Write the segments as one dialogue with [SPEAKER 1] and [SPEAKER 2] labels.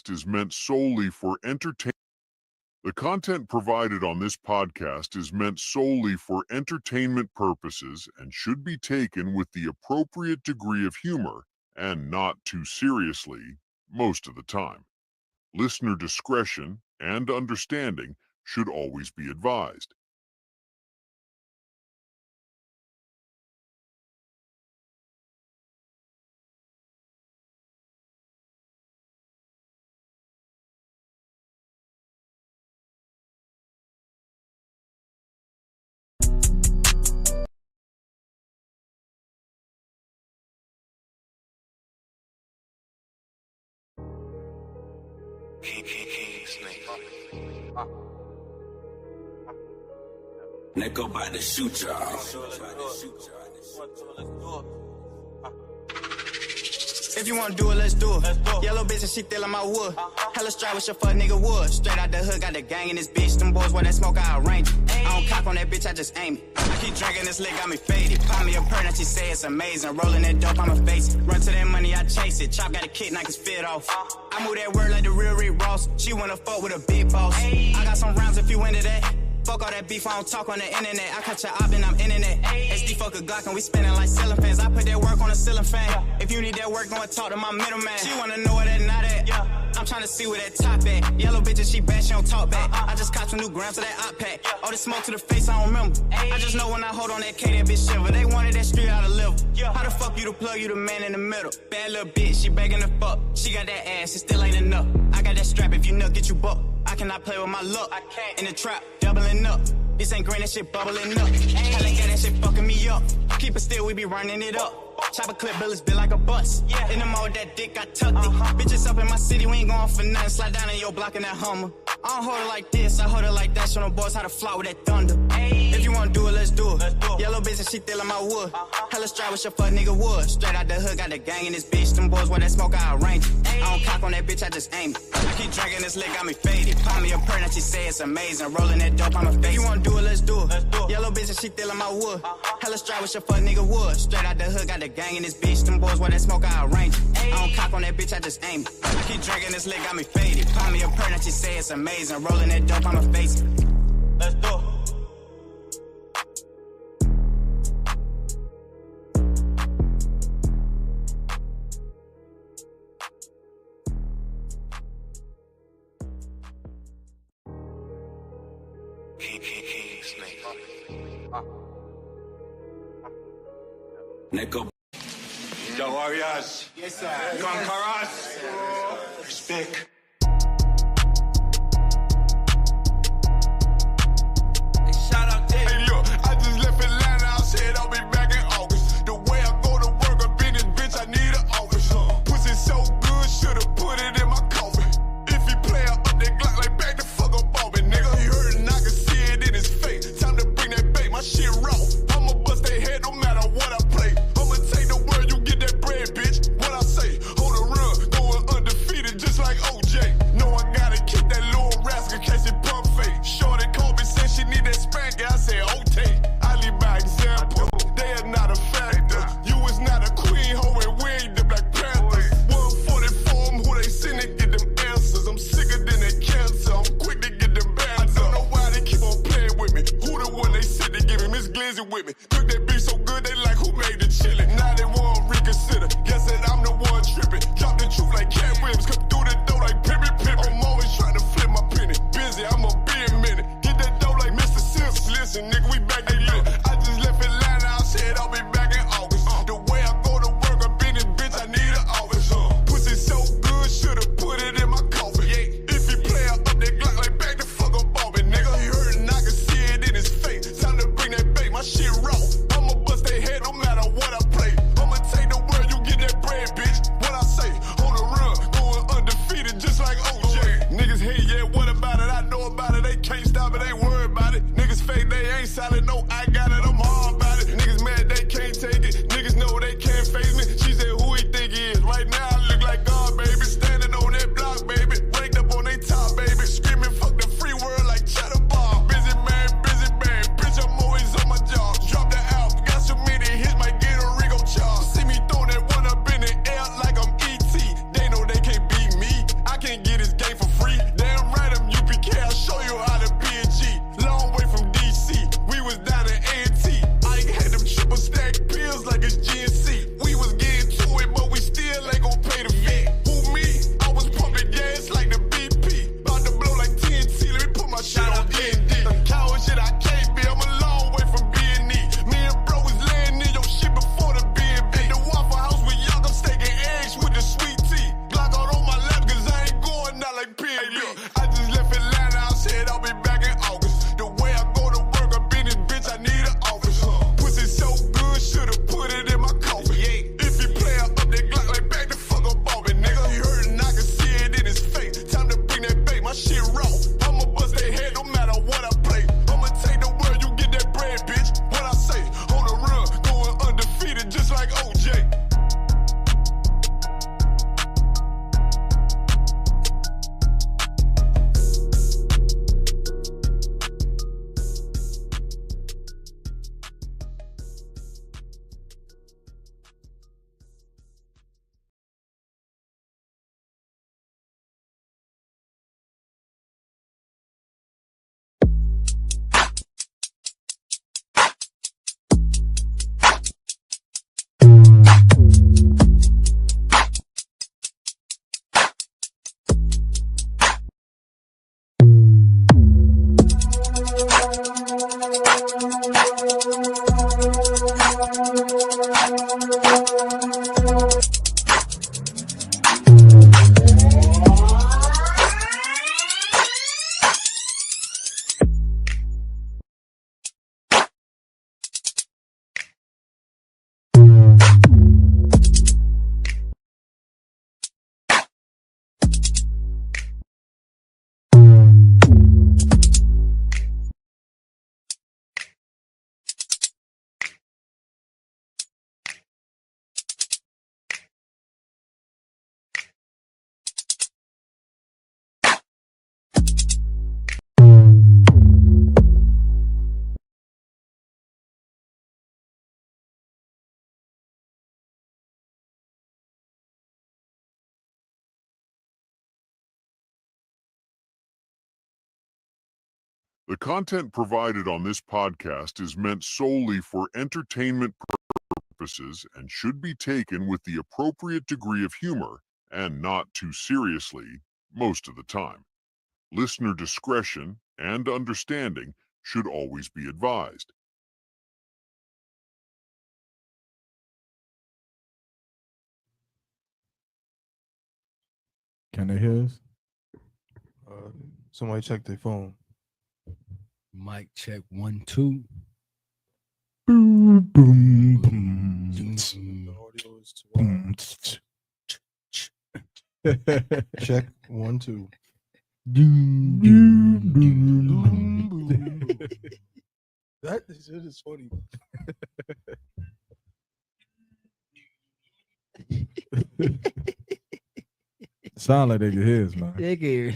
[SPEAKER 1] podcast is meant solely for entertainment. The content provided on this podcast is meant solely for entertainment purposes and should be taken with the appropriate degree of humor and not too seriously most of the time. Listener discretion and understanding should always be advised.
[SPEAKER 2] Nigga about to shoot y'all.
[SPEAKER 3] If you wanna do it, let's do it. Yellow bitch and she feelin' my wood. Hella straight with your fuck nigga wood. Straight out the hood, got the gang in this bitch. Them boys where that smoke, I arrange it. I don't cock on that bitch, I just aim it. I keep drinking this lick, got me faded. Pop me a perk and she say it's amazing. Rolling that dope, I'ma face it. Run to that money, I chase it. Chop got a kid, knock his fit off. I move that word like the real Rick Ross. She wanna fuck with a big boss. I got some rounds if you into that. Fuck all that beef, I don't talk on the internet. I cut your op and I'm internet. SD fuck a Glock and we spinning like ceiling fans. I put that work on a ceiling fan. If you need that work, go and talk to my middleman. She wanna know where that knot at. I'm tryna see where that top at. Yellow bitches, she bad, she don't talk back. I just caught some new grams of that op pack. All the smoke to the face, I don't remember. I just know when I hold on that K, that bitch shiver. They wanted that street out of liver. How the fuck you the plug, you the man in the middle? Bad little bitch, she begging the fuck. She got that ass, it still ain't enough. I got that strap, if you nut, get you buck. I cannot play with my luck. I can't. In the trap, doubling up. This ain't green, that shit bubbling up. Hell ain't got that shit fucking me up. Keep it still, we be running it up. Chopper clip bullets, bit like a bus. In the mall, that dick, I tucked it. Bitches up in my city, we ain't going for nothing. Slide down in your block in that Hummer. I don't hold it like this, I hold it like that. Show them boys how to fly with that thunder. If you wanna do it, let's do it. Yellow bitch and she feelin' my wood. Hella straight with your fuck nigga wood. Straight out the hood, got the gang in this bitch. Them boys where that smoke, I arrange it. I don't cock on that bitch, I just aim it. I keep drinking this lick, got me faded. Pop me a perk and she say it's amazing. Rolling that dope, I'ma face it. If you wanna do it, let's do it. Yellow bitch and she feelin' my wood. Hella straight with your fuck nigga wood. Straight out the hood, got the gang in this bitch. Them boys where that smoke, I arrange it. I don't cock on that bitch, I just aim it. I keep drinking this lick, got me faded. Pop me a perk and she say it's amazing. Rolling that dope, I'ma face it. Let's do it.
[SPEAKER 2] Nigga.
[SPEAKER 4] Yo, Warriors.
[SPEAKER 3] Yes, sir.
[SPEAKER 4] Conquerors. Respect.
[SPEAKER 2] Shout out there.
[SPEAKER 4] Hey, look, I just left Atlanta. I said I'll be back in August. The way I go to work up in this bitch, I need an office. Pussy so good, should've put it in my coffin. If he play up that Glock like back the fuck up on me, nigga. He hurt and I can see it in his face. Time to bring that bait, my shit raw. I'ma bust their head no matter what I play. I'ma take the word, you get that bread, bitch. What I say, hold a run, going undefeated just like OJ. No, I gotta keep that little rascal in case it pump fake. Shorty called me, said she need that spanker. I said, okay, I lead by example. They are not a factor. You is not a queen, hoe, and we ain't the Black Panthers. 144, who they send to get them answers. I'm sicker than that cancer. I'm quick to get them bands up. I don't know why they keep on playing with me. Who the one they said they give me? Miss Glizzy with me. Cook that beef so good, they like, who made the chili? Now they won't reconsider. Guess that I'm the one tripping. Drop the truth like cat whips. Come through the door like pimpin'. I'm always trying to flip my penny. Busy, I'ma be a minute. Get that dough like Mr. Sims. Listen, nigga, we back they lit. I just left Atlanta. I said I'll be back in August. The way I go to work up in this bitch, I need an office. Pussy so good, should've put it in my coffin. If he play up that Glock like back the fuck up on me, nigga. He hurt and I can see it in his face. Time to bring that bait, my shit raw. I'ma bust their head no matter what I play. I'ma take the word, you get that bread, bitch. What I say, hold a run, going under.
[SPEAKER 1] The content provided on this podcast is meant solely for entertainment purposes and should be taken with the appropriate degree of humor and not too seriously most of the time. Listener discretion and understanding should always be advised.
[SPEAKER 5] Can they hear us?
[SPEAKER 6] Somebody check their phone.
[SPEAKER 7] Mic check 1 2.
[SPEAKER 5] Boom, boom, boom.
[SPEAKER 6] The audio is too loud. Check 1 2. That shit is funny.
[SPEAKER 5] Sound like they can hear us, man.
[SPEAKER 7] They can.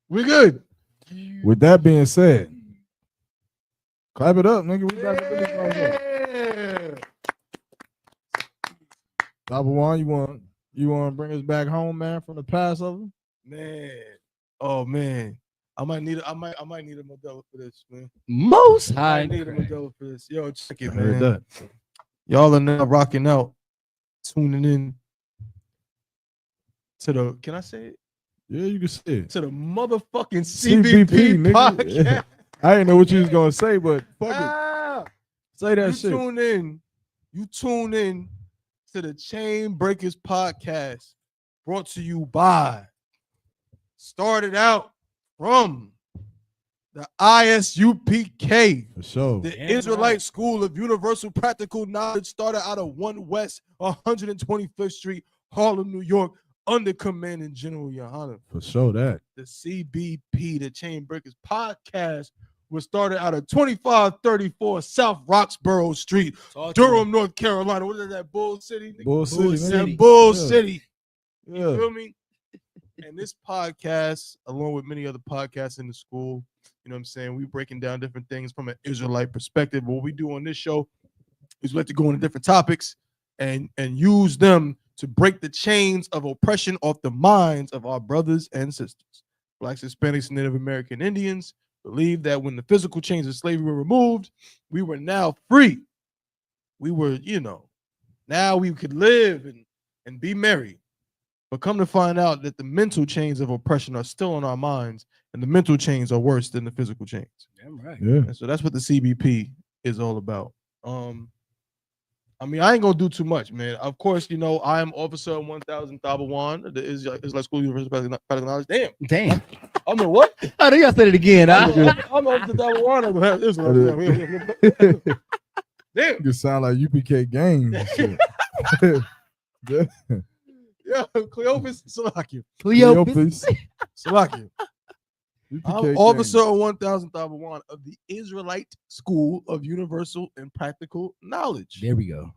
[SPEAKER 6] We good.
[SPEAKER 5] With that being said, clap it up, nigga. We got the business. Number one, you want to bring us back home, man, from the Passover?
[SPEAKER 6] Man. Oh man. I might need a Modelo for this, man.
[SPEAKER 7] Most
[SPEAKER 6] I
[SPEAKER 7] high.
[SPEAKER 6] need a Modelo for this. Yo, check it,
[SPEAKER 5] I heard
[SPEAKER 6] man.
[SPEAKER 5] that.
[SPEAKER 6] Y'all are now rocking out, tuning in to the, can I say it?
[SPEAKER 5] Yeah, you can say it.
[SPEAKER 6] To the motherfucking
[SPEAKER 5] CBP,
[SPEAKER 6] CBP
[SPEAKER 5] nigga.
[SPEAKER 6] podcast.
[SPEAKER 5] I didn't know what you was gonna say, but fuck it.
[SPEAKER 6] Ah,
[SPEAKER 5] Say that
[SPEAKER 6] you
[SPEAKER 5] shit.
[SPEAKER 6] tune in to the Chain Breakers podcast, brought to you by, started out from the ISUPK,
[SPEAKER 5] For sure.
[SPEAKER 6] the
[SPEAKER 7] Damn
[SPEAKER 6] Israelite
[SPEAKER 7] right.
[SPEAKER 6] School of Universal Practical Knowledge, started out of 1 West 125th Street, Harlem, New York, under commanding General Yohana.
[SPEAKER 5] For sure that.
[SPEAKER 6] The CBP, the Chain Breakers podcast, was started out of 2534 South Roxborough Street, Durham, North Carolina. What is that? Bull City? nigga?
[SPEAKER 5] Bull City,
[SPEAKER 6] That
[SPEAKER 5] nigga.
[SPEAKER 6] Bull
[SPEAKER 5] Yeah.
[SPEAKER 6] City. You
[SPEAKER 5] Yeah.
[SPEAKER 6] feel me? And this podcast, along with many other podcasts in the school, you know what I'm saying? We breaking down different things from an Israelite perspective. What we do on this show is we like to go into different topics and use them to break the chains of oppression off the minds of our brothers and sisters. Blacks, Hispanics, and Native American Indians believe that when the physical chains of slavery were removed, we were now free. We were, now we could live and be merry. But come to find out that the mental chains of oppression are still on our minds, and the mental chains are worse than the physical chains.
[SPEAKER 7] Damn right.
[SPEAKER 5] Yeah.
[SPEAKER 6] And so that's what the CBP is all about. I ain't gonna do too much, man. Of course, I am Officer 1000 Tabawan, the Israelite School University of Practical Knowledge. Damn, I'm the what?
[SPEAKER 7] Oh, you gotta say it again.
[SPEAKER 6] I'm Officer Tabawan. Damn.
[SPEAKER 5] You sound like UPK games. and shit. Yeah.
[SPEAKER 6] Yeah, Cleopas Salakia.
[SPEAKER 5] Cleopas.
[SPEAKER 6] Salakia.
[SPEAKER 5] UPK
[SPEAKER 6] I'm
[SPEAKER 5] games.
[SPEAKER 6] Officer 1000 Tabawan of the Israelite School of Universal and Practical Knowledge.
[SPEAKER 7] There we go.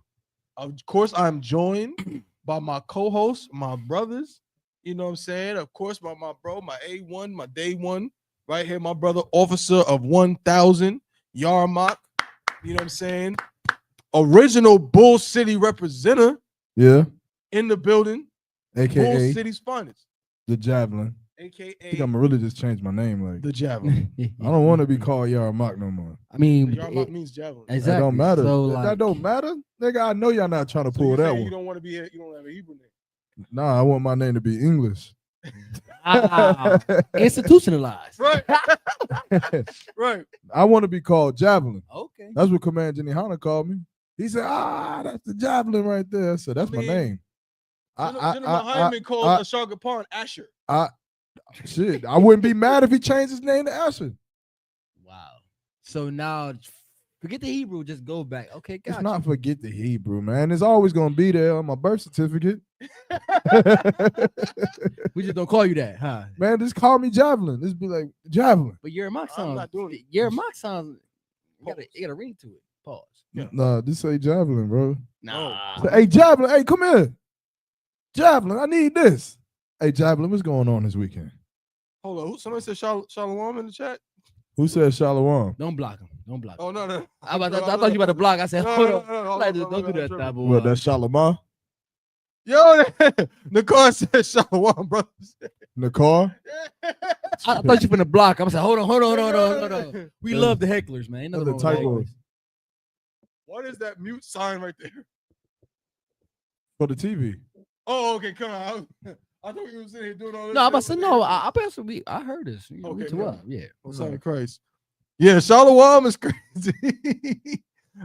[SPEAKER 6] Of course, I'm joined by my co-hosts, my brothers. You know what I'm saying? Of course, by my bro, my A1, my day one, right here, my brother, Officer of 1000, Yarmak. You know what I'm saying? Original Bull City representative
[SPEAKER 5] Yeah.
[SPEAKER 6] in the building. Bull
[SPEAKER 5] AKA
[SPEAKER 6] City's finest.
[SPEAKER 5] the Javelin. I
[SPEAKER 6] AKA
[SPEAKER 5] think I'm gonna really just change my name. Like
[SPEAKER 6] the Javelin.
[SPEAKER 5] I don't want to be called Yarmak no more.
[SPEAKER 7] I mean,
[SPEAKER 6] Yarmak means Javelin.
[SPEAKER 5] That
[SPEAKER 7] exactly.
[SPEAKER 5] don't matter.
[SPEAKER 7] So,
[SPEAKER 5] that
[SPEAKER 7] like,
[SPEAKER 5] don't matter, nigga. I know y'all not trying to
[SPEAKER 6] So
[SPEAKER 5] pull
[SPEAKER 6] you
[SPEAKER 5] that
[SPEAKER 6] saying
[SPEAKER 5] one.
[SPEAKER 6] you don't want to be you don't have a Hebrew name.
[SPEAKER 5] Nah, I want my name to be English.
[SPEAKER 7] institutionalized.
[SPEAKER 6] Right. Right.
[SPEAKER 5] I want to be called Javelin.
[SPEAKER 7] Okay.
[SPEAKER 5] That's what Command Jenny Hanna called me. He said, that's the Javelin right there. I said, that's my
[SPEAKER 6] mean,
[SPEAKER 5] name.
[SPEAKER 6] General Hyman called Ashar Gapon Asher.
[SPEAKER 5] Shit, I wouldn't be mad if he changed his name to Asher.
[SPEAKER 7] Wow. So now, forget the Hebrew. Just go back. Okay,
[SPEAKER 5] It's
[SPEAKER 7] gotcha.
[SPEAKER 5] not forget the Hebrew, man. It's always gonna be there on my birth certificate.
[SPEAKER 7] We just don't call you that, huh?
[SPEAKER 5] Man, just call me Javelin. Just be like Javelin.
[SPEAKER 7] But your mock
[SPEAKER 6] I'm
[SPEAKER 7] sounds.
[SPEAKER 6] not doing it.
[SPEAKER 7] Your mock sounds. You got a ring to it. Pause.
[SPEAKER 6] Yeah.
[SPEAKER 5] Nah, just say Javelin, bro.
[SPEAKER 7] Nah.
[SPEAKER 5] Say, hey, Javelin, hey, come here. Javelin, I need this. Hey, Javelin, what's going on this weekend?
[SPEAKER 6] Hold on. Somebody said Shalom in the chat?
[SPEAKER 5] Who said Shalom?
[SPEAKER 7] Don't block him. Don't block him.
[SPEAKER 6] Oh, no.
[SPEAKER 7] I thought you about to block. I said,
[SPEAKER 6] No,
[SPEAKER 7] hold
[SPEAKER 6] no,
[SPEAKER 7] on.
[SPEAKER 6] no, no,
[SPEAKER 7] Like,
[SPEAKER 6] hold on,
[SPEAKER 7] don't do that,
[SPEAKER 6] tripping.
[SPEAKER 7] type of
[SPEAKER 5] What, that's Shalomah?
[SPEAKER 6] Yo, Nicole said Shalom, bro.
[SPEAKER 5] Nicole.
[SPEAKER 7] I thought you were finna block. I'm saying, hold on. We love the hecklers, man. Ain't nothing
[SPEAKER 5] That's
[SPEAKER 7] wrong
[SPEAKER 5] a
[SPEAKER 7] with
[SPEAKER 5] typo.
[SPEAKER 7] hecklers.
[SPEAKER 6] What is that mute sign right there?
[SPEAKER 5] For the TV.
[SPEAKER 6] Oh, okay, come on. I thought you were sitting here doing all this.
[SPEAKER 7] No, I'm about
[SPEAKER 6] shit.
[SPEAKER 7] to say no. I basically I heard this. You know,
[SPEAKER 6] Okay,
[SPEAKER 7] me too.
[SPEAKER 6] good.
[SPEAKER 7] Yeah.
[SPEAKER 6] Oh, son of Christ. Yeah, Shalom is crazy.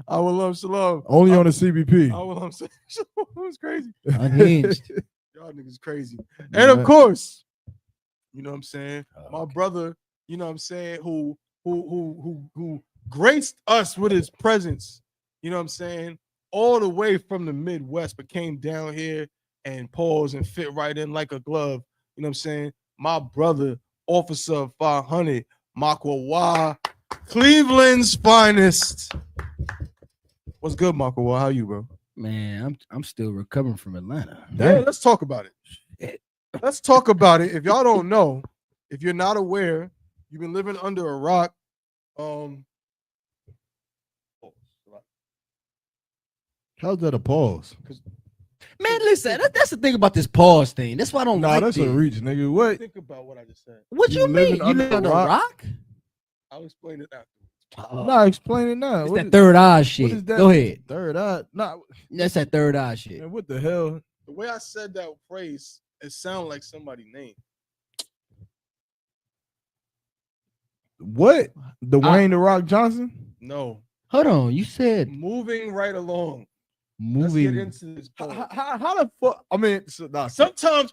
[SPEAKER 6] I will love Shalom.
[SPEAKER 5] Only on the CBP.
[SPEAKER 6] I will love Shalom is crazy.
[SPEAKER 7] Unhinged.
[SPEAKER 6] Y'all niggas crazy.
[SPEAKER 5] Yeah.
[SPEAKER 6] And of course, you know what I'm saying?
[SPEAKER 7] Oh,
[SPEAKER 6] My brother, you know what I'm saying, who graced us with his presence, you know what I'm saying, all the way from the Midwest, but came down here and paused and fit right in like a glove. You know what I'm saying? My brother, Officer of 500, Makwawa, Cleveland's finest. What's good, Makwawa? How you, bro?
[SPEAKER 7] Man, I'm still recovering from Atlanta.
[SPEAKER 6] Yeah, let's talk about it. Let's talk about it. If y'all don't know, if you're not aware, you've been living under a rock.
[SPEAKER 5] How's that a pause?
[SPEAKER 7] Man, listen, that's the thing about this pause thing. That's why I don't
[SPEAKER 5] Nah,
[SPEAKER 7] like
[SPEAKER 5] that's
[SPEAKER 7] this.
[SPEAKER 5] a reach, nigga. What?
[SPEAKER 6] Think about what I just said.
[SPEAKER 7] What
[SPEAKER 5] You
[SPEAKER 7] you mean?
[SPEAKER 5] living
[SPEAKER 7] You
[SPEAKER 5] under
[SPEAKER 7] live
[SPEAKER 5] a
[SPEAKER 7] under a
[SPEAKER 5] rock?
[SPEAKER 7] rock?
[SPEAKER 6] I'll explain it after.
[SPEAKER 5] Nah, explain it now.
[SPEAKER 7] It's
[SPEAKER 5] What
[SPEAKER 7] that
[SPEAKER 5] is-
[SPEAKER 7] third eye
[SPEAKER 5] what
[SPEAKER 7] shit.
[SPEAKER 5] is that?
[SPEAKER 7] Go ahead.
[SPEAKER 5] Third eye. Nah,
[SPEAKER 7] That's that third eye shit.
[SPEAKER 5] man, what the hell?
[SPEAKER 6] The way I said that phrase, it sounded like somebody's name.
[SPEAKER 5] What? Dwayne the Rock Johnson?
[SPEAKER 6] No.
[SPEAKER 7] Hold on. You said
[SPEAKER 6] Moving right along. Let's get
[SPEAKER 7] moving.
[SPEAKER 6] into this pause.
[SPEAKER 5] How the fuck? I mean, so, nah,
[SPEAKER 6] Sometimes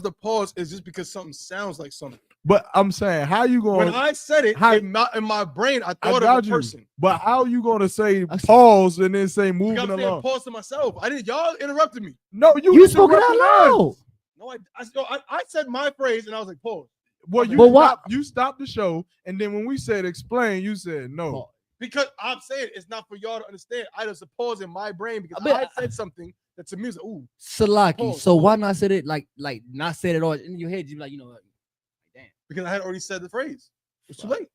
[SPEAKER 6] the pause is just because something sounds like something.
[SPEAKER 5] but I'm saying, how you going?
[SPEAKER 6] When I said it,
[SPEAKER 5] how-
[SPEAKER 6] in my brain, I
[SPEAKER 5] I
[SPEAKER 6] thought of
[SPEAKER 5] got
[SPEAKER 6] a
[SPEAKER 5] you.
[SPEAKER 6] person.
[SPEAKER 5] But how you going to say
[SPEAKER 7] I see.
[SPEAKER 5] pause and then say moving
[SPEAKER 6] Because I'm saying
[SPEAKER 5] along?
[SPEAKER 6] pause to myself. I didn't. Y'all interrupted me.
[SPEAKER 5] No,
[SPEAKER 7] You spoke it out
[SPEAKER 5] interrupted us.
[SPEAKER 7] loud.
[SPEAKER 6] No, I said my phrase and I was like pause.
[SPEAKER 5] Well, you stopped the show, and then when we said explain, you said no.
[SPEAKER 6] Because I'm saying it's not for y'all to understand. I just pause in my brain because
[SPEAKER 7] But-
[SPEAKER 6] I said something that to me was like, ooh,
[SPEAKER 7] Salaki.
[SPEAKER 6] Pause.
[SPEAKER 7] So why not say it like not say it all in your head? You be like, you know what? Damn.
[SPEAKER 6] because I had already said the phrase. It's too late.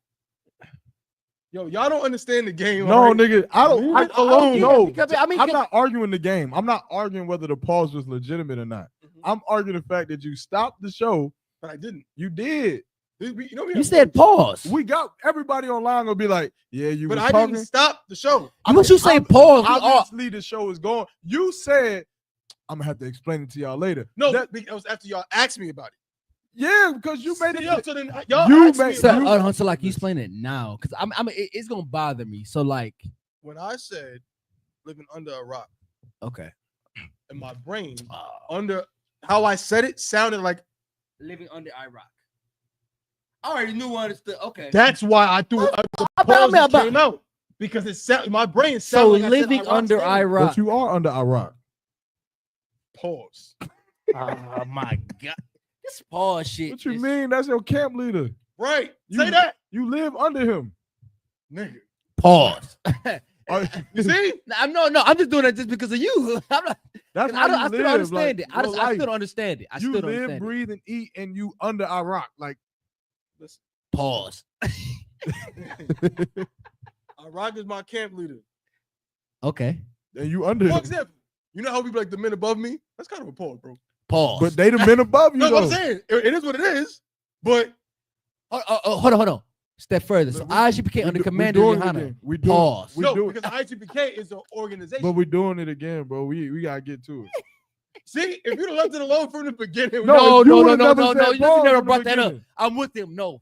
[SPEAKER 6] Yo, y'all don't understand the game.
[SPEAKER 5] No,
[SPEAKER 6] already.
[SPEAKER 5] nigga, I don't.
[SPEAKER 6] Leave
[SPEAKER 5] I,
[SPEAKER 6] it alone.
[SPEAKER 5] No,
[SPEAKER 7] Because, I mean,
[SPEAKER 5] I'm not arguing the game. I'm not arguing whether the pause was legitimate or not.
[SPEAKER 6] Mhm.
[SPEAKER 5] I'm arguing the fact that you stopped the show.
[SPEAKER 6] But I didn't.
[SPEAKER 5] You did.
[SPEAKER 6] We
[SPEAKER 7] you said pause.
[SPEAKER 5] We got everybody online gonna be like, yeah, you
[SPEAKER 6] but
[SPEAKER 5] was
[SPEAKER 6] I
[SPEAKER 5] talking.
[SPEAKER 6] didn't stop the show.
[SPEAKER 7] Once you say pause, we all,
[SPEAKER 5] Obviously, the show is going. You said, I'm gonna have to explain it to y'all later.
[SPEAKER 6] No,
[SPEAKER 5] That-
[SPEAKER 6] it was after y'all asked me about it.
[SPEAKER 5] yeah, because you made it.
[SPEAKER 6] Yo, so then y'all
[SPEAKER 5] You
[SPEAKER 6] asked me
[SPEAKER 5] made-
[SPEAKER 7] so,
[SPEAKER 6] about it.
[SPEAKER 7] so like you explain it now, because it's gonna bother me. So like,
[SPEAKER 6] When I said living under a rock,
[SPEAKER 7] okay,
[SPEAKER 6] in my brain, under how I said it sounded like
[SPEAKER 7] living under Iraq. I already knew what understood. Okay,
[SPEAKER 6] that's why I threw the pause that came out because it sound my brain
[SPEAKER 7] so
[SPEAKER 6] sounded like
[SPEAKER 7] living
[SPEAKER 6] I said
[SPEAKER 7] under
[SPEAKER 6] Iraq.
[SPEAKER 7] Iraq.
[SPEAKER 5] But you are under Iraq.
[SPEAKER 6] Pause.
[SPEAKER 7] Oh my god, this pause shit.
[SPEAKER 5] What you
[SPEAKER 7] is-
[SPEAKER 5] mean? That's your camp leader.
[SPEAKER 6] Right.
[SPEAKER 5] You-
[SPEAKER 6] Say that,
[SPEAKER 5] You live under him.
[SPEAKER 6] nigga.
[SPEAKER 7] Pause.
[SPEAKER 6] You see?
[SPEAKER 7] I'm I'm just doing it just because of you. I'm not,
[SPEAKER 5] That's
[SPEAKER 7] I
[SPEAKER 5] how
[SPEAKER 7] don't,
[SPEAKER 5] you
[SPEAKER 7] I still
[SPEAKER 5] live,
[SPEAKER 7] understand
[SPEAKER 5] like,
[SPEAKER 7] it. I
[SPEAKER 5] your
[SPEAKER 7] still
[SPEAKER 5] life.
[SPEAKER 7] don't understand it. I
[SPEAKER 5] You
[SPEAKER 7] still don't
[SPEAKER 5] live,
[SPEAKER 7] understand it.
[SPEAKER 5] breathe, and eat, and you under Iraq. Like,
[SPEAKER 7] Pause.
[SPEAKER 6] Iraq is my camp leader.
[SPEAKER 7] Okay.
[SPEAKER 5] and you under
[SPEAKER 6] For
[SPEAKER 5] him.
[SPEAKER 6] example, you know how we be like the men above me? That's kind of a pause, bro.
[SPEAKER 7] Pause.
[SPEAKER 5] But they the men above you.
[SPEAKER 6] No,
[SPEAKER 5] though.
[SPEAKER 6] I'm saying it is what it is, but
[SPEAKER 7] hold on. Step further. So IGPK under Commander
[SPEAKER 5] doing it
[SPEAKER 7] Johanna.
[SPEAKER 5] again. We doing,
[SPEAKER 7] Pause.
[SPEAKER 5] We
[SPEAKER 6] no,
[SPEAKER 5] do it,
[SPEAKER 6] because IGPK is an organization.
[SPEAKER 5] but we're doing it again, bro. We gotta get to it.
[SPEAKER 6] See, if you'd have left it alone from the beginning,
[SPEAKER 7] No,
[SPEAKER 5] if you
[SPEAKER 7] no.
[SPEAKER 5] would've never said
[SPEAKER 7] You
[SPEAKER 5] pause
[SPEAKER 7] never
[SPEAKER 5] from the
[SPEAKER 7] brought that up.
[SPEAKER 5] beginning.
[SPEAKER 7] I'm with him. No.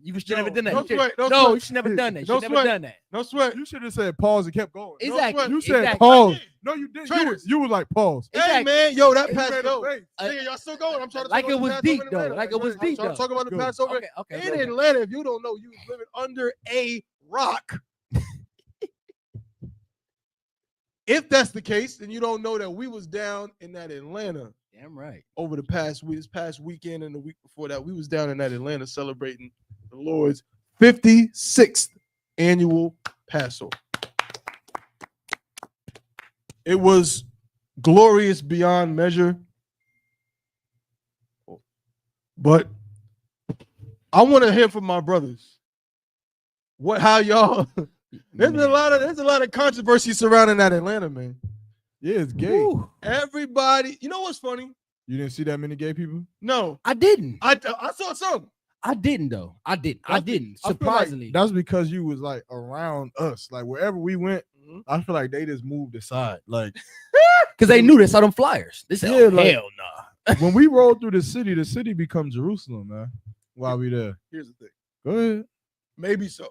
[SPEAKER 7] You should never done that.
[SPEAKER 6] no
[SPEAKER 7] You should-
[SPEAKER 6] sweat, no
[SPEAKER 7] no,
[SPEAKER 6] sweat.
[SPEAKER 7] you should never done that. You
[SPEAKER 6] No
[SPEAKER 7] should never
[SPEAKER 6] sweat.
[SPEAKER 7] done that.
[SPEAKER 6] no sweat.
[SPEAKER 5] You should have said pause and kept going.
[SPEAKER 7] Exactly.
[SPEAKER 6] sweat.
[SPEAKER 5] You said
[SPEAKER 7] exactly.
[SPEAKER 5] pause. No, you didn't.
[SPEAKER 6] Traitors.
[SPEAKER 5] You was like pause.
[SPEAKER 6] Hey
[SPEAKER 7] Exactly.
[SPEAKER 6] man, yo, that
[SPEAKER 5] You made a
[SPEAKER 6] Passover.
[SPEAKER 5] face.
[SPEAKER 6] Nigga, y'all still going? I'm trying to
[SPEAKER 7] Like
[SPEAKER 6] talk
[SPEAKER 7] it
[SPEAKER 6] about
[SPEAKER 7] was
[SPEAKER 6] the
[SPEAKER 7] deep,
[SPEAKER 6] Passover in
[SPEAKER 7] though.
[SPEAKER 6] Atlanta.
[SPEAKER 7] Like it was
[SPEAKER 6] I'm
[SPEAKER 7] deep,
[SPEAKER 6] trying to
[SPEAKER 7] though.
[SPEAKER 6] talk about the
[SPEAKER 5] Good.
[SPEAKER 6] Passover
[SPEAKER 7] Okay.
[SPEAKER 6] in
[SPEAKER 7] okay.
[SPEAKER 6] Atlanta. If you don't know, you was living under a rock. If that's the case, then you don't know that we was down in that Atlanta
[SPEAKER 7] Damn right.
[SPEAKER 6] over the past week, this past weekend and the week before that. We was down in that Atlanta celebrating the Lord's 56th annual Passover. It was glorious beyond measure. But I want to hear from my brothers. How y'all there's a lot of controversy surrounding that Atlanta, man.
[SPEAKER 5] Yeah, it's gay.
[SPEAKER 7] Woo.
[SPEAKER 6] Everybody, you know what's funny?
[SPEAKER 5] You didn't see that many gay people?
[SPEAKER 6] No,
[SPEAKER 7] I didn't.
[SPEAKER 6] I saw some.
[SPEAKER 7] I didn't though. I didn't.
[SPEAKER 5] I feel like
[SPEAKER 7] Surprisingly.
[SPEAKER 5] that's because you was like around us. Like wherever we went,
[SPEAKER 6] Mhm.
[SPEAKER 5] I feel like they just moved aside. Like
[SPEAKER 7] Because they knew they saw them flyers. They said,
[SPEAKER 5] Yeah,
[SPEAKER 7] oh,
[SPEAKER 5] like-
[SPEAKER 7] hell nah.
[SPEAKER 5] when we rolled through the city becomes Jerusalem, man. While we there.
[SPEAKER 6] Here's the thing.
[SPEAKER 5] Go ahead.
[SPEAKER 6] Maybe so.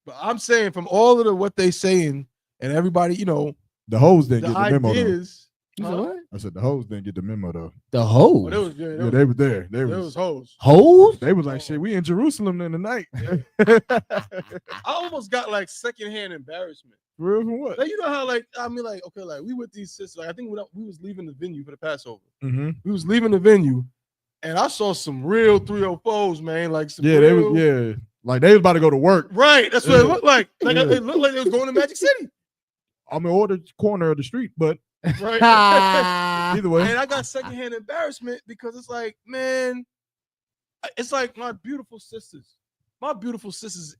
[SPEAKER 6] But I'm saying from all of the what they saying and everybody, you know,
[SPEAKER 5] The hoes didn't
[SPEAKER 6] the
[SPEAKER 5] get the memo though.
[SPEAKER 6] ideas.
[SPEAKER 7] You said what?
[SPEAKER 5] I said the hoes didn't get the memo though.
[SPEAKER 7] The
[SPEAKER 6] Oh,
[SPEAKER 7] hoes.
[SPEAKER 6] there was good.
[SPEAKER 5] Yeah, they were there. They
[SPEAKER 6] There
[SPEAKER 5] was
[SPEAKER 6] was hoes.
[SPEAKER 7] Hoes?
[SPEAKER 5] they was like, shit, we in Jerusalem in the night.
[SPEAKER 6] I almost got like secondhand embarrassment.
[SPEAKER 5] Real from what?
[SPEAKER 6] Like, you know how like I mean like okay like we with these sisters. Like, I think we was leaving the venue for the Passover.
[SPEAKER 5] Mm-hmm.
[SPEAKER 6] We was leaving the venue, and I saw some real 304s, man. Like some
[SPEAKER 5] Yeah, they
[SPEAKER 6] real,
[SPEAKER 5] was like they was about to go to work.
[SPEAKER 6] right. That's what it
[SPEAKER 5] Yeah.
[SPEAKER 6] looked like. Like
[SPEAKER 5] Yeah.
[SPEAKER 6] it looked like they was going to Magic City.
[SPEAKER 5] I'm in order corner of the street, but
[SPEAKER 6] Right.
[SPEAKER 5] either way.
[SPEAKER 6] And I got secondhand embarrassment because it's like, man, it's like my beautiful sisters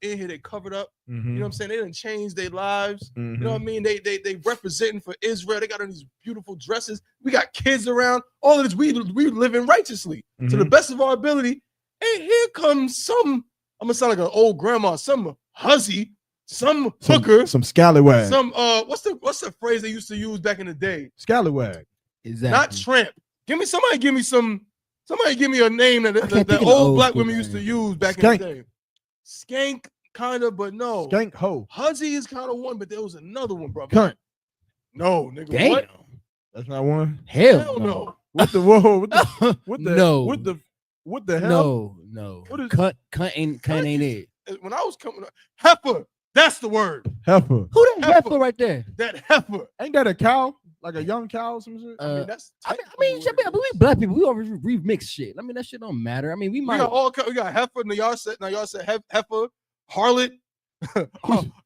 [SPEAKER 6] in here, they covered up. You know what I'm saying? They didn't change their lives. You know what I mean? They representing for Israel. They got on these beautiful dresses. We got kids around. All of this, we living righteously to the best of our ability. And here comes some, I'm gonna sound like an old grandma, some hussy, some hooker,
[SPEAKER 5] some scallywag.
[SPEAKER 6] some what's the phrase they used to use back in the day?
[SPEAKER 5] Scallywag.
[SPEAKER 7] Exactly.
[SPEAKER 6] Not tramp. Somebody give me a name that
[SPEAKER 7] can't
[SPEAKER 6] that
[SPEAKER 7] think of the
[SPEAKER 6] old
[SPEAKER 7] old
[SPEAKER 6] black
[SPEAKER 7] school
[SPEAKER 6] women used to
[SPEAKER 7] name.
[SPEAKER 6] use back
[SPEAKER 5] Skank.
[SPEAKER 6] in the day. Skank, kind of, but no.
[SPEAKER 5] Skank hoe.
[SPEAKER 6] Huzzy is kind of one, but there was another one, bro.
[SPEAKER 5] Cunt.
[SPEAKER 6] No, nigga.
[SPEAKER 7] Damn.
[SPEAKER 6] What?
[SPEAKER 5] That's not one.
[SPEAKER 7] Hell,
[SPEAKER 6] Hell no.
[SPEAKER 5] What the whoa? What the
[SPEAKER 7] No.
[SPEAKER 5] what the hell?
[SPEAKER 7] No.
[SPEAKER 5] What is-
[SPEAKER 7] Cunt ain't it.
[SPEAKER 6] When I was coming up, heifer. That's the word.
[SPEAKER 5] Heifer.
[SPEAKER 7] Who that
[SPEAKER 6] Heifer.
[SPEAKER 7] heifer right there?
[SPEAKER 6] That heifer.
[SPEAKER 5] Ain't that a cow? Like a young cow or some shit?
[SPEAKER 6] That's.
[SPEAKER 7] I mean, shit, but we black people, we always remix shit. I mean, that shit don't matter. I mean, we
[SPEAKER 6] we
[SPEAKER 7] might.
[SPEAKER 6] got we got heifer. Now y'all said heifer, harlot.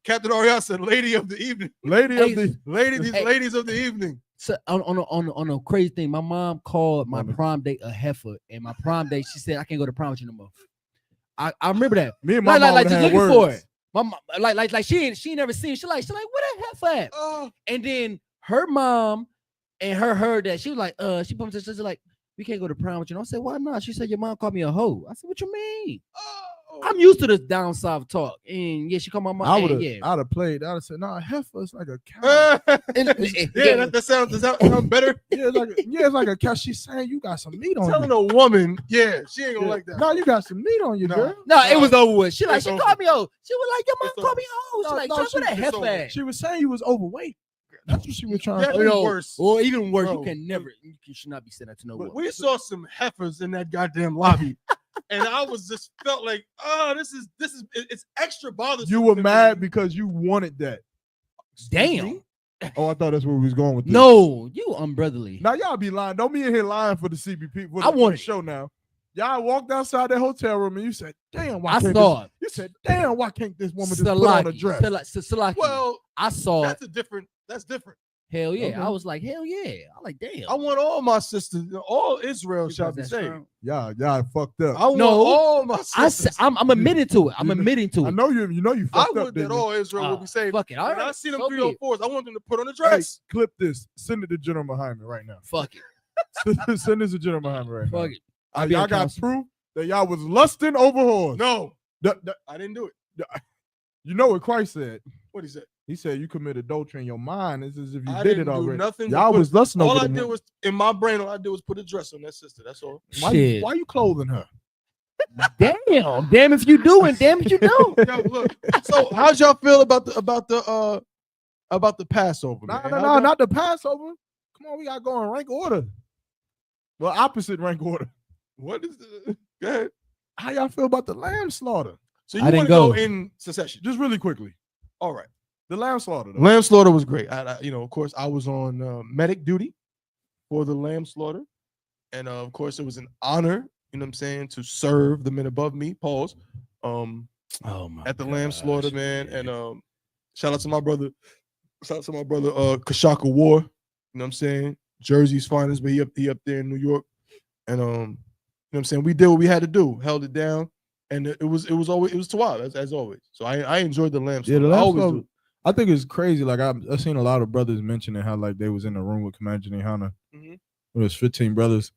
[SPEAKER 6] Captain Ariana said lady of the evening.
[SPEAKER 5] Lady
[SPEAKER 7] Hey,
[SPEAKER 5] of the
[SPEAKER 6] Ladies of the evening.
[SPEAKER 7] So on a crazy thing, my mom called my
[SPEAKER 5] Mama.
[SPEAKER 7] prom date a heifer, and my prom date, she said I can't go to prom with you no more. I remember that.
[SPEAKER 5] me and my mom
[SPEAKER 7] Like
[SPEAKER 5] would
[SPEAKER 7] just
[SPEAKER 5] have
[SPEAKER 7] looking
[SPEAKER 5] words.
[SPEAKER 7] for it. My mom, like she ain't never seen. She like where that heifer at?
[SPEAKER 6] Oh,
[SPEAKER 7] And then her mom and her heard that she was like she pumped her sister like we can't go to prom with you. And I said why not? She said your mom called me a hoe. I said what you mean?
[SPEAKER 6] oh.
[SPEAKER 7] I'm used to this down south talk, and yeah, she called my mom.
[SPEAKER 5] I would have.
[SPEAKER 7] yeah.
[SPEAKER 5] I'd have played. I'd have said, "Nah, heifer is like a cow."
[SPEAKER 6] Yeah, that sounds. Does that sound better?
[SPEAKER 5] yeah, it's like a cow. She's saying you got some meat on
[SPEAKER 6] Telling
[SPEAKER 5] you.
[SPEAKER 6] a woman, yeah, she ain't gonna
[SPEAKER 5] Yeah.
[SPEAKER 6] like that.
[SPEAKER 5] No, you got some meat on you,
[SPEAKER 6] No.
[SPEAKER 5] girl.
[SPEAKER 7] No, it was over with. She
[SPEAKER 6] It's
[SPEAKER 7] she
[SPEAKER 6] over.
[SPEAKER 7] called me hoe. She was like, your
[SPEAKER 6] It's
[SPEAKER 7] mom called
[SPEAKER 6] over.
[SPEAKER 7] me hoe. She
[SPEAKER 5] No,
[SPEAKER 7] like,
[SPEAKER 5] no,
[SPEAKER 7] so where that
[SPEAKER 6] it's
[SPEAKER 7] heifer
[SPEAKER 6] over.
[SPEAKER 7] at?
[SPEAKER 5] She was saying you was overweight. That's what she was trying
[SPEAKER 6] That
[SPEAKER 5] to
[SPEAKER 6] was
[SPEAKER 5] say.
[SPEAKER 6] worse.
[SPEAKER 7] Or even worse,
[SPEAKER 6] Bro.
[SPEAKER 7] you can never, you should not be saying that to no
[SPEAKER 5] But
[SPEAKER 7] woman.
[SPEAKER 6] We saw some heifers in that goddamn lobby, and I was just felt like, oh, this is it's extra bothersome.
[SPEAKER 5] You were
[SPEAKER 6] to
[SPEAKER 5] mad
[SPEAKER 6] me.
[SPEAKER 5] because you wanted that.
[SPEAKER 7] Damn.
[SPEAKER 5] Oh, I thought that's where we was going with this.
[SPEAKER 7] No, you unbrotherly.
[SPEAKER 5] Now y'all be lying. Don't be in here lying for the CBP. For the,
[SPEAKER 7] I
[SPEAKER 5] for
[SPEAKER 7] want
[SPEAKER 5] the
[SPEAKER 7] it.
[SPEAKER 5] show now. Y'all walked outside that hotel room and you said, "Damn, why
[SPEAKER 7] I
[SPEAKER 5] can't
[SPEAKER 7] saw
[SPEAKER 5] this,
[SPEAKER 7] it.
[SPEAKER 5] You said, "Damn, why can't this woman just put on a dress?"
[SPEAKER 7] Salaki.
[SPEAKER 6] Well,
[SPEAKER 7] I saw it.
[SPEAKER 6] that's different.
[SPEAKER 7] Hell yeah.
[SPEAKER 5] Okay.
[SPEAKER 7] I was like, hell yeah. I like, damn.
[SPEAKER 6] I want all my sisters, all Israel
[SPEAKER 7] Because
[SPEAKER 6] shall be
[SPEAKER 7] that's
[SPEAKER 6] saved.
[SPEAKER 7] strong.
[SPEAKER 5] Y'all fucked up.
[SPEAKER 6] I want
[SPEAKER 7] No,
[SPEAKER 6] all my sisters.
[SPEAKER 7] I'm admitting to it. I'm admitting to
[SPEAKER 5] I
[SPEAKER 7] it.
[SPEAKER 5] know you
[SPEAKER 6] I
[SPEAKER 5] fucked up.
[SPEAKER 6] would that
[SPEAKER 5] didn't you?
[SPEAKER 6] all Israel will be saved.
[SPEAKER 7] Fuck it. All
[SPEAKER 6] And
[SPEAKER 7] right.
[SPEAKER 6] I see them
[SPEAKER 7] So be it.
[SPEAKER 6] 304s. I want them to put on a
[SPEAKER 5] Hey,
[SPEAKER 6] dress.
[SPEAKER 5] clip this. Send it to General Muhammad right now.
[SPEAKER 7] Fuck it.
[SPEAKER 5] Send this to General Muhammad right now.
[SPEAKER 7] Fuck it. I'll be
[SPEAKER 5] Y'all
[SPEAKER 7] on
[SPEAKER 5] got
[SPEAKER 7] council.
[SPEAKER 5] proof that y'all was lusting over whores.
[SPEAKER 6] No,
[SPEAKER 5] The-
[SPEAKER 6] I didn't do it.
[SPEAKER 5] you know what Christ said?
[SPEAKER 6] What he said?
[SPEAKER 5] He said you committed adultery in your mind. It's as if you
[SPEAKER 6] I
[SPEAKER 5] did
[SPEAKER 6] didn't
[SPEAKER 5] it
[SPEAKER 6] do
[SPEAKER 5] already.
[SPEAKER 6] nothing to
[SPEAKER 5] Y'all
[SPEAKER 6] put-
[SPEAKER 5] was lusting
[SPEAKER 6] All
[SPEAKER 5] over
[SPEAKER 6] I
[SPEAKER 5] them.
[SPEAKER 6] did was in my brain. All I did was put a dress on that sister. That's all.
[SPEAKER 7] Shit.
[SPEAKER 5] Why you clothing her?
[SPEAKER 7] Damn. Damn if you do and damn if you don't.
[SPEAKER 6] Yo, look. So, how's y'all feel about the Passover?
[SPEAKER 5] No,
[SPEAKER 6] man?
[SPEAKER 5] no,
[SPEAKER 6] How's
[SPEAKER 5] no,
[SPEAKER 6] y'all-
[SPEAKER 5] not the Passover. Come on, we gotta go in rank order. Well, opposite rank order.
[SPEAKER 6] What is the? Go ahead.
[SPEAKER 5] How y'all feel about the lamb slaughter?
[SPEAKER 6] So
[SPEAKER 7] I
[SPEAKER 6] you
[SPEAKER 7] didn't
[SPEAKER 6] want to go
[SPEAKER 7] go.
[SPEAKER 6] in succession?
[SPEAKER 5] Just really quickly.
[SPEAKER 6] All right.
[SPEAKER 5] The lamb slaughter. Though.
[SPEAKER 6] Lamb slaughter was great. Of course, I was on medic duty for the lamb slaughter, and of course, it was an honor. You know what I'm saying, to serve the men above me. Pause.
[SPEAKER 7] Oh my
[SPEAKER 6] At the lamb
[SPEAKER 7] gosh,
[SPEAKER 6] slaughter, man, and shout out to my brother. Shout out to my brother, Kashaka War. You know what I'm saying? Jersey's finest, but he up there in New York, and you know what I'm saying. We did what we had to do, held it down, and it was Tawab as always. So I enjoyed the lamb
[SPEAKER 5] Yeah,
[SPEAKER 6] slaughter.
[SPEAKER 5] the
[SPEAKER 6] I
[SPEAKER 5] lamb
[SPEAKER 6] always
[SPEAKER 5] slaughter.
[SPEAKER 6] do.
[SPEAKER 5] I think it's crazy. Like I've seen a lot of brothers mentioning how like they was in the room with Commander Hana.
[SPEAKER 6] Mhm.
[SPEAKER 5] It was 15 brothers.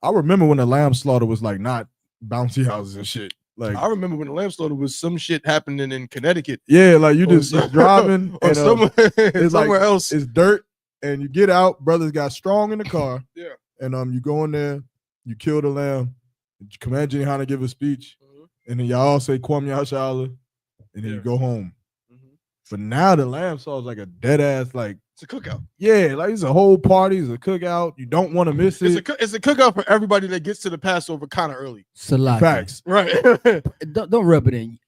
[SPEAKER 5] I remember when the lamb slaughter was like not bouncy houses and shit. Like
[SPEAKER 6] I remember when the lamb slaughter was some shit happening in Connecticut
[SPEAKER 5] yeah, like you
[SPEAKER 6] or
[SPEAKER 5] just
[SPEAKER 6] some-
[SPEAKER 5] driving
[SPEAKER 6] or
[SPEAKER 5] and
[SPEAKER 6] somewhere,
[SPEAKER 5] it's
[SPEAKER 6] somewhere
[SPEAKER 5] like,
[SPEAKER 6] else.
[SPEAKER 5] It's dirt, and you get out. Brothers got strong in the car.
[SPEAKER 6] Yeah.
[SPEAKER 5] And you go in there, you kill the lamb. Commander Hana give a speech, and then y'all all say Kwam Yashala, and then you go home. But now the lamb saw is like a dead ass, like
[SPEAKER 6] It's a cookout.
[SPEAKER 5] yeah, like it's a whole party, it's a cookout. You don't want to miss it.
[SPEAKER 6] It's a cookout for everybody that gets to the Passover kind of early.
[SPEAKER 7] Salaki.
[SPEAKER 5] Facts.
[SPEAKER 6] Right.
[SPEAKER 7] Don't rub it in.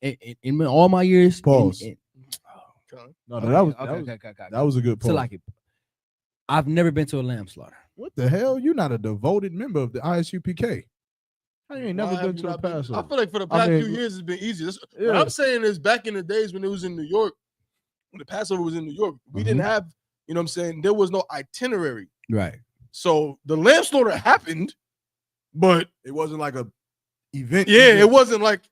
[SPEAKER 7] In all my years.
[SPEAKER 5] Pause. No,
[SPEAKER 7] Okay,
[SPEAKER 5] that was
[SPEAKER 7] okay.
[SPEAKER 5] that was a good point.
[SPEAKER 7] Salaki. I've never been to a lamb slaughter.
[SPEAKER 5] What the hell? You're not a devoted member of the ISUPK. How you ain't never
[SPEAKER 6] Why have
[SPEAKER 5] been
[SPEAKER 6] you
[SPEAKER 5] to a
[SPEAKER 6] not been?
[SPEAKER 5] Passover?
[SPEAKER 6] I feel like for the past few years it's been easy. What
[SPEAKER 5] Yeah.
[SPEAKER 6] I'm saying is back in the days when it was in New York, when the Passover was in New York, we didn't have, you know what I'm saying? There was no itinerary.
[SPEAKER 7] Right.
[SPEAKER 6] So the lamb slaughter happened, but
[SPEAKER 5] It wasn't like a event.
[SPEAKER 6] it wasn't like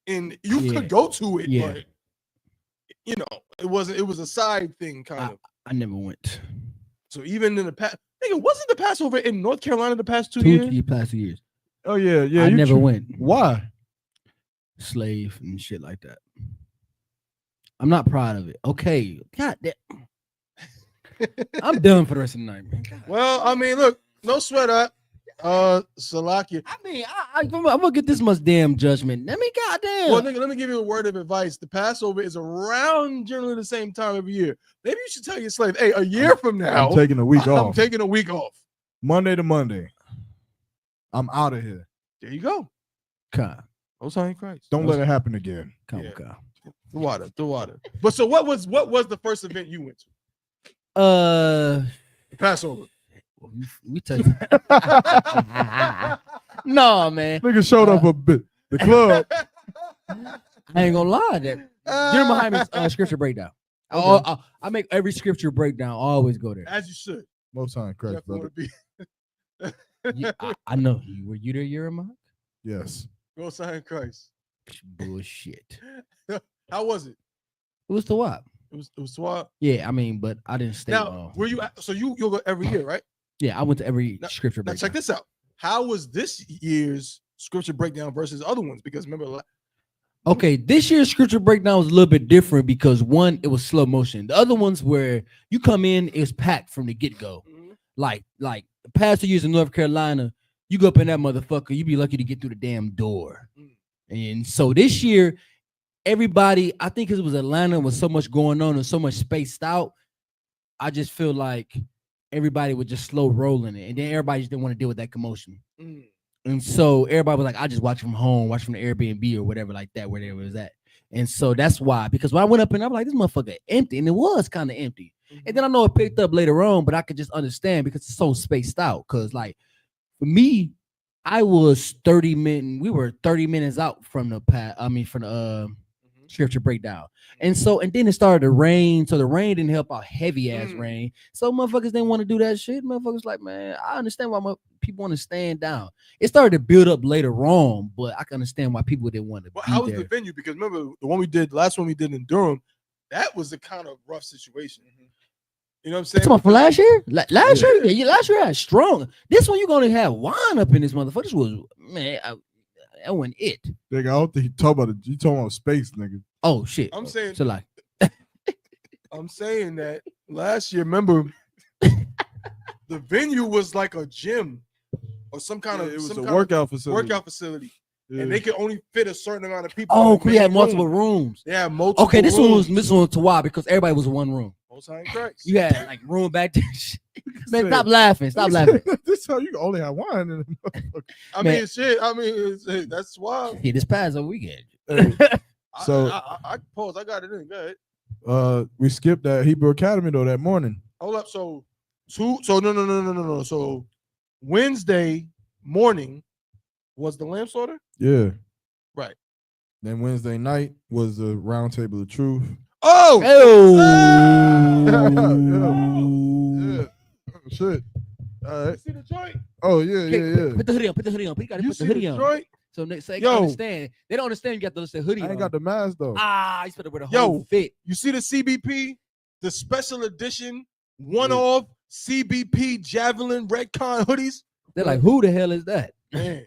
[SPEAKER 6] you
[SPEAKER 7] Yeah.
[SPEAKER 6] could go to it,
[SPEAKER 7] Yeah.
[SPEAKER 6] but you know, it was a side thing kind of.
[SPEAKER 7] I never went.
[SPEAKER 6] So even in the past, nigga, wasn't the Passover in North Carolina the past 2
[SPEAKER 7] Two
[SPEAKER 6] years?
[SPEAKER 7] past 2 years.
[SPEAKER 5] Oh yeah, yeah.
[SPEAKER 7] I
[SPEAKER 5] you
[SPEAKER 7] never went.
[SPEAKER 5] Why?
[SPEAKER 7] Slave and shit like that. I'm not proud of it. Okay. God damn. I'm done for the rest of the night, man. God.
[SPEAKER 6] Well, I mean, look, no sweat up. Salakia.
[SPEAKER 7] I mean, I'm gonna get this much damn judgment. I mean, goddamn.
[SPEAKER 6] Well, nigga, let me give you a word of advice. The Passover is around generally the same time every year. Maybe you should tell your slave, hey, a year from now,
[SPEAKER 5] I'm taking a week
[SPEAKER 6] I'm
[SPEAKER 5] off.
[SPEAKER 6] taking a week off.
[SPEAKER 5] Monday to Monday. I'm out of here.
[SPEAKER 6] There you go.
[SPEAKER 7] Come,
[SPEAKER 6] Most High in Christ.
[SPEAKER 5] Don't let it happen again.
[SPEAKER 7] come.
[SPEAKER 6] The water. But so what was the first event you went to? Passover.
[SPEAKER 7] We tell you. No, man.
[SPEAKER 5] Nigga showed up a bit. The club.
[SPEAKER 7] I ain't gonna lie. That Jeremiah scripture breakdown.
[SPEAKER 5] Okay.
[SPEAKER 7] I make every scripture breakdown. I always go there.
[SPEAKER 6] As you should.
[SPEAKER 5] Most High in Christ,
[SPEAKER 6] Definitely
[SPEAKER 5] brother.
[SPEAKER 6] wanna be
[SPEAKER 7] I know. Were you there, Jeremiah?
[SPEAKER 5] Yes.
[SPEAKER 6] Most High in Christ.
[SPEAKER 7] Bullshit.
[SPEAKER 6] How was it?
[SPEAKER 7] It was the what?
[SPEAKER 6] It was swab.
[SPEAKER 7] Yeah, I mean, but I didn't stay
[SPEAKER 6] Now,
[SPEAKER 7] long.
[SPEAKER 6] were you so you'll go every year, right?
[SPEAKER 7] Yeah, I went to every scripture
[SPEAKER 6] Now
[SPEAKER 7] breakdown.
[SPEAKER 6] check this out. How was this year's scripture breakdown versus other ones? Because remember,
[SPEAKER 7] Okay, this year's scripture breakdown was a little bit different because one, it was slow motion. The other ones where you come in, it's packed from the get-go. Like the past 2 years in North Carolina, you go up in that motherfucker, you be lucky to get through the damn door. And so this year, everybody, I think because it was Atlanta with so much going on and so much spaced out, I just feel like everybody was just slow rolling it. And then everybody just didn't want to deal with that commotion. And so everybody was like, I just watch from home, watch from the Airbnb or whatever like that, where they was at. And so that's why, because when I went up and I was like, this motherfucker empty, and it was kind of empty. And then I know it picked up later on, but I could just understand because it's so spaced out. Because like for me, I was 30 minutes, we were 30 minutes out from the scripture breakdown. And then it started to rain. So the rain didn't help out, heavy ass rain. So motherfuckers didn't want to do that shit. Motherfuckers like, man, I understand why people want to stand down. It started to build up later on, but I can understand why people didn't want to be
[SPEAKER 6] how was
[SPEAKER 7] there.
[SPEAKER 6] the venue? Because remember the last one we did in Durham, that was a kind of rough situation. You know what I'm saying?
[SPEAKER 7] Come on, for last year? Last year? Last year I had strong. This one you're gonna have wine up in this motherfucker. This was, man, that wasn't it.
[SPEAKER 5] Nigga, I don't think you talking about space, nigga.
[SPEAKER 7] Oh shit.
[SPEAKER 6] I'm saying
[SPEAKER 7] So like
[SPEAKER 6] I'm saying that last year, remember, the venue was like a gym or some kind of
[SPEAKER 5] It was
[SPEAKER 6] some
[SPEAKER 5] a
[SPEAKER 6] kind
[SPEAKER 5] workout
[SPEAKER 6] of
[SPEAKER 5] facility.
[SPEAKER 6] workout facility.
[SPEAKER 5] Yeah.
[SPEAKER 6] And they could only fit a certain amount of people.
[SPEAKER 7] oh,
[SPEAKER 6] in the
[SPEAKER 7] we had
[SPEAKER 6] main
[SPEAKER 7] multiple
[SPEAKER 6] room.
[SPEAKER 7] rooms.
[SPEAKER 6] They had multiple.
[SPEAKER 7] Okay, this one
[SPEAKER 6] rooms.
[SPEAKER 7] was to why? Because everybody was in one room.
[SPEAKER 6] Most High in Christ.
[SPEAKER 7] You had like room back there. Man,
[SPEAKER 5] Said-
[SPEAKER 7] stop laughing. Stop laughing.
[SPEAKER 5] This how you can only have wine in the motherfucker.
[SPEAKER 6] I
[SPEAKER 7] Man.
[SPEAKER 6] mean, shit. I mean, that's wild.
[SPEAKER 7] Yeah, this Passover weekend.
[SPEAKER 5] So-
[SPEAKER 6] I pause. I got it in. Go ahead.
[SPEAKER 5] We skipped that Hebrew Academy though that morning.
[SPEAKER 6] Hold up. So no. So Wednesday morning was the lamb slaughter.
[SPEAKER 5] Yeah.
[SPEAKER 6] Right.
[SPEAKER 5] Then Wednesday night was the round table of truth.
[SPEAKER 6] Oh.
[SPEAKER 5] Yeah. Shit. All right.
[SPEAKER 6] See the joint?
[SPEAKER 5] Oh yeah.
[SPEAKER 7] Put the hoodie on. Put the hoodie on. You gotta
[SPEAKER 6] You
[SPEAKER 7] put the
[SPEAKER 6] see
[SPEAKER 7] hoodie
[SPEAKER 6] the
[SPEAKER 7] on.
[SPEAKER 6] joint?
[SPEAKER 7] So they
[SPEAKER 6] Yo.
[SPEAKER 7] understand. They don't understand you got the hoodie.
[SPEAKER 5] I ain't
[SPEAKER 7] on.
[SPEAKER 5] got the mask though.
[SPEAKER 7] You better wear the
[SPEAKER 6] Yo.
[SPEAKER 7] whole fit.
[SPEAKER 6] You see the CBP, the special edition one
[SPEAKER 5] Yeah.
[SPEAKER 6] off CBP Javelin Redcon hoodies.
[SPEAKER 7] They're like, who the hell is that?
[SPEAKER 6] Man,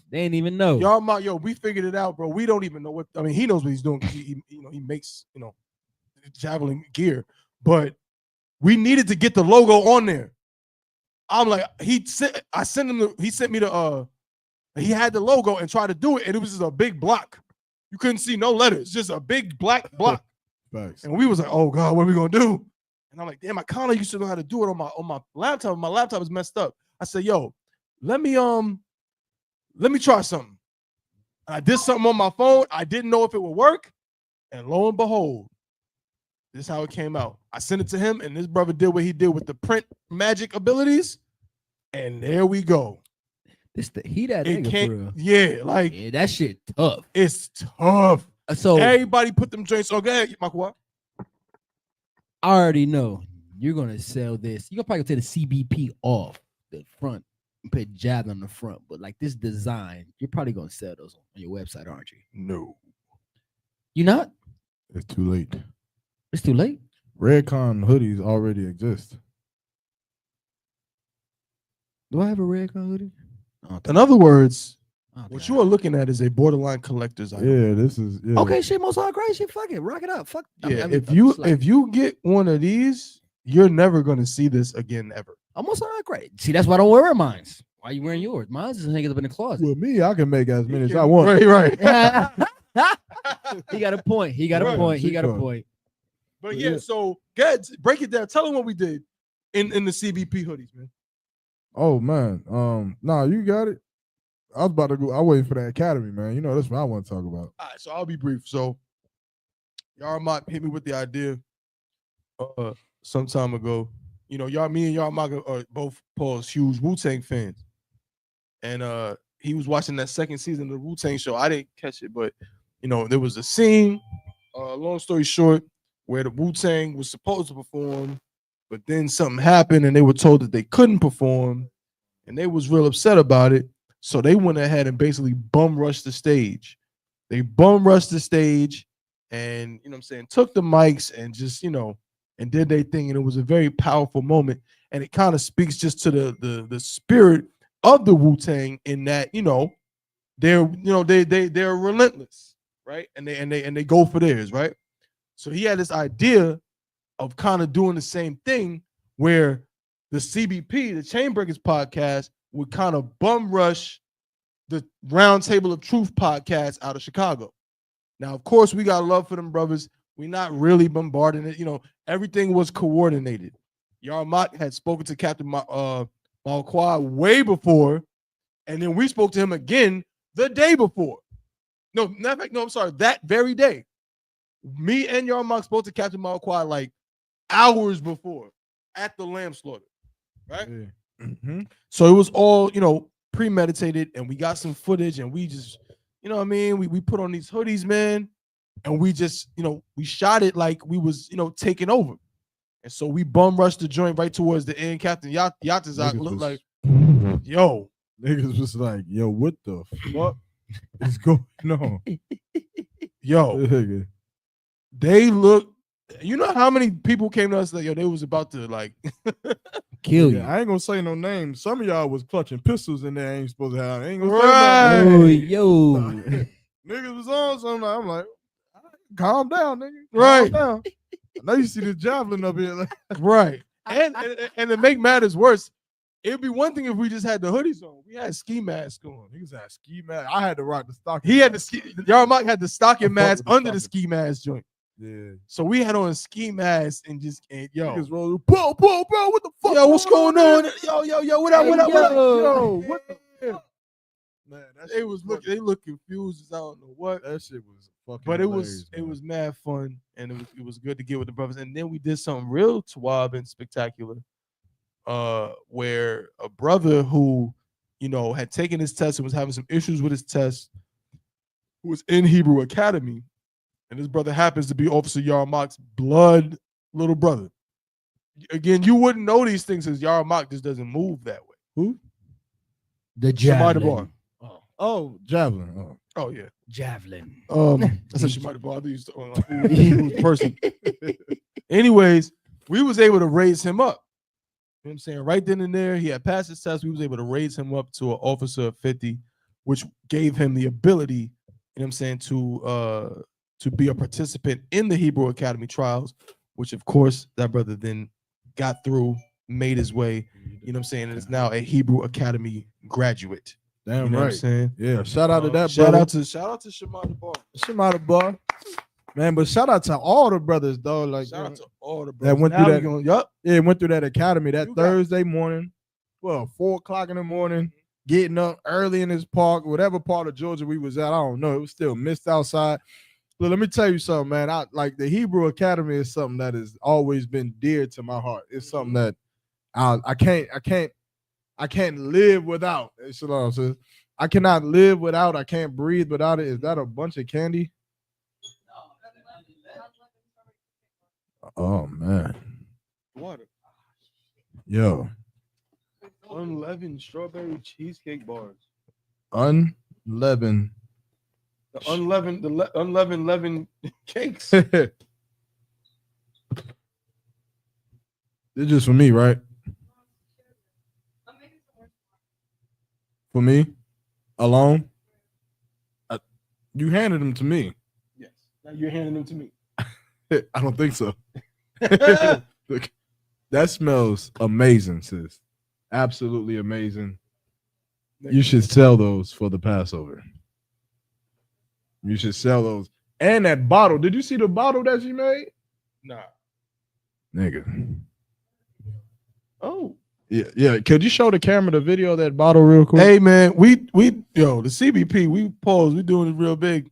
[SPEAKER 7] They ain't even know.
[SPEAKER 6] Y'all, we figured it out, bro. We don't even know what. I mean, he knows what he's doing because he makes javelin gear, but we needed to get the logo on there. I'm like, he sent me the he had the logo and tried to do it, and it was just a big block. You couldn't see no letters, just a big black block.
[SPEAKER 5] Facts.
[SPEAKER 6] And we was like, oh God, what are we gonna do? And I'm like, damn, I kind of used to know how to do it on my laptop. My laptop is messed up. I said, yo, let me try something. And I did something on my phone. I didn't know if it would work. And lo and behold, this is how it came out. I sent it to him, and this brother did what he did with the print magic abilities. And there we go.
[SPEAKER 7] He that
[SPEAKER 6] It
[SPEAKER 7] nigga for
[SPEAKER 6] can't,
[SPEAKER 7] real.
[SPEAKER 6] yeah, like
[SPEAKER 7] Yeah, that shit tough.
[SPEAKER 6] it's tough.
[SPEAKER 7] So
[SPEAKER 6] Everybody put them joints. Oh, go ahead, Michael. What?
[SPEAKER 7] I already know you're gonna sell this. You're gonna probably take the CBP off the front and put Javelin on the front, but like this design, you're probably gonna sell those on your website, aren't you?
[SPEAKER 6] No,
[SPEAKER 7] You not?
[SPEAKER 5] It's too late.
[SPEAKER 7] It's too late.
[SPEAKER 5] Redcon hoodies already exist.
[SPEAKER 7] Do I have a red color hoodie?
[SPEAKER 6] in other words,
[SPEAKER 7] I don't
[SPEAKER 6] what
[SPEAKER 7] think
[SPEAKER 6] you
[SPEAKER 7] I
[SPEAKER 6] are looking at is a borderline collector's item.
[SPEAKER 5] Yeah, this is. Yeah.
[SPEAKER 7] Okay, shit, most high great shit. Fuck it, rock it up. Fuck.
[SPEAKER 6] Yeah,
[SPEAKER 7] I'm
[SPEAKER 6] if you get one of these, you're never gonna see this again ever.
[SPEAKER 7] most high great. See, that's why I don't wear mine. Why you wearing yours? Mine's just hanging up in the closet.
[SPEAKER 5] With me, I can make as many as I want.
[SPEAKER 6] Right.
[SPEAKER 7] He got a point. He got a
[SPEAKER 6] Right.
[SPEAKER 7] point. He got a
[SPEAKER 5] Sure.
[SPEAKER 7] point.
[SPEAKER 6] But yeah, so guys, break it down. Tell them what we did in the CBP hoodies, man.
[SPEAKER 5] Oh man, nah, you got it. I was about to go. I waiting for the academy, man. You know that's what I want to talk about.
[SPEAKER 6] All right, so I'll be brief. So Yarmok hit me with the idea some time ago. Me and Yarmok are both Paul's huge Wu-Tang fans. And he was watching that second season of the Wu-Tang show. I didn't catch it, but there was a scene, long story short, where the Wu-Tang was supposed to perform, but then something happened and they were told that they couldn't perform, and they was real upset about it. So they went ahead and basically bum rushed the stage. They bum rushed the stage and, took the mics and just, and did their thing. And it was a very powerful moment. And it kind of speaks just to the spirit of the Wu-Tang in that, they're relentless, right? And they go for theirs, right? So he had this idea of kind of doing the same thing where the CBP, the Chainbreakers podcast, would kind of bum rush the Round Table of Truth podcast out of Chicago. Now, of course, we got love for them brothers. We're not really bombarding it. Everything was coordinated. Yarmok had spoken to Captain Malquad way before, and then we spoke to him again the day before. That very day. Me and Yarmok spoke to Captain Malquad like hours before at the lamb slaughter, right?
[SPEAKER 5] Yeah. Mm-hmm.
[SPEAKER 6] So it was all, premeditated, and we got some footage, and we just, we put on these hoodies, man, and we just, we shot it like we was, taking over. And so we bum rushed the joint right towards the end. Captain Yatazak looked like, yo.
[SPEAKER 5] Niggas was like, yo, what the fuck is going on?
[SPEAKER 6] Yo,
[SPEAKER 5] Nigga.
[SPEAKER 6] they look, how many people came to us like, yo, they was about to like
[SPEAKER 7] Kill you.
[SPEAKER 5] Yeah, I ain't gonna say no names. Some of y'all was clutching pistols in there. I ain't supposed to have. I ain't gonna
[SPEAKER 6] Right.
[SPEAKER 5] say no
[SPEAKER 7] Oh,
[SPEAKER 5] names.
[SPEAKER 7] yo.
[SPEAKER 5] Niggas was on something. I'm like, calm down, nigga.
[SPEAKER 6] Right.
[SPEAKER 5] Calm down. Now you see this javelin up here. Like,
[SPEAKER 6] right. And to make matters worse, it'd be one thing if we just had the hoodies on. We had ski masks on.
[SPEAKER 5] niggas had ski mask. I had to rock the stocking.
[SPEAKER 6] He had the ski. Yarmok had the stocking
[SPEAKER 5] I fuck
[SPEAKER 6] mask
[SPEAKER 5] with the
[SPEAKER 6] under the
[SPEAKER 5] stocking.
[SPEAKER 6] ski mask joint.
[SPEAKER 5] Yeah.
[SPEAKER 6] So we had on ski masks and just yo,
[SPEAKER 5] Niggas roll. Bro, what the fuck?
[SPEAKER 6] yo, what's going on?
[SPEAKER 5] man?
[SPEAKER 6] Yo, what up? What up? What up?
[SPEAKER 5] Yo, what the fuck? Man, that
[SPEAKER 6] They
[SPEAKER 5] shit
[SPEAKER 6] was
[SPEAKER 5] funny.
[SPEAKER 6] they look confused as I don't know what.
[SPEAKER 5] That shit was fucking.
[SPEAKER 6] But it
[SPEAKER 5] hilarious,
[SPEAKER 6] was
[SPEAKER 5] man.
[SPEAKER 6] mad fun, and it was good to get with the brothers. And then we did something real twab and spectacular, where a brother who had taken his test and was having some issues with his test, who was in Hebrew Academy, and this brother happens to be Officer Yarmok's blood little brother. Again, you wouldn't know these things because Yarmok just doesn't move that way.
[SPEAKER 5] Who?
[SPEAKER 7] The
[SPEAKER 6] Somebody
[SPEAKER 7] javelin.
[SPEAKER 6] bar.
[SPEAKER 5] Oh, javelin. Oh.
[SPEAKER 6] Oh yeah.
[SPEAKER 7] Javelin.
[SPEAKER 6] I said she might have bothered you. Who the person? Anyways, we was able to raise him up. You know what I'm saying? Right then and there, he had passed his test. We was able to raise him up to an officer of 50, which gave him the ability, you know what I'm saying, to be a participant in the Hebrew Academy trials, which of course that brother then got through, made his way, you know what I'm saying, and is now a Hebrew Academy graduate.
[SPEAKER 5] Damn
[SPEAKER 6] You know
[SPEAKER 5] right.
[SPEAKER 6] what I'm saying?
[SPEAKER 5] Yeah, shout out to that
[SPEAKER 6] Shout
[SPEAKER 5] brother.
[SPEAKER 6] out to Shema the Bar.
[SPEAKER 5] Shout out bar. Man, but shout out to all the brothers though. Like
[SPEAKER 6] Shout out to all the
[SPEAKER 5] that
[SPEAKER 6] brothers.
[SPEAKER 5] went
[SPEAKER 6] Now
[SPEAKER 5] through
[SPEAKER 6] we
[SPEAKER 5] that.
[SPEAKER 6] gonna- yup.
[SPEAKER 5] Yeah, went through that academy that
[SPEAKER 6] You got-
[SPEAKER 5] Thursday morning. Well, 4:00 in the morning, getting up early in this park, whatever part of Georgia we was at. I don't know. It was still mist outside. But let me tell you something, man. I like the Hebrew Academy is something that has always been dear to my heart. It's something that I can't live without. Shalom says, I cannot live without. I can't breathe without it. Is that a bunch of candy? Oh man,
[SPEAKER 6] Water.
[SPEAKER 5] yo,
[SPEAKER 6] Unleavened strawberry cheesecake bars.
[SPEAKER 5] unleavened.
[SPEAKER 6] The unleavened leavened cakes.
[SPEAKER 5] It's just for me, right? For me, alone. You handed them to me.
[SPEAKER 6] Yes. Now you're handing them to me.
[SPEAKER 5] I don't think so. Look, that smells amazing, sis. Absolutely amazing. You should sell those for the Passover. You should sell those. And that bottle. Did you see the bottle that she made?
[SPEAKER 6] Nah.
[SPEAKER 5] Nigga.
[SPEAKER 6] Oh.
[SPEAKER 5] Yeah. Could you show the camera the video of that bottle real quick?
[SPEAKER 6] Hey man, we the CBP, we doing it real big.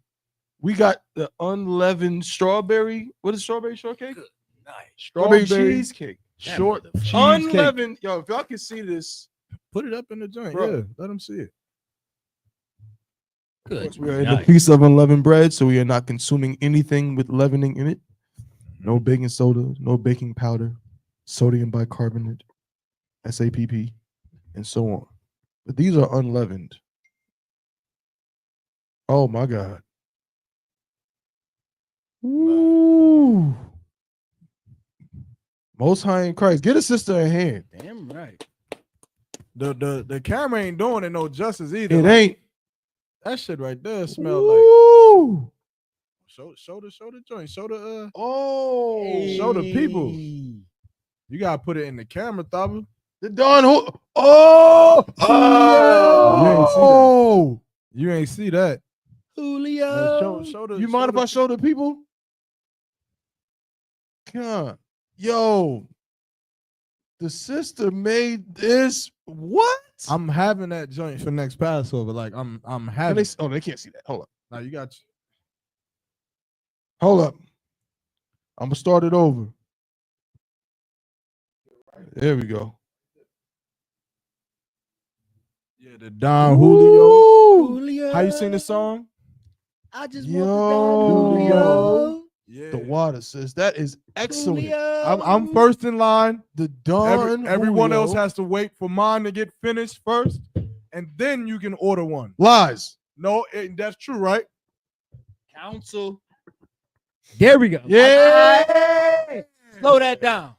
[SPEAKER 6] We got the unleavened strawberry. What is strawberry shortcake?
[SPEAKER 7] Nice.
[SPEAKER 6] Strawberry cheesecake.
[SPEAKER 5] Short cheesecake.
[SPEAKER 6] Unleavened. Yo, if y'all can see this,
[SPEAKER 5] Put it up in the joint.
[SPEAKER 6] Bro.
[SPEAKER 5] Yeah, let them see it.
[SPEAKER 7] Good.
[SPEAKER 6] we are in a
[SPEAKER 7] Nice.
[SPEAKER 6] piece of unleavened bread, so we are not consuming anything with leavening in it. No baking soda, no baking powder, sodium bicarbonate, SAPP, and so on. But these are unleavened. Oh my God. Ooh. Most High in Christ. Get a sister a hand.
[SPEAKER 7] Damn right.
[SPEAKER 5] The camera ain't doing it no justice either.
[SPEAKER 6] It
[SPEAKER 5] Like,
[SPEAKER 6] ain't.
[SPEAKER 5] that shit right there smell like.
[SPEAKER 6] Ooh.
[SPEAKER 5] Show the joint. Show the
[SPEAKER 6] Oh.
[SPEAKER 5] Show the people. You gotta put it in the camera, Thaba.
[SPEAKER 6] The Don who. Oh.
[SPEAKER 5] Oh. You ain't see that.
[SPEAKER 7] Julio.
[SPEAKER 5] Man, show the.
[SPEAKER 6] You mind if I show the people? God. Yo. The sister made this. What?
[SPEAKER 5] I'm having that joint for next Passover. Like I'm
[SPEAKER 6] Can
[SPEAKER 5] having.
[SPEAKER 6] they, they can't see that. Hold up.
[SPEAKER 5] Now you got.
[SPEAKER 6] Hold up. I'm gonna start it over. There we go.
[SPEAKER 5] Yeah, the Don Julio.
[SPEAKER 7] Julio.
[SPEAKER 5] How you sing the song?
[SPEAKER 7] I just
[SPEAKER 6] Yo.
[SPEAKER 7] want the Julio.
[SPEAKER 5] Yeah.
[SPEAKER 6] The water, sis. That is excellent.
[SPEAKER 7] Julio.
[SPEAKER 5] I'm first in line.
[SPEAKER 6] The Don.
[SPEAKER 5] Everyone
[SPEAKER 6] Julio.
[SPEAKER 5] else has to wait for mine to get finished first, and then you can order one.
[SPEAKER 6] Lies.
[SPEAKER 5] No, that's true, right?
[SPEAKER 7] Council. There we go.
[SPEAKER 6] Yeah.
[SPEAKER 7] Slow that down.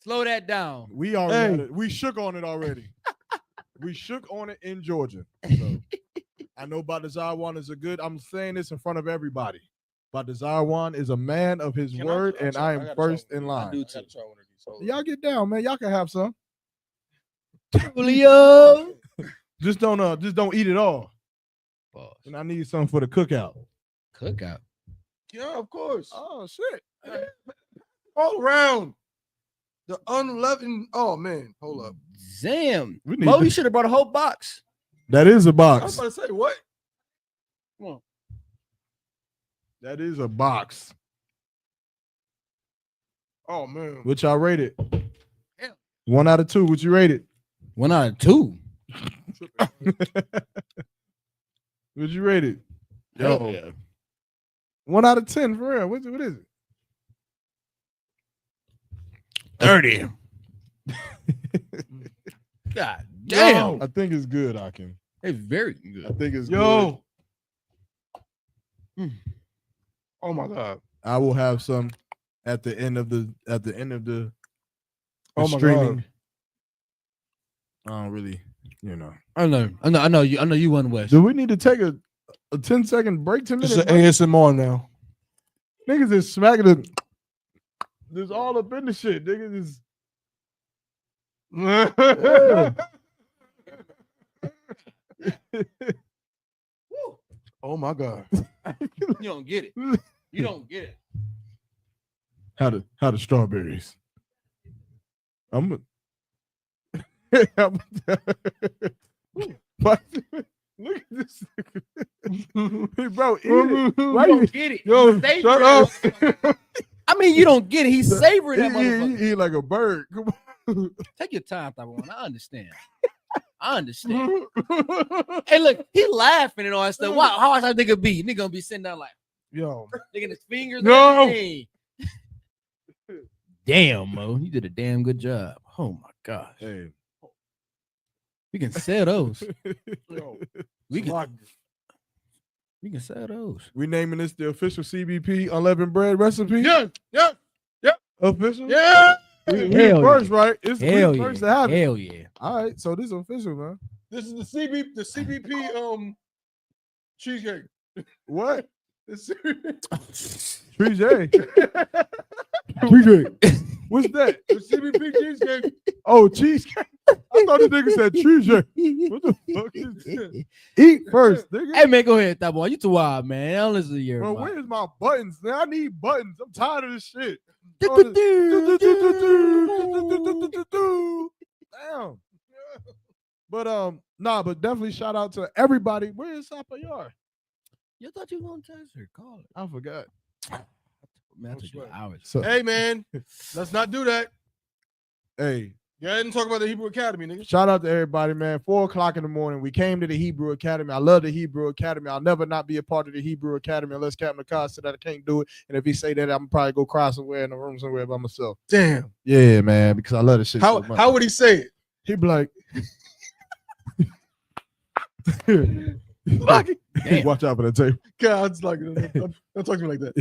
[SPEAKER 7] Slow that down.
[SPEAKER 5] We already
[SPEAKER 6] Hey.
[SPEAKER 5] had it. We shook on it already. We shook on it in Georgia. So I know Badazawan is a good. I'm saying this in front of everybody. Badazawan is a man of his word, and I am first in line. Y'all get down, man. Y'all can have some.
[SPEAKER 7] Julio.
[SPEAKER 5] Just don't eat it all. And I need something for the cookout.
[SPEAKER 7] Cookout.
[SPEAKER 6] Yeah, of course.
[SPEAKER 5] Oh shit.
[SPEAKER 6] All around. The unleavened. Oh man, hold up.
[SPEAKER 7] Damn.
[SPEAKER 5] We need
[SPEAKER 7] Mo,
[SPEAKER 5] to-
[SPEAKER 7] you should have brought a whole box.
[SPEAKER 5] That is a
[SPEAKER 6] I was
[SPEAKER 5] box.
[SPEAKER 6] about to say what?
[SPEAKER 5] That is a box.
[SPEAKER 6] Oh man.
[SPEAKER 5] What y'all rate it?
[SPEAKER 7] Yeah.
[SPEAKER 5] 1 out of 2. What you rate it?
[SPEAKER 7] 1 out of 2.
[SPEAKER 5] What you rate it?
[SPEAKER 7] Hell yeah.
[SPEAKER 5] 1 out of 10 for real. What is it?
[SPEAKER 7] 30. God damn.
[SPEAKER 5] I think it's good, Akin.
[SPEAKER 7] It's very
[SPEAKER 5] I
[SPEAKER 7] good.
[SPEAKER 5] think it's good.
[SPEAKER 6] Yo. Oh my God.
[SPEAKER 5] I will have some at the end of the
[SPEAKER 6] Oh my
[SPEAKER 5] streaming.
[SPEAKER 6] God.
[SPEAKER 5] I don't really, you know.
[SPEAKER 7] I know you won West.
[SPEAKER 5] Do we need to take a 10-second break? 10
[SPEAKER 6] It's
[SPEAKER 5] minute
[SPEAKER 6] an
[SPEAKER 5] break?
[SPEAKER 6] ASMR now.
[SPEAKER 5] Niggas is smacking it. There's all up in the shit. Niggas is.
[SPEAKER 6] Oh my God.
[SPEAKER 7] You don't get it. You don't get it.
[SPEAKER 5] How the strawberries. I'm look at this nigga. Bro, eat it. Why
[SPEAKER 7] You
[SPEAKER 5] you
[SPEAKER 7] don't get it.
[SPEAKER 6] Yo,
[SPEAKER 7] Savor
[SPEAKER 6] shut
[SPEAKER 7] that
[SPEAKER 6] up.
[SPEAKER 7] I mean, you don't get it. He's savoring that motherfucker.
[SPEAKER 5] He eat like a bird. Come on.
[SPEAKER 7] Take your time, type one. I understand. I understand. Hey, look, he laughing and all that stuff. Wow, how I nigga be? Nigga gonna be sitting down like
[SPEAKER 6] Yo.
[SPEAKER 7] licking his fingers.
[SPEAKER 6] No.
[SPEAKER 7] And everything. Damn, Mo, you did a damn good job. Oh my gosh,
[SPEAKER 5] Hey.
[SPEAKER 7] we can sell those.
[SPEAKER 6] Yo.
[SPEAKER 7] We can sell those.
[SPEAKER 5] We naming this the official CBP unleavened bread recipe?
[SPEAKER 6] Yeah.
[SPEAKER 5] Official?
[SPEAKER 6] Yeah.
[SPEAKER 5] We
[SPEAKER 7] Hell
[SPEAKER 5] first, right? It's
[SPEAKER 7] Hell
[SPEAKER 5] we
[SPEAKER 7] yeah.
[SPEAKER 5] first to have it.
[SPEAKER 7] Hell yeah.
[SPEAKER 5] All right, so this is official, man.
[SPEAKER 6] This is the CBP cheesecake.
[SPEAKER 5] What?
[SPEAKER 6] The CBP
[SPEAKER 5] Tree J. What's that?
[SPEAKER 6] CBP cheesecake.
[SPEAKER 5] Oh, cheesecake. I thought the nigga said Tree J. What the fuck is this? Eat first, nigga.
[SPEAKER 7] Hey man, go ahead, that boy. You too wild, man. I don't listen to your.
[SPEAKER 5] Bro, where's my buttons? Man, I need buttons. I'm tired of this shit.
[SPEAKER 7] Damn.
[SPEAKER 5] Damn. But but definitely shout out to everybody. Where is Sapa Yar?
[SPEAKER 7] You thought you were gonna text her? Call it.
[SPEAKER 5] I forgot.
[SPEAKER 7] Man, I took you hours.
[SPEAKER 5] So,
[SPEAKER 6] Hey man, let's not do that.
[SPEAKER 5] hey,
[SPEAKER 6] Go ahead and talk about the Hebrew Academy, nigga.
[SPEAKER 5] shout out to everybody, man. 4:00 in the morning. We came to the Hebrew Academy. I love the Hebrew Academy. I'll never not be a part of the Hebrew Academy unless Captain Akar said that I can't do it. And if he say that, I'm probably go cry somewhere in the room somewhere by myself.
[SPEAKER 6] Damn.
[SPEAKER 5] Yeah, man, because I love this shit so much.
[SPEAKER 6] How would he say it?
[SPEAKER 5] He'd be like,
[SPEAKER 7] Damn.
[SPEAKER 5] watch out for the tape.
[SPEAKER 6] God's like, don't talk to me like that.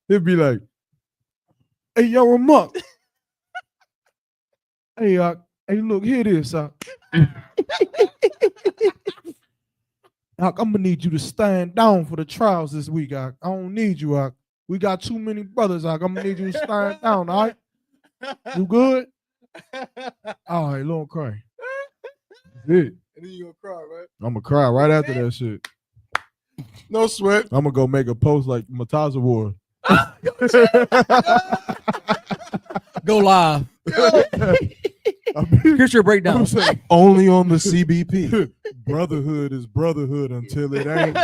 [SPEAKER 5] He'd be like, hey, yo, Ramuk. Hey, look, here it is, I'm gonna need you to stand down for the trials this week, I don't need you, We got too many brothers, I'm gonna need you to stand down, all right? You good? All right, don't cry. That's it.
[SPEAKER 6] And then you gonna cry, right?
[SPEAKER 5] I'm gonna cry right after that shit.
[SPEAKER 6] No sweat.
[SPEAKER 5] I'm gonna go make a post like Mataza War.
[SPEAKER 7] Go live. Scripture breakdown.
[SPEAKER 5] I'm saying,
[SPEAKER 6] Only on the CBP.
[SPEAKER 5] brotherhood is brotherhood until it ain't.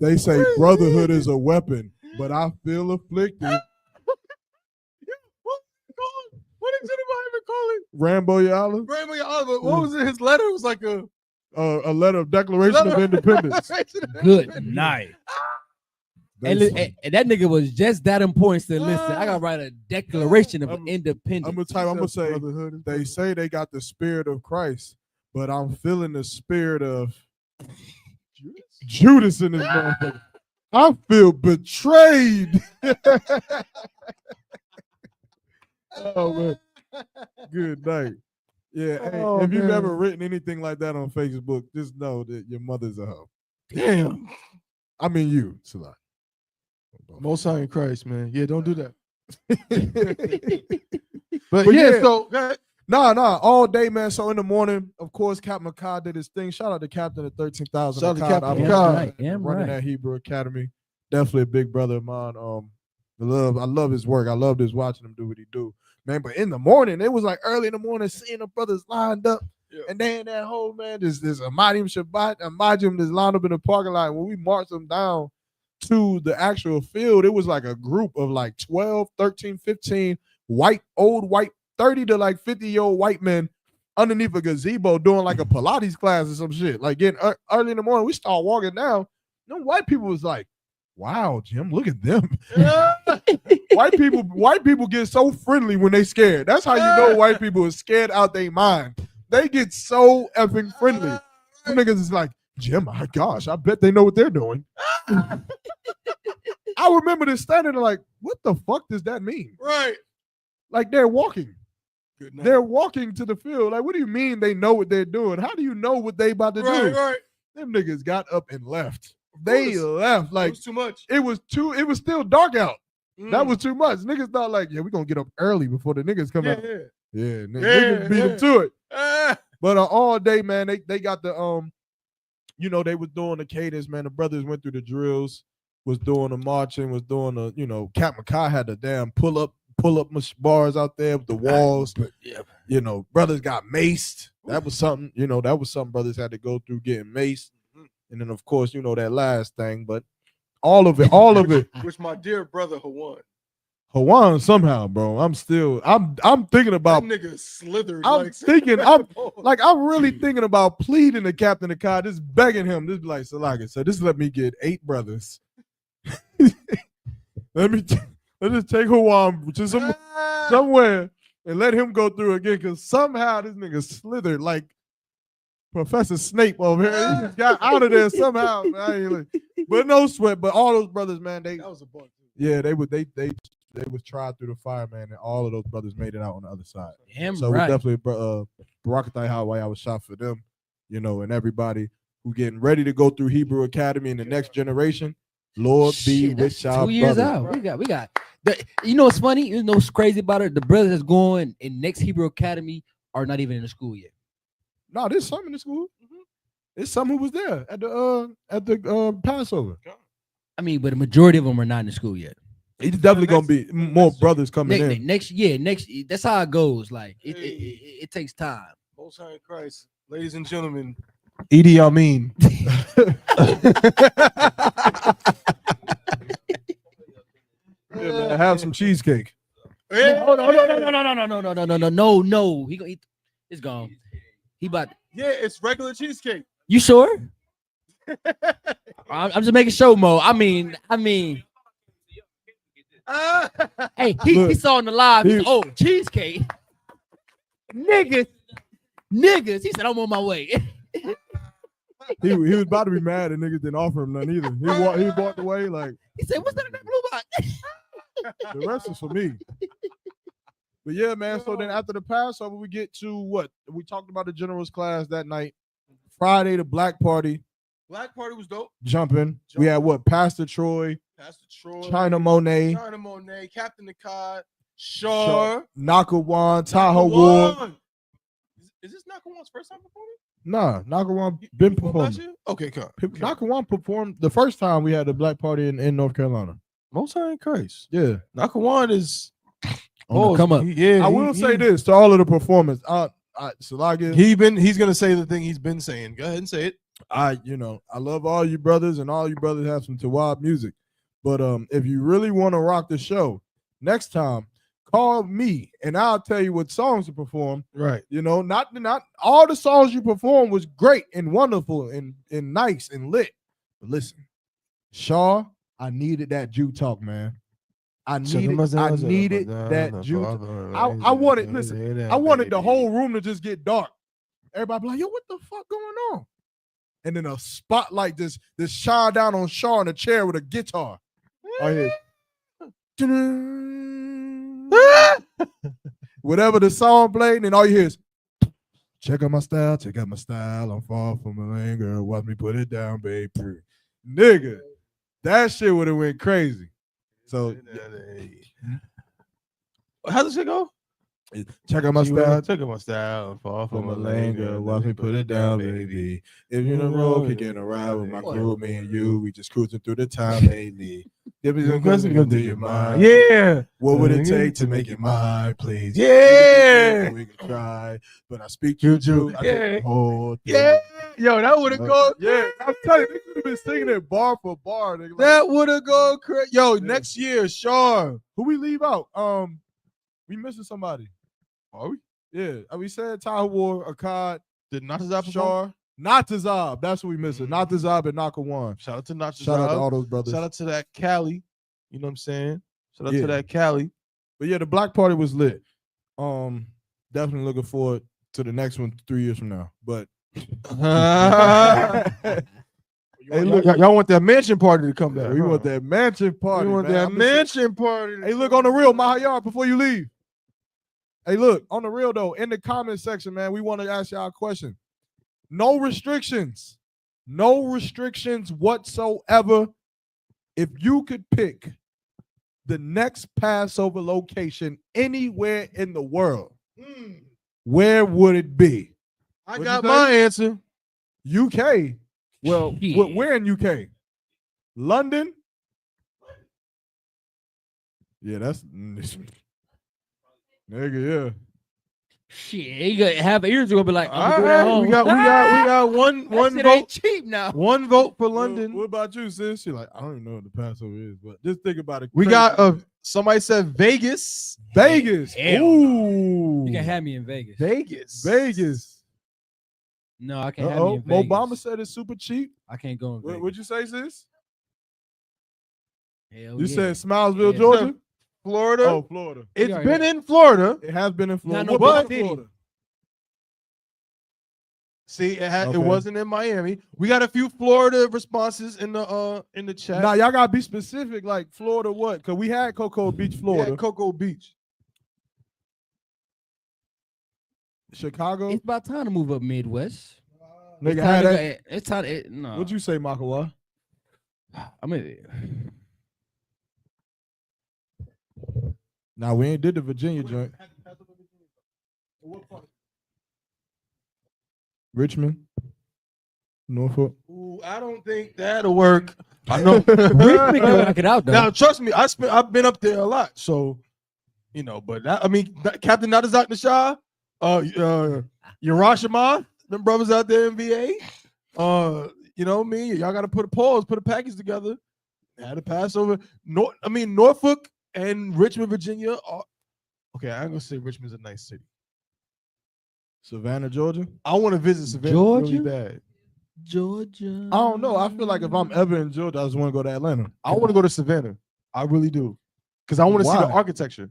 [SPEAKER 5] They say brotherhood is a weapon, but I feel afflicted.
[SPEAKER 6] What did anybody even call it?
[SPEAKER 5] Rambo Yala,
[SPEAKER 6] Rambo Oliver. What was it? His letter was like a
[SPEAKER 5] letter of Declaration of Independence.
[SPEAKER 7] Good night.
[SPEAKER 5] They
[SPEAKER 7] And,
[SPEAKER 5] say-
[SPEAKER 7] and that nigga was just that important to listen. I gotta write a declaration of independence.
[SPEAKER 5] I'm gonna say they say they got the spirit of Christ, but I'm feeling the spirit of Judas in this motherfucker. I feel betrayed. Oh man. Good night. Yeah, hey,
[SPEAKER 6] Oh,
[SPEAKER 5] if you've
[SPEAKER 6] man.
[SPEAKER 5] ever written anything like that on Facebook, just know that your mother's a hoe.
[SPEAKER 6] Damn.
[SPEAKER 5] I mean you, Salah.
[SPEAKER 6] Most High in Christ, man. Yeah, don't do that. But,
[SPEAKER 5] But
[SPEAKER 6] yeah,
[SPEAKER 5] yeah.
[SPEAKER 6] so go ahead.
[SPEAKER 5] Nah, all day, man. So in the morning, of course, Captain McCall did his thing. Shout out to Captain at 13,000.
[SPEAKER 6] Shout out to
[SPEAKER 5] Akkad.
[SPEAKER 6] Captain
[SPEAKER 5] I'm
[SPEAKER 6] McCall.
[SPEAKER 7] Right, damn
[SPEAKER 5] running
[SPEAKER 7] right.
[SPEAKER 5] that Hebrew Academy. Definitely a big brother of mine. I love his work. I love just watching him do what he do, man. But in the morning, it was like early in the morning, seeing the brothers lined up,
[SPEAKER 6] Yeah.
[SPEAKER 5] and then that whole man, this Amadim Shabbat, Amadim just lined up in the parking lot. When we marched them down to the actual field, it was like a group of like 12, 13, 15 old white, 30 to like 50-year-old white men underneath a gazebo doing like a Pilates class or some shit. Like getting early in the morning, we start walking down. No white people was like, wow, Jim, look at them. White people get so friendly when they scared. That's how you know white people is scared out their mind. They get so effing friendly. Them niggas is like, Jim, my gosh, I bet they know what they're doing. I remember this standing there like, what the fuck does that mean?
[SPEAKER 6] Right.
[SPEAKER 5] Like they're walking.
[SPEAKER 6] Good night.
[SPEAKER 5] They're walking to the field. Like, what do you mean they know what they're doing? How do you know what they about to do?
[SPEAKER 6] Right.
[SPEAKER 5] Them niggas got up and left. They left.
[SPEAKER 6] It
[SPEAKER 5] Like
[SPEAKER 6] was too much.
[SPEAKER 5] it was still dark out. That
[SPEAKER 6] Mm.
[SPEAKER 5] was too much. Niggas thought like, yeah, we're gonna get up early before the niggas come out.
[SPEAKER 6] Yeah.
[SPEAKER 5] Yeah, niggas beat them to it. But all day, man, they got the you know, they was doing the cadence, man. The brothers went through the drills, was doing the marching, was doing the, you know, Cap McKay had the damn pull up bars out there with the walls. You know, brothers got maced. That was something, you know, brothers had to go through getting maced. And then of course, you know, that last thing, but all of it.
[SPEAKER 6] Which my dear brother
[SPEAKER 5] Hawan somehow, bro. I'm thinking about
[SPEAKER 6] that nigga slithered.
[SPEAKER 5] I'm really thinking about pleading to Captain of Cod, just begging him, just be like, Salaka, so just let me get 8 brothers. Let's just take Hawan to somewhere and let him go through again, because somehow this nigga slithered like Professor Snape over here. He just got out of there somehow. But no sweat. But all those brothers, man, that
[SPEAKER 6] was a bug.
[SPEAKER 5] Yeah, they was tried through the fire, man, and all of those brothers made it out on the other side. So
[SPEAKER 7] right.
[SPEAKER 5] we definitely Barakatai Highway. I was shot for them, you know, and everybody who getting ready to go through Hebrew Academy in the next generation. Lord be with y'all.
[SPEAKER 7] 2 years
[SPEAKER 5] brothers.
[SPEAKER 7] out. We got. You know what's funny? You know what's crazy about it? The brothers that's going in next Hebrew Academy are not even in the school yet.
[SPEAKER 5] No, there's some in the school. There's some who was there at the Passover.
[SPEAKER 7] I mean, but the majority of them are not in the school yet.
[SPEAKER 5] It's definitely gonna be more brothers coming in.
[SPEAKER 7] Next. That's how it goes. Like it takes time.
[SPEAKER 6] Most High in Christ, ladies and gentlemen, Idi Amin.
[SPEAKER 5] Yeah, man, have some cheesecake.
[SPEAKER 7] No. He gonna eat. It's gone. He about.
[SPEAKER 6] Yeah, it's regular cheesecake.
[SPEAKER 7] You sure? I'm just making show, Mo. I mean. Hey, he saw in the live. He said, oh, cheesecake. Niggas. He said, I'm on my way.
[SPEAKER 5] He was about to be mad and niggas didn't offer him none either. He walked away like.
[SPEAKER 7] He said, what's that in that blue box?
[SPEAKER 5] The rest is for me. But yeah, man. So then after the Passover, we get to what? We talked about the generals class that night. Friday, the black party.
[SPEAKER 6] Black party was dope.
[SPEAKER 5] Jumping. We had what? Pastor Troy, China Monet,
[SPEAKER 6] Captain Akkad, Shar,
[SPEAKER 5] Nakawan, Tahoe Ward.
[SPEAKER 6] Is this Nakawan's first time performing?
[SPEAKER 5] Nah, Nakawan been performing.
[SPEAKER 6] Okay, come.
[SPEAKER 5] Nakawan performed the first time we had the black party in North Carolina.
[SPEAKER 6] Most High in Christ.
[SPEAKER 5] Yeah.
[SPEAKER 6] Nakawan is
[SPEAKER 7] come up.
[SPEAKER 5] I will say this to all of the performers.
[SPEAKER 6] He's gonna say the thing he's been saying. Go ahead and say it.
[SPEAKER 5] I love all you brothers, and all you brothers have some Tawab music. But if you really want to rock the show, next time call me and I'll tell you what songs to perform.
[SPEAKER 6] Right.
[SPEAKER 5] You know, not all the songs you perform was great and wonderful and nice and lit. But listen, Shaw, I needed that Jew talk, man. I needed that Jew. I wanted the whole room to just get dark. Everybody be like, yo, what the fuck going on? And then a spotlight just shine down on Shaw in a chair with a guitar. Whatever the song played, and all you hear is check out my style, I'm far from a lane, girl. Watch me put it down, baby. Nigga, that shit would have went crazy. So
[SPEAKER 6] how does it go?
[SPEAKER 5] Check out my style.
[SPEAKER 6] Check out my style. Far
[SPEAKER 5] from a lane, girl. Watch me put it down, baby. If you're in the road, kicking a ride with my crew, me and you, we just cruising through the town lately. Give me some questions, come to your mind.
[SPEAKER 6] Yeah.
[SPEAKER 5] What would it take to make it mine, please?
[SPEAKER 6] Yeah.
[SPEAKER 5] We can try, but I speak to you.
[SPEAKER 6] Yeah.
[SPEAKER 5] Yeah.
[SPEAKER 6] Yo, that would have gone.
[SPEAKER 5] Yeah. I'm telling you, they could have been singing it bar for bar. Nigga.
[SPEAKER 6] That would have gone crazy. Yo, next year, Sean.
[SPEAKER 5] Who we leave out? We missing somebody.
[SPEAKER 6] Are we?
[SPEAKER 5] Yeah. We said Tahoe Ward, Akkad.
[SPEAKER 6] Did Natazab
[SPEAKER 5] Shar. Natazab. That's what we missing. Natazab and Nakawan.
[SPEAKER 6] Shout out to Natazab.
[SPEAKER 5] Shout out to all those brothers.
[SPEAKER 6] Shout out to that Cali. You know what I'm saying? Shout out to that Cali.
[SPEAKER 5] But yeah, the block party was lit. Definitely looking forward to the next one 3 years from now. But
[SPEAKER 6] Hey, look, y'all want that mansion party to come back?
[SPEAKER 5] we want that mansion party.
[SPEAKER 6] We want
[SPEAKER 5] man.
[SPEAKER 6] that
[SPEAKER 5] I'm just-
[SPEAKER 6] mansion party.
[SPEAKER 5] Hey, look on the real, Mahayar, before you leave. Hey, look, on the real though, in the comment section, man, we want to ask y'all a question. No restrictions. No restrictions whatsoever. If you could pick the next Passover location anywhere in the world, where would it be?
[SPEAKER 6] I
[SPEAKER 5] What'd
[SPEAKER 6] got
[SPEAKER 5] you
[SPEAKER 6] my
[SPEAKER 5] say?
[SPEAKER 6] answer.
[SPEAKER 5] UK. Well,
[SPEAKER 7] Yeah.
[SPEAKER 5] where in UK? London? Yeah, that's nigga, yeah.
[SPEAKER 7] Shit, you got half ears gonna be like,
[SPEAKER 6] All
[SPEAKER 7] I'm gonna
[SPEAKER 6] right, we got one
[SPEAKER 7] That shit
[SPEAKER 6] vote.
[SPEAKER 7] ain't cheap now.
[SPEAKER 6] One vote for
[SPEAKER 5] What
[SPEAKER 6] London.
[SPEAKER 5] about you, sis? You're like, I don't even know what the Passover is, but just think about it.
[SPEAKER 6] We
[SPEAKER 5] Crazy.
[SPEAKER 6] got somebody said Vegas.
[SPEAKER 5] Vegas.
[SPEAKER 7] Hell
[SPEAKER 5] Ooh.
[SPEAKER 7] You can have me in Vegas.
[SPEAKER 5] Vegas.
[SPEAKER 7] No, I can't have me
[SPEAKER 5] Uh-oh.
[SPEAKER 7] in Vegas.
[SPEAKER 5] Obama said it's super cheap.
[SPEAKER 7] I can't go in Vegas.
[SPEAKER 5] What'd you say, sis?
[SPEAKER 7] Hell
[SPEAKER 5] You
[SPEAKER 7] yeah.
[SPEAKER 5] said Smilesville,
[SPEAKER 7] Yeah.
[SPEAKER 5] Georgia?
[SPEAKER 6] Florida.
[SPEAKER 5] Oh, Florida.
[SPEAKER 6] It's
[SPEAKER 7] already
[SPEAKER 6] been
[SPEAKER 7] know.
[SPEAKER 6] in Florida.
[SPEAKER 5] It has been in Florida.
[SPEAKER 7] no
[SPEAKER 5] What
[SPEAKER 7] big
[SPEAKER 5] part of
[SPEAKER 7] city.
[SPEAKER 5] Florida?
[SPEAKER 6] See, it
[SPEAKER 5] Okay.
[SPEAKER 6] wasn't in Miami. We got a few Florida responses in the chat.
[SPEAKER 5] Nah, y'all gotta be specific. Like Florida, what? Because we had Cocoa Beach, Florida.
[SPEAKER 6] Yeah, Cocoa Beach.
[SPEAKER 5] Chicago.
[SPEAKER 7] It's about time to move up Midwest.
[SPEAKER 5] Nigga
[SPEAKER 7] It's
[SPEAKER 5] had
[SPEAKER 7] time to
[SPEAKER 5] that.
[SPEAKER 7] go- It's time. No.
[SPEAKER 5] What'd you say, Makawa?
[SPEAKER 7] I mean,
[SPEAKER 5] Nah, we ain't did the Virginia joint. Richmond, Norfolk.
[SPEAKER 6] Ooh, I don't think that'll work. I know.
[SPEAKER 7] Richmond can knock it out though.
[SPEAKER 6] Now, trust me, I've been up there a lot, so you know. But Captain Nadazak Nashah, Hiroshima, them brothers out there in VA. You know me. Y'all got to put a package together. Had a Passover. Norfolk and Richmond, Virginia. Okay, I'm gonna say Richmond's a nice city.
[SPEAKER 5] Savannah, Georgia.
[SPEAKER 6] I want to visit Savannah really
[SPEAKER 7] Georgia?
[SPEAKER 6] bad.
[SPEAKER 7] Georgia.
[SPEAKER 5] I don't know. I feel like if I'm ever in Georgia, I just want to go to Atlanta.
[SPEAKER 6] I want to go to Savannah. I really do, because I want to see the
[SPEAKER 5] Why?
[SPEAKER 6] architecture.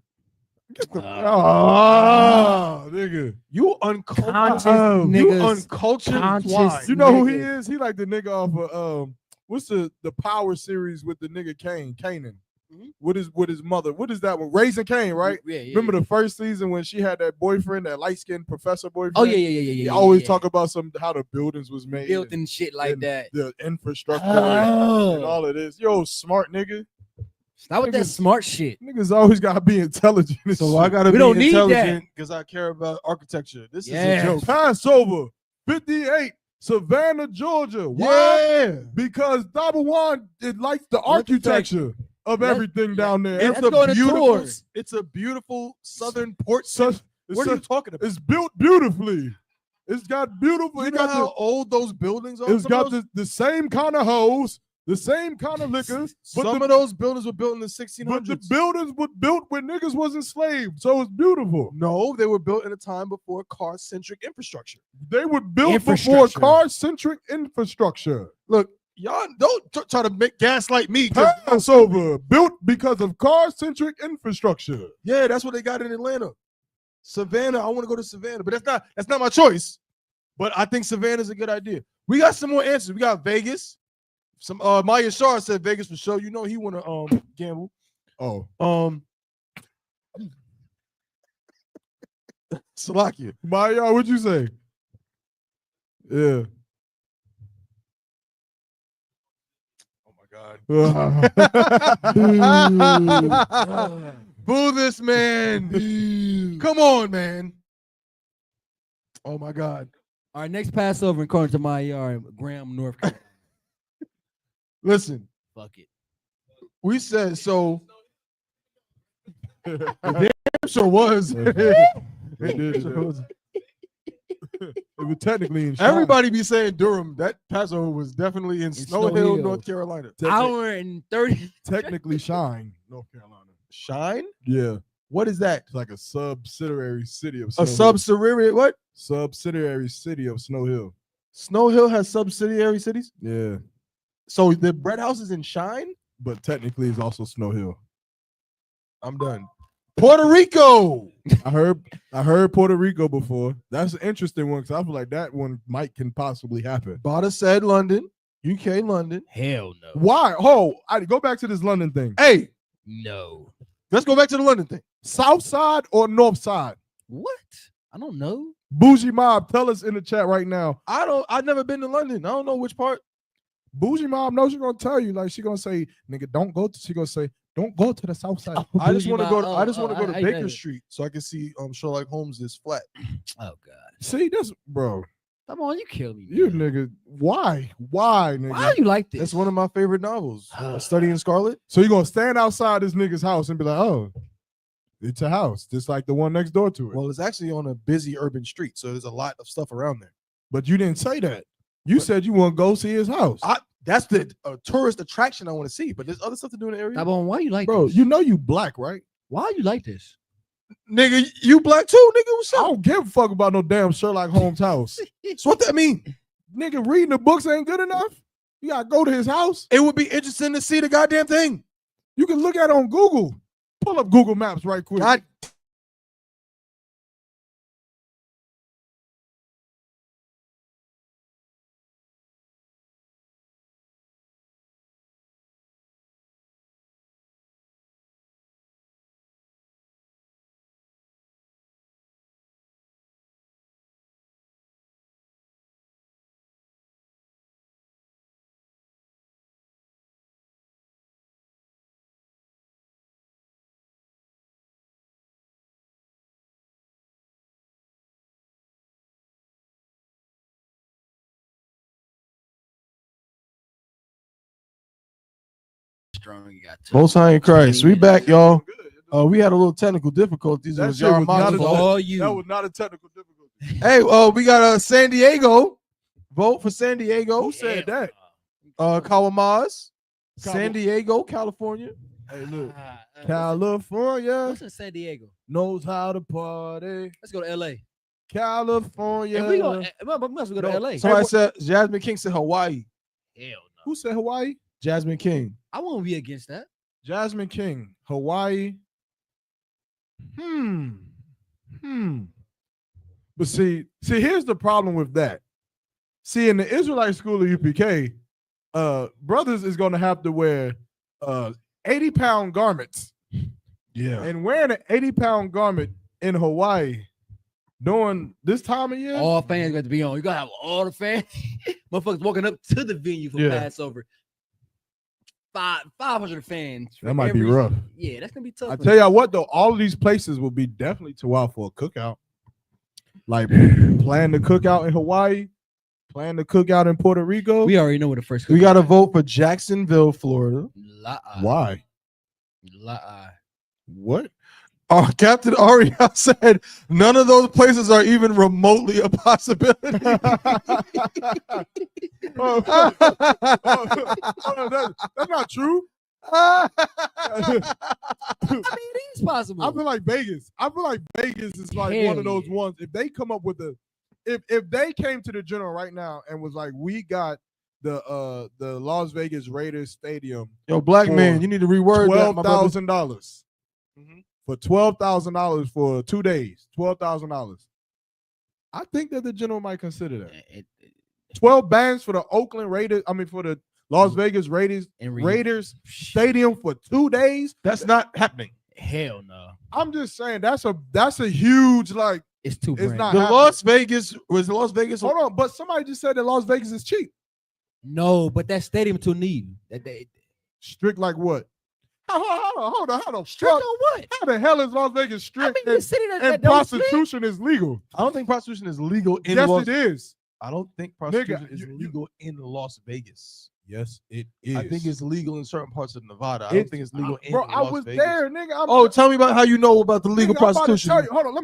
[SPEAKER 5] Oh, nigga.
[SPEAKER 6] You
[SPEAKER 7] Conscious
[SPEAKER 6] uncultured, you
[SPEAKER 7] niggas.
[SPEAKER 6] uncultured
[SPEAKER 7] Conscious
[SPEAKER 6] swine.
[SPEAKER 5] You know who he
[SPEAKER 7] Nigga.
[SPEAKER 5] is? He like the nigga off of what's the Power series with the nigga Kanan?
[SPEAKER 6] Mhm.
[SPEAKER 5] With his mother. What is that one? Raising Cain, right?
[SPEAKER 7] Yeah, yeah,
[SPEAKER 5] Remember
[SPEAKER 7] yeah.
[SPEAKER 5] the first season when she had that boyfriend, that light skinned professor boyfriend?
[SPEAKER 7] Oh yeah.
[SPEAKER 5] He
[SPEAKER 7] Yeah,
[SPEAKER 5] always
[SPEAKER 7] yeah.
[SPEAKER 5] talk about how the buildings was made,
[SPEAKER 7] built and shit like
[SPEAKER 5] and
[SPEAKER 7] that.
[SPEAKER 5] the infrastructure and
[SPEAKER 7] Oh,
[SPEAKER 5] all of this. Yo, smart nigga.
[SPEAKER 7] stop with that
[SPEAKER 5] niggas-
[SPEAKER 7] smart shit.
[SPEAKER 5] Niggas always gotta be intelligent. and
[SPEAKER 6] So
[SPEAKER 5] shit.
[SPEAKER 6] I gotta
[SPEAKER 7] We
[SPEAKER 6] be
[SPEAKER 7] don't need that.
[SPEAKER 6] intelligent because I care about architecture. This is a
[SPEAKER 7] Yes.
[SPEAKER 6] joke.
[SPEAKER 5] Passover 58, Savannah, Georgia. Why?
[SPEAKER 6] Yeah.
[SPEAKER 5] Because Dabawan, it likes the architecture of
[SPEAKER 7] Let's-
[SPEAKER 5] everything down there.
[SPEAKER 7] let's
[SPEAKER 6] It's
[SPEAKER 7] go on
[SPEAKER 6] a
[SPEAKER 7] a
[SPEAKER 6] beautiful.
[SPEAKER 7] tour.
[SPEAKER 6] It's a beautiful southern port.
[SPEAKER 5] Such,
[SPEAKER 6] City. What are you talking about?
[SPEAKER 5] it's built beautifully. It's got beautiful.
[SPEAKER 6] You
[SPEAKER 5] It
[SPEAKER 6] know
[SPEAKER 5] got
[SPEAKER 6] how old those buildings are?
[SPEAKER 5] it's
[SPEAKER 6] Some
[SPEAKER 5] got
[SPEAKER 6] of those-
[SPEAKER 5] the same kind of hose, the same kind of liquor. But
[SPEAKER 6] Some
[SPEAKER 5] the,
[SPEAKER 6] of those buildings were built in the
[SPEAKER 5] but
[SPEAKER 6] 1600s.
[SPEAKER 5] the buildings were built when niggas was enslaved, so it's beautiful.
[SPEAKER 6] No, they were built in a time before car-centric infrastructure.
[SPEAKER 5] They were built before
[SPEAKER 7] Infrastructure.
[SPEAKER 5] car-centric infrastructure.
[SPEAKER 6] Look, y'all don't try to gaslight me. 'cause-
[SPEAKER 5] Passover built because of car-centric infrastructure.
[SPEAKER 6] Yeah, that's what they got in Atlanta. Savannah, I want to go to Savannah, but that's not my choice. But I think Savannah's a good idea. We got some more answers. We got Vegas. Some Maya Shar said Vegas for sure. You know he want to gamble.
[SPEAKER 5] Oh,
[SPEAKER 6] Salakia.
[SPEAKER 5] Maya, what'd you say? Yeah.
[SPEAKER 6] Oh my God. Boo this man. Come on, man. Oh my God.
[SPEAKER 7] Our next Passover, according to my yard, Graham, North Carolina.
[SPEAKER 6] Listen,
[SPEAKER 7] Fuck it.
[SPEAKER 6] we said so. It sure was.
[SPEAKER 5] It did.
[SPEAKER 6] Sure was.
[SPEAKER 5] It was technically in Chi.
[SPEAKER 6] Everybody be saying Durham. That Passover was definitely in Snow
[SPEAKER 7] Snow
[SPEAKER 6] Hill,
[SPEAKER 7] Hill.
[SPEAKER 6] North Carolina.
[SPEAKER 7] Hour and 30.
[SPEAKER 5] Technically Shine, North Carolina.
[SPEAKER 6] Shine?
[SPEAKER 5] Yeah.
[SPEAKER 6] What is that?
[SPEAKER 5] It's like a subsidiary city of Snow
[SPEAKER 6] A
[SPEAKER 5] Hill.
[SPEAKER 6] subsidiary? What?
[SPEAKER 5] Subsidiary city of Snow Hill.
[SPEAKER 6] Snow Hill has subsidiary cities?
[SPEAKER 5] Yeah.
[SPEAKER 6] So the bread house is in Shine?
[SPEAKER 5] But technically it's also Snow Hill.
[SPEAKER 6] I'm done. Puerto Rico.
[SPEAKER 5] I heard Puerto Rico before. That's an interesting one because I feel like that one can possibly happen.
[SPEAKER 6] Bada said London, UK, London.
[SPEAKER 7] Hell no.
[SPEAKER 5] Why? Oh, I go back to this London thing.
[SPEAKER 6] Hey,
[SPEAKER 7] No.
[SPEAKER 6] let's go back to the London thing.
[SPEAKER 5] South side or north side?
[SPEAKER 7] What? I don't know.
[SPEAKER 5] Bougie Mob, tell us in the chat right now.
[SPEAKER 6] I've never been to London. I don't know which part.
[SPEAKER 5] Bougie Mob knows she's gonna tell you. Like she gonna say, nigga, don't go to. She gonna say, don't go to the south side.
[SPEAKER 6] I just
[SPEAKER 7] Bougie
[SPEAKER 6] want to
[SPEAKER 7] Mob.
[SPEAKER 6] go. I just want to go to
[SPEAKER 7] I get
[SPEAKER 6] Baker
[SPEAKER 7] it.
[SPEAKER 6] Street so I can see Sherlock Holmes is flat.
[SPEAKER 7] Oh God.
[SPEAKER 5] See this, bro.
[SPEAKER 7] Come on, you kill me.
[SPEAKER 5] You
[SPEAKER 7] man.
[SPEAKER 5] nigga, why, nigga?
[SPEAKER 7] Why are you like this?
[SPEAKER 6] That's one of my favorite novels. Study in Scarlet.
[SPEAKER 5] So you gonna stand outside this nigga's house and be like, oh, it's a house, just like the one next door to it.
[SPEAKER 6] Well, it's actually on a busy urban street, so there's a lot of stuff around there.
[SPEAKER 5] But you didn't say that. You said you want to go see his house,
[SPEAKER 6] That's the tourist attraction I want to see, but there's other stuff to do in the area.
[SPEAKER 7] Tabon, why you like
[SPEAKER 5] bro.
[SPEAKER 7] this?
[SPEAKER 5] You know you black, right?
[SPEAKER 7] Why you like this?
[SPEAKER 6] Nigga, you black too, nigga. What's
[SPEAKER 5] I
[SPEAKER 6] up?
[SPEAKER 5] don't give a fuck about no damn Sherlock Holmes house.
[SPEAKER 6] So what that mean?
[SPEAKER 5] Nigga, reading the books ain't good enough. You gotta go to his house.
[SPEAKER 6] It would be interesting to see the goddamn thing.
[SPEAKER 5] You can look at it on Google. Pull up Google Maps right quick.
[SPEAKER 6] God.
[SPEAKER 7] Strong, you got to.
[SPEAKER 6] Most High in Christ. We back, y'all. We had a little technical difficulties. It
[SPEAKER 5] That
[SPEAKER 6] was
[SPEAKER 5] shit was not
[SPEAKER 6] Yarama's
[SPEAKER 5] a-
[SPEAKER 6] fault.
[SPEAKER 7] all you.
[SPEAKER 5] That was not a technical difficulty.
[SPEAKER 6] Hey, we got San Diego. Vote for San Diego.
[SPEAKER 5] Who said that?
[SPEAKER 6] Kawamaz.
[SPEAKER 5] Kawa-
[SPEAKER 6] San Diego, California.
[SPEAKER 5] Hey, look,
[SPEAKER 7] What's
[SPEAKER 5] California
[SPEAKER 7] in San Diego?
[SPEAKER 5] knows how to party.
[SPEAKER 7] Let's go to LA.
[SPEAKER 5] California.
[SPEAKER 7] And we go. We must go to
[SPEAKER 5] No,
[SPEAKER 7] LA.
[SPEAKER 6] Somebody said Jasmine King said Hawaii.
[SPEAKER 7] Hell no.
[SPEAKER 5] Who said Hawaii?
[SPEAKER 6] Jasmine King.
[SPEAKER 7] I won't be against that.
[SPEAKER 5] Jasmine King, Hawaii. But see, here's the problem with that. See, in the Israelite school of UPK, brothers is going to have to wear 80-pound garments.
[SPEAKER 6] Yeah.
[SPEAKER 5] And wearing an 80-pound garment in Hawaii during this time of year,
[SPEAKER 7] All fans got to be on. You gotta have all the fans. Motherfuckers walking up to the venue for
[SPEAKER 6] Yeah.
[SPEAKER 7] Passover. 500 fans.
[SPEAKER 5] that might be rough.
[SPEAKER 7] Yeah, that's gonna be tough.
[SPEAKER 5] I tell y'all what, though, all of these places will be definitely too out for a cookout. Like plan the cookout in Hawaii, plan the cookout in Puerto Rico.
[SPEAKER 7] we already know what the first.
[SPEAKER 6] We got to vote for Jacksonville, Florida.
[SPEAKER 5] Why?
[SPEAKER 7] Lie.
[SPEAKER 5] What?
[SPEAKER 6] Captain Ariel said none of those places are even remotely a possibility.
[SPEAKER 5] That's not true.
[SPEAKER 7] I mean, it is possible.
[SPEAKER 5] I feel like Vegas. Is like
[SPEAKER 7] Hell
[SPEAKER 5] one of those
[SPEAKER 7] yeah.
[SPEAKER 5] ones. If they come up with if they came to the general right now and was like, we got the Las Vegas Raiders stadium
[SPEAKER 6] Yo, black
[SPEAKER 5] For
[SPEAKER 6] man, you need to reword that, my brother.
[SPEAKER 5] $12,000
[SPEAKER 6] Mhm.
[SPEAKER 5] for $12,000 for 2 days. $12,000. I think that the general might consider that. 12 bands for the Oakland Raiders. I mean, for the Las Vegas Raiders stadium for 2 days.
[SPEAKER 6] That's not happening.
[SPEAKER 7] Hell no.
[SPEAKER 5] I'm just saying that's a huge like.
[SPEAKER 7] It's too.
[SPEAKER 5] It's
[SPEAKER 7] brand
[SPEAKER 5] not
[SPEAKER 7] new.
[SPEAKER 6] The
[SPEAKER 5] happening.
[SPEAKER 6] Las Vegas was Las Vegas.
[SPEAKER 5] Hold on, but somebody just said that Las Vegas is cheap.
[SPEAKER 7] No, but that stadium too neat.
[SPEAKER 5] Strict like what? Hold on.
[SPEAKER 7] Strict on what?
[SPEAKER 5] How the hell is Las Vegas
[SPEAKER 7] I
[SPEAKER 5] strict
[SPEAKER 7] mean, the city
[SPEAKER 5] and
[SPEAKER 7] that don't split.
[SPEAKER 5] prostitution is legal?
[SPEAKER 6] I don't think prostitution is legal in
[SPEAKER 5] Yes,
[SPEAKER 6] Las.
[SPEAKER 5] it is.
[SPEAKER 6] I don't think prostitution is
[SPEAKER 5] you-
[SPEAKER 6] legal in Las Vegas.
[SPEAKER 5] Yes, it is.
[SPEAKER 6] I think it's legal in certain parts of Nevada. I don't think it's legal in
[SPEAKER 5] Bro,
[SPEAKER 6] Las
[SPEAKER 5] I was
[SPEAKER 6] Vegas.
[SPEAKER 5] there, nigga.
[SPEAKER 6] Oh, tell me about how you know about the legal
[SPEAKER 5] nigga, I'm about to
[SPEAKER 6] prostitution.
[SPEAKER 5] tell you. Hold on, let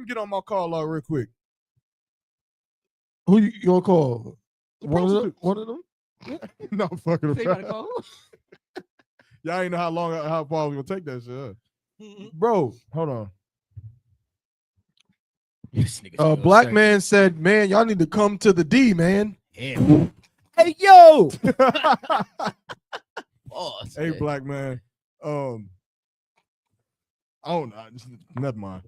[SPEAKER 5] me get on my call log real quick.
[SPEAKER 6] Who you gonna call?
[SPEAKER 5] The
[SPEAKER 6] One of them?
[SPEAKER 5] prostitutes.
[SPEAKER 6] One of them?
[SPEAKER 5] No, I'm fucking
[SPEAKER 7] Say you about to
[SPEAKER 5] around.
[SPEAKER 7] call?
[SPEAKER 5] Y'all ain't know how far we gonna take that shit. Huh? Bro, hold on.
[SPEAKER 7] This nigga still
[SPEAKER 6] Black
[SPEAKER 7] upset.
[SPEAKER 6] man said, "Man, y'all need to come to the D, man."
[SPEAKER 7] Yeah. Hey yo. Pause,
[SPEAKER 5] Hey,
[SPEAKER 7] man.
[SPEAKER 5] black man. Oh no, never mind.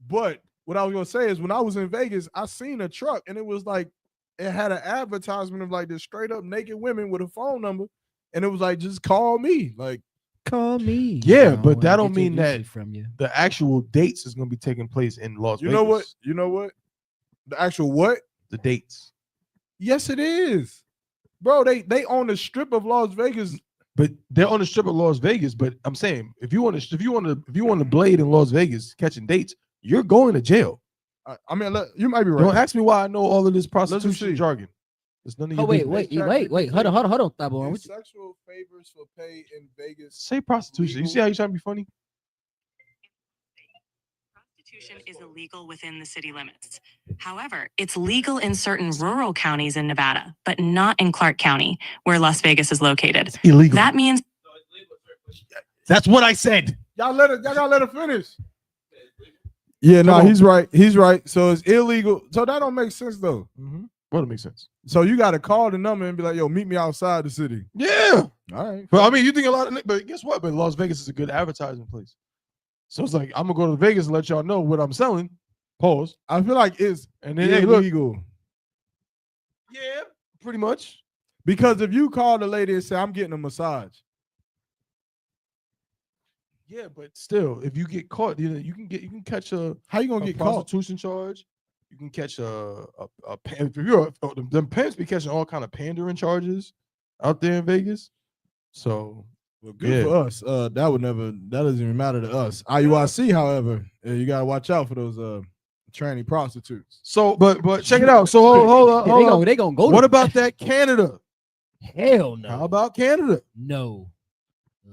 [SPEAKER 5] But what I was gonna say is when I was in Vegas, I seen a truck and it was like it had an advertisement of like this straight up naked women with a phone number, and it was like just call me. Like
[SPEAKER 7] Call me.
[SPEAKER 6] Yeah,
[SPEAKER 7] I
[SPEAKER 6] but
[SPEAKER 7] wanna
[SPEAKER 6] that don't
[SPEAKER 7] get your
[SPEAKER 6] mean that
[SPEAKER 7] music from you.
[SPEAKER 6] the actual dates is going to be taking place in Las
[SPEAKER 5] you
[SPEAKER 6] Vegas.
[SPEAKER 5] know what? You know what? The actual what?
[SPEAKER 6] The dates.
[SPEAKER 5] Yes, it is. Bro, they own the strip of Las Vegas.
[SPEAKER 6] But they're on the strip of Las Vegas. But I'm saying, if you want to blade in Las Vegas catching dates, you're going to jail.
[SPEAKER 5] I mean, you might be right.
[SPEAKER 6] Don't ask me why I know all of this
[SPEAKER 5] see.
[SPEAKER 6] prostitution jargon. It's none of your
[SPEAKER 7] Oh wait,
[SPEAKER 6] business.
[SPEAKER 7] wait. Hold on, Thabo.
[SPEAKER 5] Do
[SPEAKER 7] What you-
[SPEAKER 5] sexual favors for pay in Vegas.
[SPEAKER 6] Say prostitution. You see how you're trying to be funny?
[SPEAKER 8] Prostitution is illegal within the city limits. However, it's legal in certain rural counties in Nevada, but not in Clark County, where Las Vegas is located.
[SPEAKER 6] It's illegal.
[SPEAKER 8] That means
[SPEAKER 6] That's what I said.
[SPEAKER 5] Y'all gotta let her finish. Yeah, no,
[SPEAKER 6] on.
[SPEAKER 5] he's right. He's right. So it's illegal. So that don't make sense though.
[SPEAKER 6] Well, it makes sense.
[SPEAKER 5] So you gotta call the number and be like, yo, meet me outside the city.
[SPEAKER 6] Yeah.
[SPEAKER 5] All right.
[SPEAKER 6] But I mean, you think a lot of, but guess what? But Las Vegas is a good advertising place. So it's like, I'm gonna go to Vegas and let y'all know what I'm selling. Pause.
[SPEAKER 5] I feel like it's
[SPEAKER 6] And then hey, look.
[SPEAKER 5] illegal.
[SPEAKER 6] Yeah, pretty much.
[SPEAKER 5] Because if you call the lady and say, I'm getting a massage.
[SPEAKER 6] Yeah, but still, if you get caught, you can catch a
[SPEAKER 5] How you gonna get caught?
[SPEAKER 6] prostitution charge. You can catch if you're them pimps be catching all kind of pandering charges out there in Vegas. So
[SPEAKER 5] Well, good for us. That doesn't even matter to us. IUIC, however, you gotta watch out for those tranny prostitutes.
[SPEAKER 6] So but check it out. So hold on.
[SPEAKER 7] They gonna go.
[SPEAKER 6] What about that Canada?
[SPEAKER 7] Hell no.
[SPEAKER 6] How about Canada?
[SPEAKER 7] No.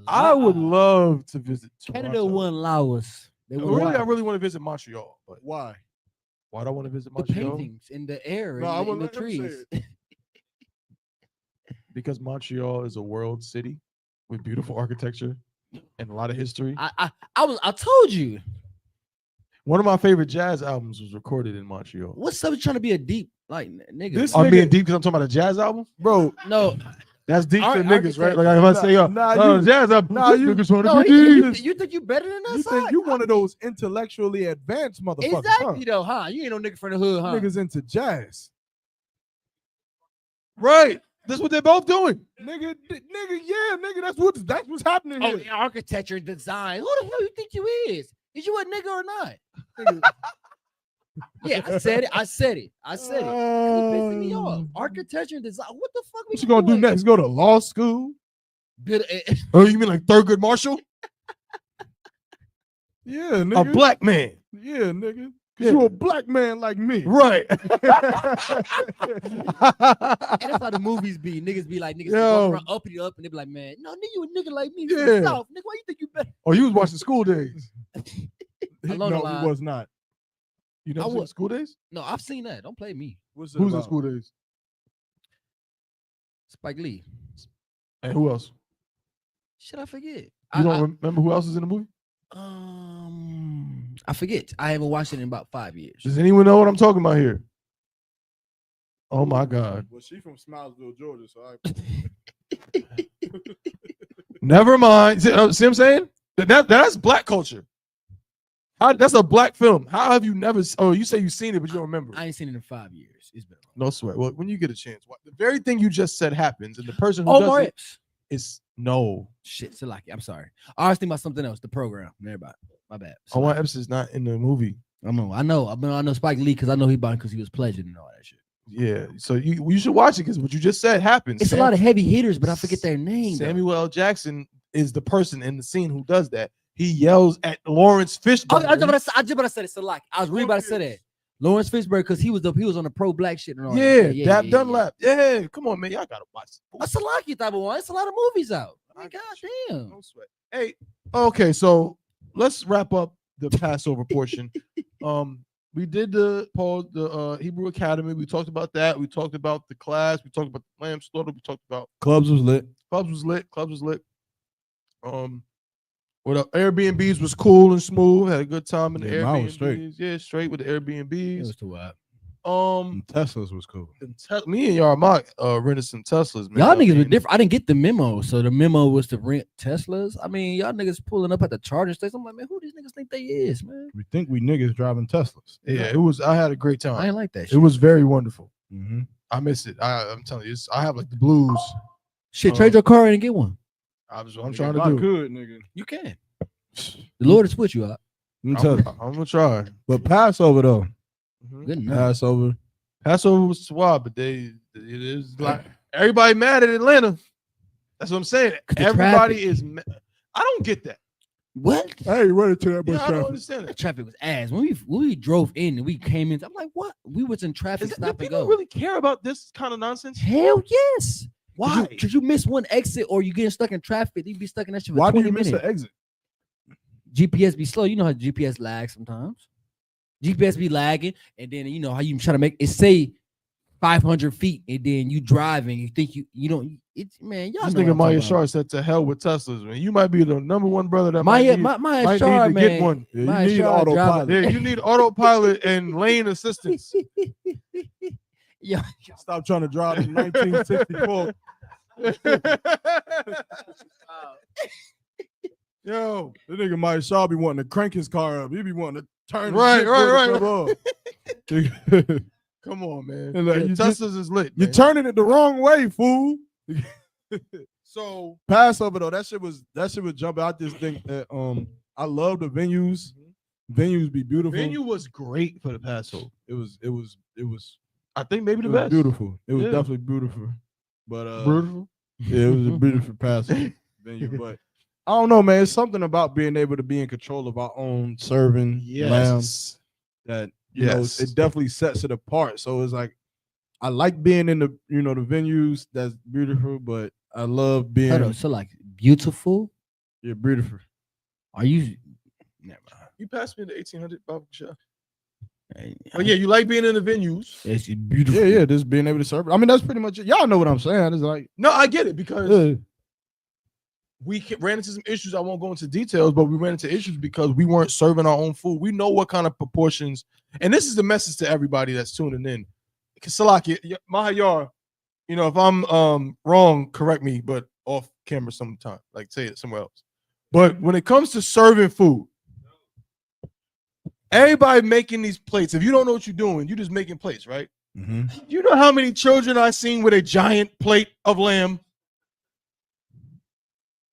[SPEAKER 6] I would love to visit
[SPEAKER 7] Canada
[SPEAKER 6] Toronto.
[SPEAKER 7] won't allow us. They won't
[SPEAKER 6] I
[SPEAKER 7] allow
[SPEAKER 6] really want to visit Montreal. But
[SPEAKER 5] Why?
[SPEAKER 6] why do I want to visit
[SPEAKER 7] the
[SPEAKER 6] Montreal?
[SPEAKER 7] paintings in the air
[SPEAKER 5] No, I
[SPEAKER 7] and in
[SPEAKER 5] wouldn't
[SPEAKER 7] the
[SPEAKER 5] let him say
[SPEAKER 7] trees.
[SPEAKER 5] it.
[SPEAKER 6] Because Montreal is a world city with beautiful architecture and a lot of history.
[SPEAKER 7] I told you.
[SPEAKER 6] One of my favorite jazz albums was recorded in Montreal.
[SPEAKER 7] What's up with trying to be a deep like nigga?
[SPEAKER 5] This
[SPEAKER 6] I'm
[SPEAKER 5] nigga-
[SPEAKER 6] being deep because I'm talking about a jazz album.
[SPEAKER 5] Bro,
[SPEAKER 7] no,
[SPEAKER 6] That's deep to niggas, right?
[SPEAKER 7] Architect-
[SPEAKER 6] Like if I say,
[SPEAKER 5] you-
[SPEAKER 6] jazz album,
[SPEAKER 5] nah, you-
[SPEAKER 6] niggas want
[SPEAKER 7] no.
[SPEAKER 6] to be deep.
[SPEAKER 7] You think you better than us?
[SPEAKER 5] you think you one of those intellectually advanced motherfuckers,
[SPEAKER 7] exactly though, huh? You ain't no nigga from the hood,
[SPEAKER 5] huh?
[SPEAKER 7] huh?
[SPEAKER 5] Niggas into jazz.
[SPEAKER 6] Right. That's what they're both doing.
[SPEAKER 5] Nigga, yeah, nigga, that's what's happening
[SPEAKER 7] Oh,
[SPEAKER 5] here.
[SPEAKER 7] yeah, architecture and design. Who the hell you think you is? Is you a nigga or not?
[SPEAKER 5] Nigga,
[SPEAKER 7] Yeah, I said it. You pissing me off. Architecture and design. What the fuck?
[SPEAKER 5] what you gonna do next? Go to law school?
[SPEAKER 6] Oh, you mean like Thurgood Marshall?
[SPEAKER 5] Yeah,
[SPEAKER 6] A
[SPEAKER 5] nigga.
[SPEAKER 6] black man.
[SPEAKER 5] Yeah, nigga. 'Cause
[SPEAKER 6] Yeah.
[SPEAKER 5] you a black man like me.
[SPEAKER 6] Right.
[SPEAKER 7] And that's how the movies be. Niggas be like, niggas
[SPEAKER 6] Yo.
[SPEAKER 7] walk around uppity up and they be like, man, no, nigga, you a nigga like me from
[SPEAKER 6] Yeah.
[SPEAKER 7] the South. Nigga, why you think you better?
[SPEAKER 6] Oh, you was watching School Days.
[SPEAKER 7] Along the
[SPEAKER 5] No,
[SPEAKER 7] line.
[SPEAKER 5] he was not.
[SPEAKER 6] You never seen School Days?
[SPEAKER 7] No, I've seen that. Don't play me.
[SPEAKER 5] What's it
[SPEAKER 6] Who's in
[SPEAKER 5] about?
[SPEAKER 6] School Days?
[SPEAKER 7] Spike Lee.
[SPEAKER 6] And who else?
[SPEAKER 7] Should I forget?
[SPEAKER 6] You don't remember who else is in the movie?
[SPEAKER 7] I forget. I haven't watched it in about 5 years.
[SPEAKER 6] Does anyone know what I'm talking about here? Oh my God.
[SPEAKER 5] Well, she from Smilesville, Georgia, so
[SPEAKER 6] Never mind. See what I'm saying? That's black culture. That's a black film. How have you never? Oh, you say you've seen it, but you don't remember.
[SPEAKER 7] I ain't seen it in 5 years. It's been a while.
[SPEAKER 6] No sweat. Well, when you get a chance, the very thing you just said happens, and the person who
[SPEAKER 7] Omar
[SPEAKER 6] does it
[SPEAKER 7] Epps.
[SPEAKER 6] is no.
[SPEAKER 7] Shit, Salaki. I'm sorry. I was thinking about something else. The program. Everybody. My bad.
[SPEAKER 6] Omar Epps is not in the movie.
[SPEAKER 7] I know. I know Spike Lee because I know he bought because he was pledging and all that shit.
[SPEAKER 6] Yeah, so you should watch it because what you just said happens.
[SPEAKER 7] It's a lot of heavy hitters, but I forget their name.
[SPEAKER 6] Samuel L. Jackson is the person in the scene who does that. He yells at Lawrence Fishburne.
[SPEAKER 7] I just about to say it. Salaki. I was really about to say that. Lawrence Fishburne because he was on the pro black shit and all that.
[SPEAKER 6] Dap Dunlap. Yeah, come on, man, y'all gotta watch it.
[SPEAKER 7] A Salaki type of one. It's a lot of movies out. I mean, goddamn.
[SPEAKER 6] No sweat. Hey, okay, so let's wrap up the Passover portion. We did the Hebrew Academy. We talked about that. We talked about the class. We talked about the lamb slaughter. We talked about
[SPEAKER 5] Clubs was lit.
[SPEAKER 6] Clubs was lit. What Airbnbs was cool and smooth. Had a good time in the
[SPEAKER 5] Yeah, mine was
[SPEAKER 6] Airbnbs.
[SPEAKER 5] straight.
[SPEAKER 6] Yeah, straight with the
[SPEAKER 7] It
[SPEAKER 6] Airbnbs.
[SPEAKER 7] was too wild.
[SPEAKER 5] Teslas was cool.
[SPEAKER 6] Me and y'all rented some Teslas, man.
[SPEAKER 7] Y'all niggas were different. I didn't get the memo. So the memo was to rent Teslas. I mean, y'all niggas pulling up at the charging station. I'm like, man, who these niggas think they is, man?
[SPEAKER 5] We think we niggas driving Teslas.
[SPEAKER 6] Yeah, it was. I had a great time.
[SPEAKER 7] I ain't like that shit.
[SPEAKER 6] It was very wonderful.
[SPEAKER 5] Mm-hmm.
[SPEAKER 6] I miss it. I'm telling you, I have like the blues.
[SPEAKER 7] Shit, trade your car in and get one.
[SPEAKER 6] I'm trying to do.
[SPEAKER 5] Good, nigga.
[SPEAKER 7] You can. The Lord is with you out.
[SPEAKER 6] I'm gonna try.
[SPEAKER 5] But Passover though.
[SPEAKER 7] Good enough.
[SPEAKER 6] Passover was swab, but it is like everybody mad at Atlanta. That's what I'm saying. Everybody is. I don't get that.
[SPEAKER 7] What?
[SPEAKER 5] I ain't running to that much
[SPEAKER 6] I don't
[SPEAKER 5] traffic.
[SPEAKER 6] understand
[SPEAKER 7] The
[SPEAKER 6] that.
[SPEAKER 7] traffic was ass. When we drove in and we came in, I'm like, what? We was in traffic.
[SPEAKER 6] Do
[SPEAKER 7] Stop and
[SPEAKER 6] people
[SPEAKER 7] go.
[SPEAKER 6] really care about this kind of nonsense?
[SPEAKER 7] Hell yes.
[SPEAKER 6] Why?
[SPEAKER 7] Because you miss one exit or you getting stuck in traffic. You be stuck in that shit for
[SPEAKER 5] Why do
[SPEAKER 7] 20
[SPEAKER 5] you miss
[SPEAKER 7] minutes.
[SPEAKER 5] the exit?
[SPEAKER 7] GPS be slow. You know how GPS lags sometimes. GPS be lagging, and then you know how you try to make it say 500 feet, and then you driving. You think you don't. It's man, y'all
[SPEAKER 6] This
[SPEAKER 7] know
[SPEAKER 6] nigga
[SPEAKER 7] what I'm
[SPEAKER 6] Maya
[SPEAKER 7] talking
[SPEAKER 6] Shar said to hell with Teslas, man. You might be the number one brother that
[SPEAKER 7] Maya
[SPEAKER 6] might
[SPEAKER 7] Shar,
[SPEAKER 6] need to
[SPEAKER 7] man.
[SPEAKER 6] get one.
[SPEAKER 5] Yeah,
[SPEAKER 7] Maya
[SPEAKER 5] you need
[SPEAKER 7] Shar
[SPEAKER 5] autopilot.
[SPEAKER 7] driving.
[SPEAKER 6] Yeah, you need autopilot and lane assistance.
[SPEAKER 7] Yeah,
[SPEAKER 5] Stop trying to drive in 1964.
[SPEAKER 6] Yo,
[SPEAKER 5] The nigga Mike Shaw be wanting to crank his car up. He be wanting to turn.
[SPEAKER 6] Right.
[SPEAKER 5] Right.
[SPEAKER 6] come on, man.
[SPEAKER 5] And, like,
[SPEAKER 6] Yeah,
[SPEAKER 5] you
[SPEAKER 6] Teslas is lit.
[SPEAKER 5] You're
[SPEAKER 6] Man.
[SPEAKER 5] turning it the wrong way, fool.
[SPEAKER 6] So
[SPEAKER 5] Passover though, that shit was jumping. I just think that I love the venues. Venues be beautiful.
[SPEAKER 6] venue was great for the Passover.
[SPEAKER 5] It was
[SPEAKER 6] I think maybe the
[SPEAKER 5] it was
[SPEAKER 6] best.
[SPEAKER 5] beautiful. It was
[SPEAKER 6] Yeah.
[SPEAKER 5] definitely beautiful. But
[SPEAKER 6] Beautiful.
[SPEAKER 5] yeah, it was a beautiful Passover venue. But I don't know, man. It's something about being able to be in control of our own serving lamb that you know it definitely sets it apart. So it's like I like being in the the venues that's beautiful, but I love being
[SPEAKER 7] hold on. So like beautiful.
[SPEAKER 5] yeah, beautiful.
[SPEAKER 7] Are you? Never mind.
[SPEAKER 6] You passed me the 1800 Bible shop. Oh yeah, you like being in the venues.
[SPEAKER 7] It's beautiful.
[SPEAKER 5] Yeah, just being able to serve. I mean, that's pretty much it. Y'all know what I'm saying. It's like
[SPEAKER 6] No, I get it because
[SPEAKER 5] yeah.
[SPEAKER 6] we ran into some issues. I won't go into details, but we ran into issues because we weren't serving our own food. We know what kind of proportions, and this is the message to everybody that's tuning in. Salaki, Mahayar, if I'm wrong, correct me, but off camera sometime, like say it somewhere else. But when it comes to serving food, everybody making these plates. If you don't know what you're doing, you're just making plates, right?
[SPEAKER 5] Mm-hmm.
[SPEAKER 6] You know how many children I've seen with a giant plate of lamb?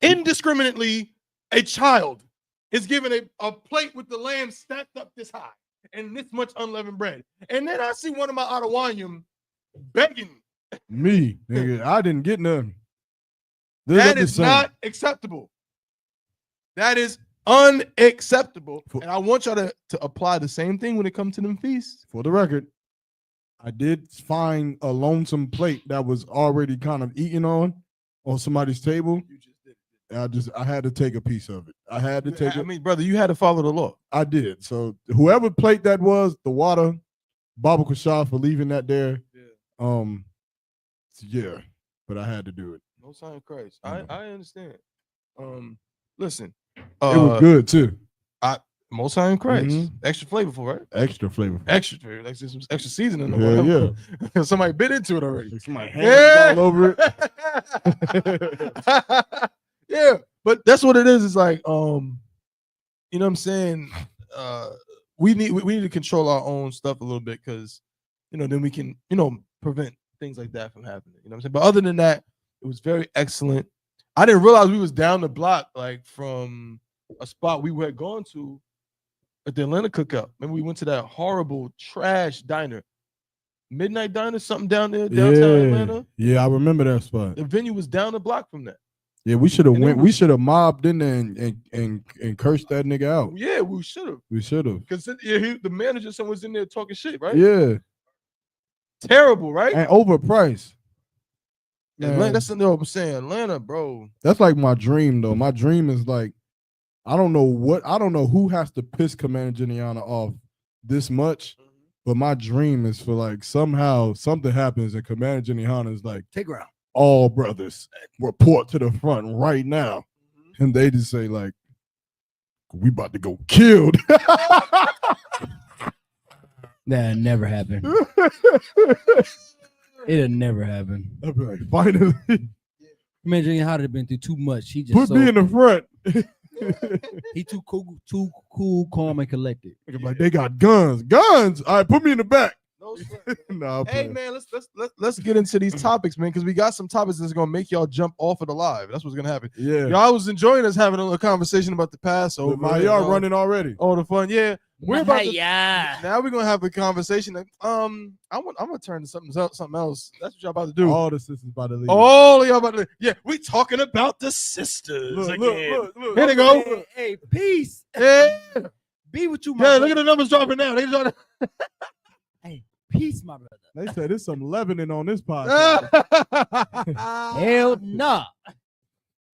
[SPEAKER 6] Indiscriminately, a child is given a plate with the lamb stacked up this high and this much unleavened bread. And then I see one of my Adawanyam begging.
[SPEAKER 5] Me, nigga, I didn't get none.
[SPEAKER 6] That is not acceptable. That is unacceptable. And I want y'all to apply the same thing when it comes to them feasts.
[SPEAKER 5] For the record, I did find a lonesome plate that was already kind of eaten on somebody's table.
[SPEAKER 6] You just did it.
[SPEAKER 5] I had to take a piece of it. I had to take it.
[SPEAKER 6] I mean, brother, you had to follow the law.
[SPEAKER 5] I did. So whoever plate that was, the water, Baba Kashaf for leaving that there. Yeah, but I had to do it.
[SPEAKER 6] No sign of Christ. I understand. Listen,
[SPEAKER 5] It was good too.
[SPEAKER 6] Most High in Christ.
[SPEAKER 5] Mhm.
[SPEAKER 6] Extra flavorful, right?
[SPEAKER 5] Extra flavorful.
[SPEAKER 6] Extra flavor. Like some extra seasoning. or
[SPEAKER 5] Yeah,
[SPEAKER 6] whatever.
[SPEAKER 5] yeah.
[SPEAKER 6] Somebody bit into it already.
[SPEAKER 5] Like somebody hands all over it.
[SPEAKER 6] Yeah, but that's what it is. It's like, you know what I'm saying? We need to control our own stuff a little bit because, then we can, prevent things like that from happening. You know what I'm saying? But other than that, it was very excellent. I didn't realize we was down the block, like from a spot we had gone to at the Atlanta cookout. Remember we went to that horrible trash diner, Midnight Diner, something down there downtown Atlanta.
[SPEAKER 5] Yeah, I remember that spot.
[SPEAKER 6] The venue was down the block from that.
[SPEAKER 5] Yeah, we should have
[SPEAKER 6] And it
[SPEAKER 5] went.
[SPEAKER 6] was-
[SPEAKER 5] We should have mobbed in there and cursed that nigga out.
[SPEAKER 6] Yeah, we should have.
[SPEAKER 5] We should have.
[SPEAKER 6] Because the manager, someone was in there talking shit, right?
[SPEAKER 5] Yeah,
[SPEAKER 6] Terrible, right?
[SPEAKER 5] and overpriced.
[SPEAKER 6] Atlanta,
[SPEAKER 5] Man,
[SPEAKER 6] that's what I'm saying. Atlanta, bro.
[SPEAKER 5] that's like my dream though. My dream is like, I don't know who has to piss Commander Geniana off this much, but my dream is for like somehow something happens and Commander Geniana is like,
[SPEAKER 7] Take ground.
[SPEAKER 5] all brothers report to the front right now, and they just say like, we about to go killed.
[SPEAKER 7] That never happened. It'll never happen.
[SPEAKER 5] I'll be like, finally,
[SPEAKER 7] Man, Junior Howard have been through too much. He just
[SPEAKER 5] put me in the front.
[SPEAKER 7] he too cool, calm, and collected.
[SPEAKER 5] Nigga be like, they got guns. Guns. All right, put me in the back. Nah, I'm
[SPEAKER 6] Hey
[SPEAKER 5] playing.
[SPEAKER 6] man, let's get into these topics, man, because we got some topics that's gonna make y'all jump off of the live. That's what's gonna happen.
[SPEAKER 5] Yeah.
[SPEAKER 6] Y'all was enjoying us having a conversation about the Passover.
[SPEAKER 5] But
[SPEAKER 6] and
[SPEAKER 5] y'all
[SPEAKER 6] all-
[SPEAKER 5] running already.
[SPEAKER 6] all the fun. Yeah, we're about to,
[SPEAKER 7] yeah.
[SPEAKER 6] now we're gonna have a conversation. I'm gonna turn to something else. That's what y'all about to do.
[SPEAKER 5] All the sisters about to leave.
[SPEAKER 6] All of y'all about to. Yeah, we talking about the sisters
[SPEAKER 5] look,
[SPEAKER 6] again.
[SPEAKER 5] look.
[SPEAKER 6] Here they go.
[SPEAKER 7] Hey, peace.
[SPEAKER 6] Yeah,
[SPEAKER 7] Be with you, my
[SPEAKER 6] yeah.
[SPEAKER 7] brother.
[SPEAKER 6] Look at the numbers dropping now. They dropping.
[SPEAKER 7] Peace, my brother.
[SPEAKER 5] They said there's some Lebanon on this podcast.
[SPEAKER 7] Hell nah.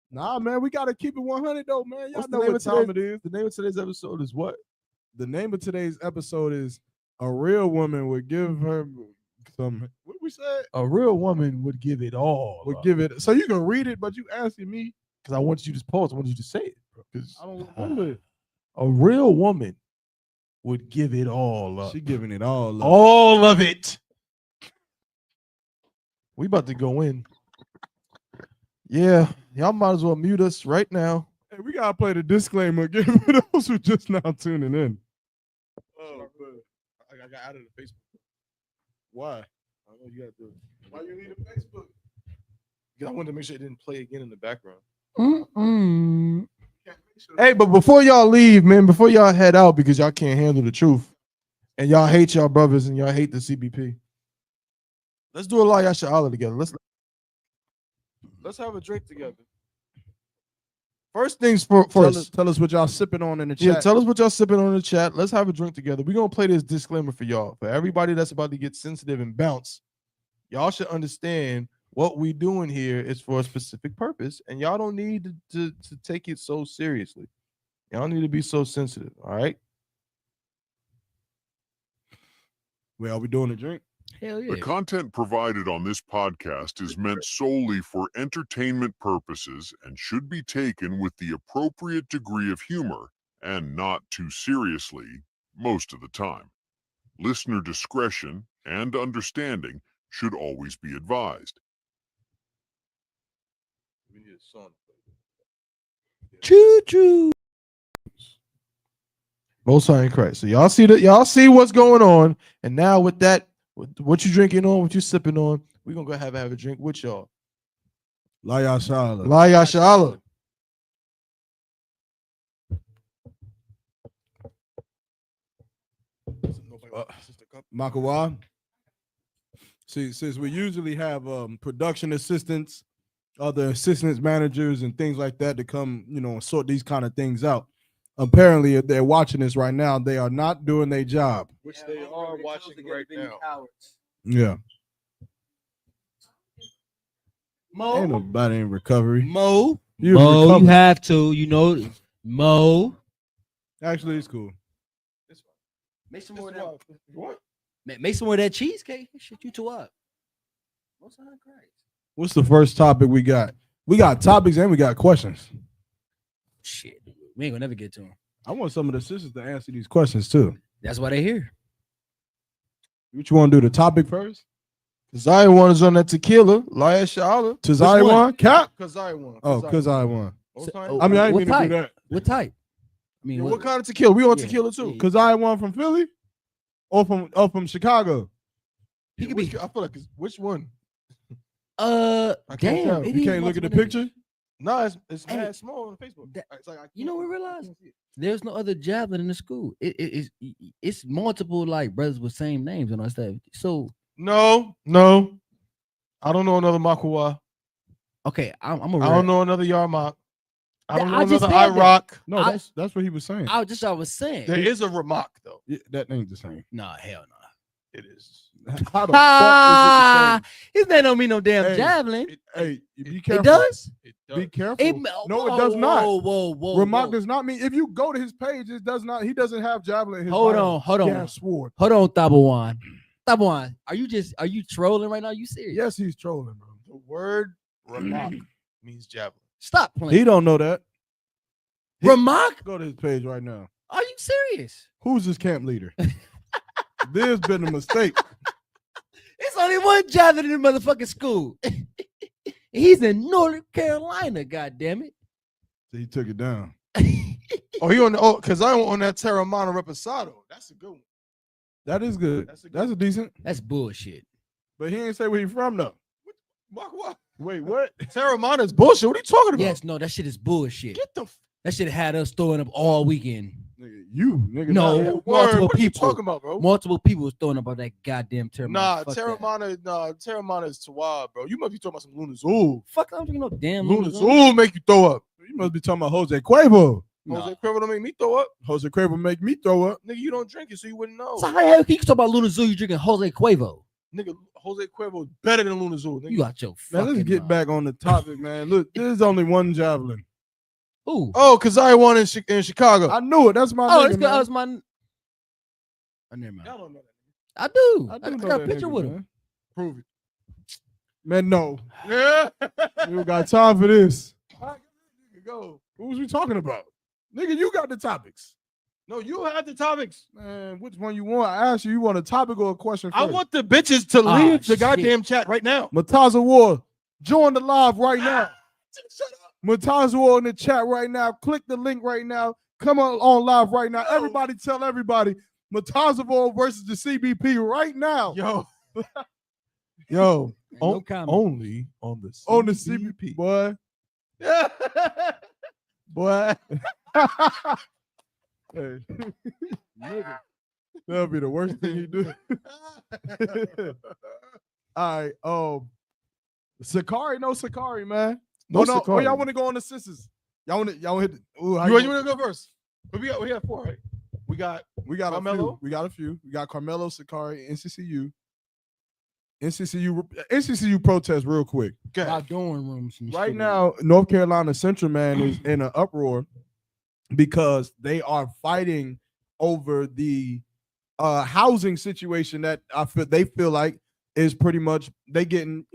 [SPEAKER 5] Nah, man, we gotta keep it 100 though, man. Y'all
[SPEAKER 6] What's the
[SPEAKER 5] know
[SPEAKER 6] name
[SPEAKER 5] what
[SPEAKER 6] of
[SPEAKER 5] time it is.
[SPEAKER 6] The name of today's episode is what?
[SPEAKER 5] The name of today's episode is "A Real Woman Would Give Her Some." What we said?
[SPEAKER 6] A real woman would give it all.
[SPEAKER 5] Would give it. So you can read it, but you asking me?
[SPEAKER 6] Because I want you to pause. I want you to say it, bro. Because
[SPEAKER 5] I don't remember.
[SPEAKER 6] a real woman would give it all up.
[SPEAKER 5] She giving it all. Up.
[SPEAKER 6] All of it. We about to go in. Yeah, y'all might as well mute us right now.
[SPEAKER 5] Hey, we gotta play the disclaimer again for those who just now tuning in.
[SPEAKER 6] Oh, I got out of the Facebook.
[SPEAKER 5] Why?
[SPEAKER 6] I know you got to.
[SPEAKER 5] Why you need a Facebook?
[SPEAKER 6] Because I wanted to make sure it didn't play again in the background.
[SPEAKER 7] Mm-mm.
[SPEAKER 6] Hey, but before y'all leave, man, before y'all head out because y'all can't handle the truth, and y'all hate y'all brothers and y'all hate the CBP, let's do a La Yasha Allah together. Let's have a drink together. First things first.
[SPEAKER 5] Tell us what y'all sipping on in the chat.
[SPEAKER 6] Yeah, tell us what y'all sipping on in the chat. Let's have a drink together. We're gonna play this disclaimer for y'all. For everybody that's about to get sensitive and bounce, y'all should understand what we doing here is for a specific purpose, and y'all don't need to take it so seriously. Y'all need to be so sensitive. All right.
[SPEAKER 5] Well, are we doing a drink?
[SPEAKER 7] Hell yeah.
[SPEAKER 1] The content provided on this podcast is meant solely for entertainment purposes and should be taken with the appropriate degree of humor and not too seriously most of the time. Listener discretion and understanding should always be advised.
[SPEAKER 6] We need a song.
[SPEAKER 7] Choo choo.
[SPEAKER 6] Most High in Christ. So y'all see what's going on, and now with that, what you drinking on, what you sipping on, we're gonna go have a drink with y'all.
[SPEAKER 5] La Yasha Allah.
[SPEAKER 6] La Yasha Allah.
[SPEAKER 5] Makawa. See, since we usually have production assistants, other assistants, managers, and things like that to come, sort these kind of things out. Apparently, if they're watching this right now, they are not doing their job.
[SPEAKER 6] Which they are watching right now.
[SPEAKER 5] Yeah.
[SPEAKER 7] Mo.
[SPEAKER 5] Ain't nobody in recovery.
[SPEAKER 7] Mo.
[SPEAKER 5] You
[SPEAKER 7] Mo,
[SPEAKER 5] recovered.
[SPEAKER 7] you have to, Mo.
[SPEAKER 5] Actually, it's cool.
[SPEAKER 7] Make some more of that.
[SPEAKER 6] What?
[SPEAKER 7] Make some more of that cheesecake. Shit, you two up. Most High in Christ.
[SPEAKER 5] What's the first topic we got? We got topics and we got questions.
[SPEAKER 7] Shit, we ain't gonna never get to them.
[SPEAKER 5] I want some of the sisters to answer these questions too.
[SPEAKER 7] That's why they here.
[SPEAKER 5] What you want to do? The topic first?
[SPEAKER 6] Zion one is on that tequila. La Yasha Allah.
[SPEAKER 5] To Zion one? Cap?
[SPEAKER 6] Because I won.
[SPEAKER 5] Oh, because I won.
[SPEAKER 6] Most High.
[SPEAKER 7] So-
[SPEAKER 5] I mean, I didn't
[SPEAKER 7] What
[SPEAKER 5] mean to
[SPEAKER 7] type?
[SPEAKER 5] do that.
[SPEAKER 7] What type? I mean,
[SPEAKER 6] Yeah, what kind of tequila? We on
[SPEAKER 7] Yeah,
[SPEAKER 6] tequila too.
[SPEAKER 7] yeah.
[SPEAKER 5] Because I won from Philly or from Chicago.
[SPEAKER 7] He could
[SPEAKER 6] Which-
[SPEAKER 7] be.
[SPEAKER 6] I feel like which one?
[SPEAKER 7] Uh,
[SPEAKER 6] I can't
[SPEAKER 7] damn.
[SPEAKER 6] tell.
[SPEAKER 7] it
[SPEAKER 5] You
[SPEAKER 7] is
[SPEAKER 5] can't look at the
[SPEAKER 7] multiple
[SPEAKER 5] picture?
[SPEAKER 7] niggas.
[SPEAKER 6] No, it's
[SPEAKER 7] Hey,
[SPEAKER 6] mad small on Facebook.
[SPEAKER 7] that-
[SPEAKER 6] It's like I
[SPEAKER 7] You know
[SPEAKER 6] can't-
[SPEAKER 7] what?
[SPEAKER 6] I
[SPEAKER 7] Realize
[SPEAKER 6] can't see it.
[SPEAKER 7] there's no other javelin in the school. It's multiple like brothers with same names and all that stuff. So
[SPEAKER 6] No. I don't know another Makua.
[SPEAKER 7] okay, I'm a.
[SPEAKER 6] I don't know another Yarmak. I don't know
[SPEAKER 7] I just
[SPEAKER 6] another
[SPEAKER 7] said that.
[SPEAKER 6] Iraq.
[SPEAKER 5] No,
[SPEAKER 7] I-
[SPEAKER 5] that's what he was saying.
[SPEAKER 7] I was saying.
[SPEAKER 6] There is a Ramak though.
[SPEAKER 5] Yeah, that ain't the same.
[SPEAKER 7] Nah, hell no.
[SPEAKER 6] It is.
[SPEAKER 5] How the
[SPEAKER 7] Ah,
[SPEAKER 5] fuck
[SPEAKER 7] his name don't mean no damn
[SPEAKER 5] Hey,
[SPEAKER 7] javelin.
[SPEAKER 5] is it the same? Hey, be
[SPEAKER 7] It
[SPEAKER 5] careful.
[SPEAKER 7] does.
[SPEAKER 6] It does.
[SPEAKER 5] Be careful.
[SPEAKER 7] It,
[SPEAKER 5] No, it does not.
[SPEAKER 7] Whoa.
[SPEAKER 5] Ramak
[SPEAKER 7] whoa.
[SPEAKER 5] does not mean if you go to his page, it does not. He doesn't have javelin in his
[SPEAKER 7] Hold
[SPEAKER 5] bio.
[SPEAKER 7] on, hold
[SPEAKER 5] He
[SPEAKER 7] on.
[SPEAKER 5] has sword.
[SPEAKER 7] Hold on, Tabawan. Tabawan, are you trolling right now? You serious?
[SPEAKER 5] Yes, he's trolling, bro.
[SPEAKER 6] The word Ramak means javelin.
[SPEAKER 7] Stop playing.
[SPEAKER 5] He don't know that.
[SPEAKER 7] Ramak?
[SPEAKER 5] Go to his page right now.
[SPEAKER 7] Are you serious?
[SPEAKER 5] Who's his camp leader? There's been a mistake.
[SPEAKER 7] It's only one javelin in the motherfucking school. He's in North Carolina, goddammit.
[SPEAKER 5] He took it down.
[SPEAKER 6] Oh, he on the because I'm on that Terramana Reposado. That's a good one.
[SPEAKER 5] That is good. That's a decent.
[SPEAKER 7] That's bullshit.
[SPEAKER 5] But he ain't say where he from though.
[SPEAKER 6] Mark, what?
[SPEAKER 5] Wait, what?
[SPEAKER 6] Terramana is bullshit. What are you talking about?
[SPEAKER 7] Yes, no, that shit is bullshit.
[SPEAKER 6] Get the
[SPEAKER 7] That shit had us throwing up all weekend.
[SPEAKER 5] Nigga,
[SPEAKER 7] No,
[SPEAKER 6] word.
[SPEAKER 7] multiple
[SPEAKER 6] What are you
[SPEAKER 7] people.
[SPEAKER 6] talking about, bro?
[SPEAKER 7] Multiple people was throwing up on that goddamn Terramana.
[SPEAKER 6] Nah,
[SPEAKER 7] Fuck that.
[SPEAKER 6] Terramana is too wild, bro. You must be talking about some Luna Zoo.
[SPEAKER 7] Fuck, I don't think no damn
[SPEAKER 6] Luna Zoo make you throw up.
[SPEAKER 5] You must be talking about Jose Cuervo.
[SPEAKER 6] Jose Cuervo don't make me throw up.
[SPEAKER 5] Jose Cuervo make me throw up.
[SPEAKER 6] Nigga, you don't drink it, so you wouldn't know.
[SPEAKER 7] So how the hell can you talk about Luna Zoo? You drinking Jose Cuervo?
[SPEAKER 6] Nigga, Jose Cuervo is better than Luna Zoo. Nigga.
[SPEAKER 7] You got your
[SPEAKER 5] Man,
[SPEAKER 7] fucking
[SPEAKER 5] let's get
[SPEAKER 7] mind.
[SPEAKER 5] back on the topic, man. Look, there's only one javelin.
[SPEAKER 7] Who?
[SPEAKER 6] Oh, because I won in Chicago.
[SPEAKER 5] I knew it. That's my
[SPEAKER 7] Oh,
[SPEAKER 5] nigga,
[SPEAKER 7] that's
[SPEAKER 5] man.
[SPEAKER 7] my. I never mind.
[SPEAKER 6] Y'all don't know that.
[SPEAKER 7] I do.
[SPEAKER 5] I
[SPEAKER 7] I
[SPEAKER 5] do know
[SPEAKER 7] got a
[SPEAKER 5] that
[SPEAKER 7] picture
[SPEAKER 5] nigga,
[SPEAKER 7] with him.
[SPEAKER 5] man.
[SPEAKER 6] Prove it.
[SPEAKER 5] Man, no.
[SPEAKER 6] Yeah.
[SPEAKER 5] You don't got time for this.
[SPEAKER 6] Go.
[SPEAKER 5] What was we talking about? Nigga, you got the topics.
[SPEAKER 6] No, you had the topics.
[SPEAKER 5] Man, which one you want? I asked you, you want a topic or a question first?
[SPEAKER 6] I want the bitches to
[SPEAKER 7] Ah,
[SPEAKER 6] leave the
[SPEAKER 7] shit.
[SPEAKER 6] goddamn chat right now.
[SPEAKER 5] Mataza War, join the live right now.
[SPEAKER 6] Shut up.
[SPEAKER 5] Mataza War in the chat right now. Click the link right now. Come on live right now. Everybody tell everybody. Mataza War versus the CBP right now.
[SPEAKER 6] Yo. Yo.
[SPEAKER 7] No comment.
[SPEAKER 6] Only on the CBP.
[SPEAKER 5] On the CBP, boy.
[SPEAKER 6] Boy.
[SPEAKER 5] Hey. Nigga, that'll be the worst thing he do. All right. Sakari, no Sakari, man.
[SPEAKER 6] No
[SPEAKER 5] No,
[SPEAKER 6] Sakari.
[SPEAKER 5] y'all want to go on the sisters? Y'all want to hit? Ooh, how
[SPEAKER 6] You
[SPEAKER 5] you
[SPEAKER 6] want to go first? We got 4, right? We got
[SPEAKER 5] We got
[SPEAKER 6] Carmelo?
[SPEAKER 5] a few. We got a few. We got Carmelo, Sakari, NCCU protest real quick.
[SPEAKER 7] About dorm rooms. And
[SPEAKER 5] Right
[SPEAKER 7] shit.
[SPEAKER 5] now, North Carolina Central, man, is in an uproar because they are fighting over the housing situation that they feel like is pretty much they getting,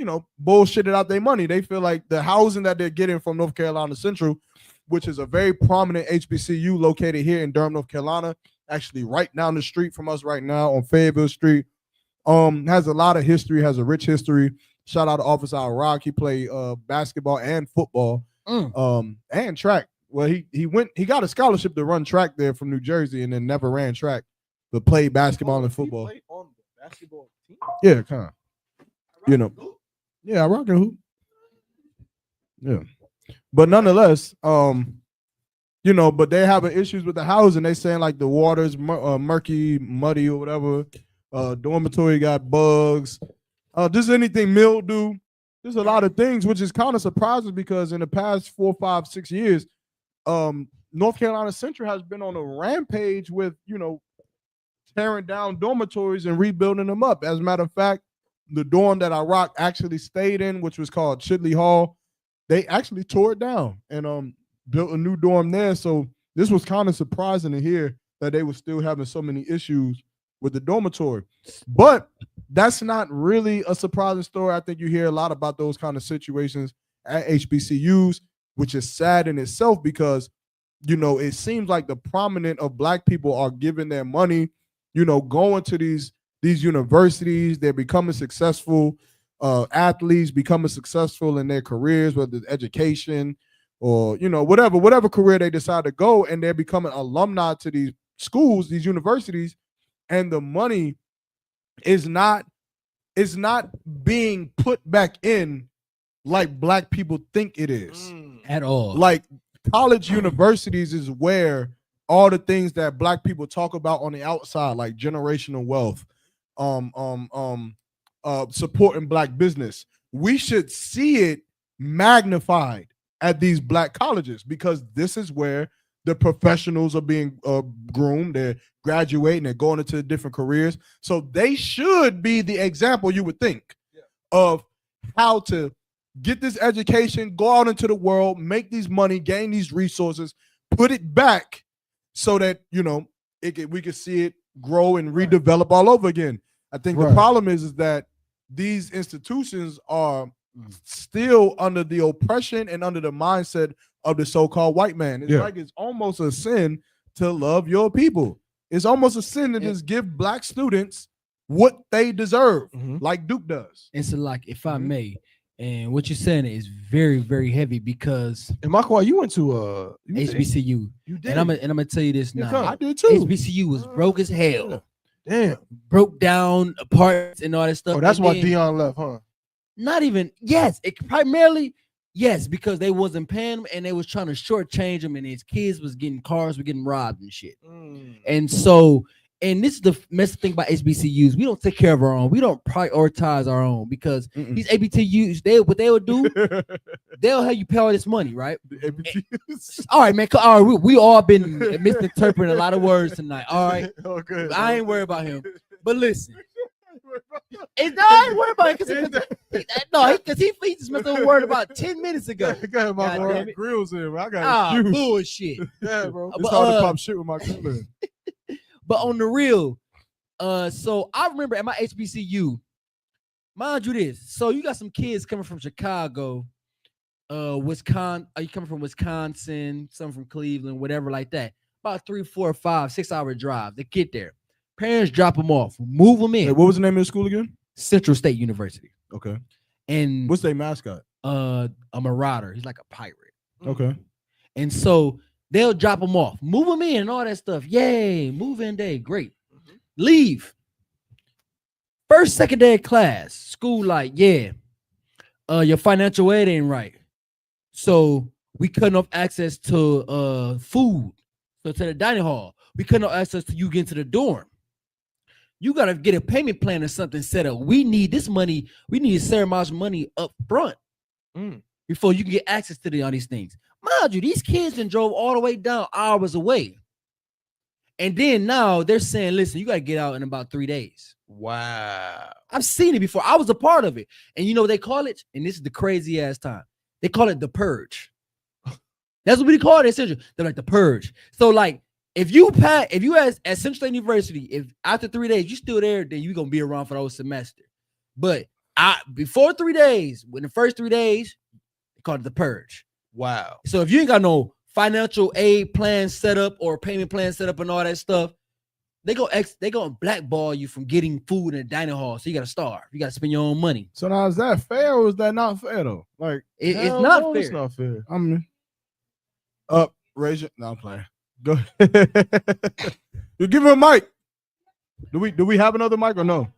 [SPEAKER 5] bullshitted out their money. They feel like the housing that they're getting from North Carolina Central, which is a very prominent HBCU located here in Durham, North Carolina, actually right down the street from us right now on Fayetteville Street, has a lot of history, has a rich history. Shout out to Officer Al Rock. He played basketball and football, and track. Well, he got a scholarship to run track there from New Jersey, and then never ran track, but played basketball and football.
[SPEAKER 6] He played on the basketball team.
[SPEAKER 5] Yeah, kind of. Yeah, I rock and hoop. Yeah, but nonetheless, but they having issues with the housing. They saying like the water's murky, muddy, or whatever. Dormitory got bugs. Just anything mildew. There's a lot of things, which is kind of surprising because in the past 4, 5, 6 years, North Carolina Central has been on a rampage with, tearing down dormitories and rebuilding them up. As a matter of fact, the dorm that Iraq actually stayed in, which was called Chidley Hall, they actually tore it down and built a new dorm there. So this was kind of surprising to hear that they were still having so many issues with the dormitory. But that's not really a surprising story. I think you hear a lot about those kind of situations at HBCUs, which is sad in itself because, it seems like the prominent of Black people are giving their money, going to these universities. They're becoming successful athletes, becoming successful in their careers, whether it's education or, whatever career they decide to go, and they're becoming alumni to these schools, these universities, and the money is not being put back in like Black people think it is.
[SPEAKER 7] At all.
[SPEAKER 5] Like college universities is where all the things that Black people talk about on the outside, like generational wealth, supporting Black business, we should see it magnified at these Black colleges because this is where the professionals are being groomed. They're graduating, they're going into different careers. So they should be the example, you would think, of how to get this education, go out into the world, make these money, gain these resources, put it back so that, we can see it grow and redevelop all over again. I think the problem is that these institutions are still under the oppression and under the mindset of the so-called white man. It's like it's almost a sin to love your people. It's almost a sin to just give black students what they deserve, like Duke does.
[SPEAKER 7] And so, like, if I may, and what you're saying is very, very heavy because.
[SPEAKER 6] And Marco, you went to
[SPEAKER 7] HBCU.
[SPEAKER 6] You did.
[SPEAKER 7] And I'm gonna tell you this now.
[SPEAKER 5] I did too.
[SPEAKER 7] HBCU was broke as hell.
[SPEAKER 6] Damn.
[SPEAKER 7] Broke down apartments and all that stuff.
[SPEAKER 6] Oh, that's
[SPEAKER 7] and
[SPEAKER 6] why
[SPEAKER 7] then,
[SPEAKER 6] Dion left, huh?
[SPEAKER 7] Not even, yes, it primarily, yes, because they wasn't paying him and they was trying to shortchange him, and his kids was getting cars, were getting robbed and shit. And so, and this is the messy thing about HBCUs. We don't take care of our own. We don't prioritize our own because these HBCUs, what they will do, they'll have you pay all this money, right? All right, man. All right, we all been misinterpreting a lot of words tonight. All right,
[SPEAKER 6] okay.
[SPEAKER 7] I ain't worried about him. But listen, I ain't worried about it because he just messed up a word about 10 minutes ago.
[SPEAKER 6] Go ahead, my boy.
[SPEAKER 5] Grills in, bro. I got juice.
[SPEAKER 7] Bullshit.
[SPEAKER 6] Yeah, bro.
[SPEAKER 5] It's hard to pop shit with my grill in.
[SPEAKER 7] But on the real, so I remember at my HBCU, mind you this. So you got some kids coming from Chicago, Wisconsin. Are you coming from Wisconsin? Some from Cleveland, whatever like that. About 3, 4, 5, 6 hour drive. They get there. Parents drop them off, move them in.
[SPEAKER 5] Hey, what was the name of the school again?
[SPEAKER 7] Central State University.
[SPEAKER 5] Okay.
[SPEAKER 7] And
[SPEAKER 5] what's their mascot?
[SPEAKER 7] A marauder. He's like a pirate.
[SPEAKER 5] Okay.
[SPEAKER 7] And so they'll drop them off, move them in, and all that stuff. Yay, move in day, great. Leave. First, second day of class, school like, yeah, your financial aid ain't right. So we cutting off access to food, so to the dining hall. We cutting off access to you getting to the dorm. You gotta get a payment plan or something set up. We need this money. We need Sarah Marsh's money up front before you can get access to all these things. Mind you, these kids then drove all the way down hours away. And then now they're saying, listen, you got to get out in about 3 days.
[SPEAKER 6] Wow.
[SPEAKER 7] I've seen it before. I was a part of it. And you know what they call it? And this is the crazy ass time. They call it the purge. That's what we call it. Essentially. They're like the purge. So like, if you at Central State University, if after 3 days you still there, then you're going to be around for the whole semester. But before 3 days, in the first 3 days, they call it the purge.
[SPEAKER 6] Wow.
[SPEAKER 7] So if you ain't got no financial aid plan set up or payment plan set up and all that stuff, they gonna blackball you from getting food in the dining hall. So you gotta starve. You gotta spend your own money.
[SPEAKER 5] So now is that fair or is that not fair though? Like
[SPEAKER 7] it's not fair.
[SPEAKER 6] It's not fair.
[SPEAKER 5] I mean, raise your. No, I'm playing. Go ahead. You give him a mic. Do we have another mic or no?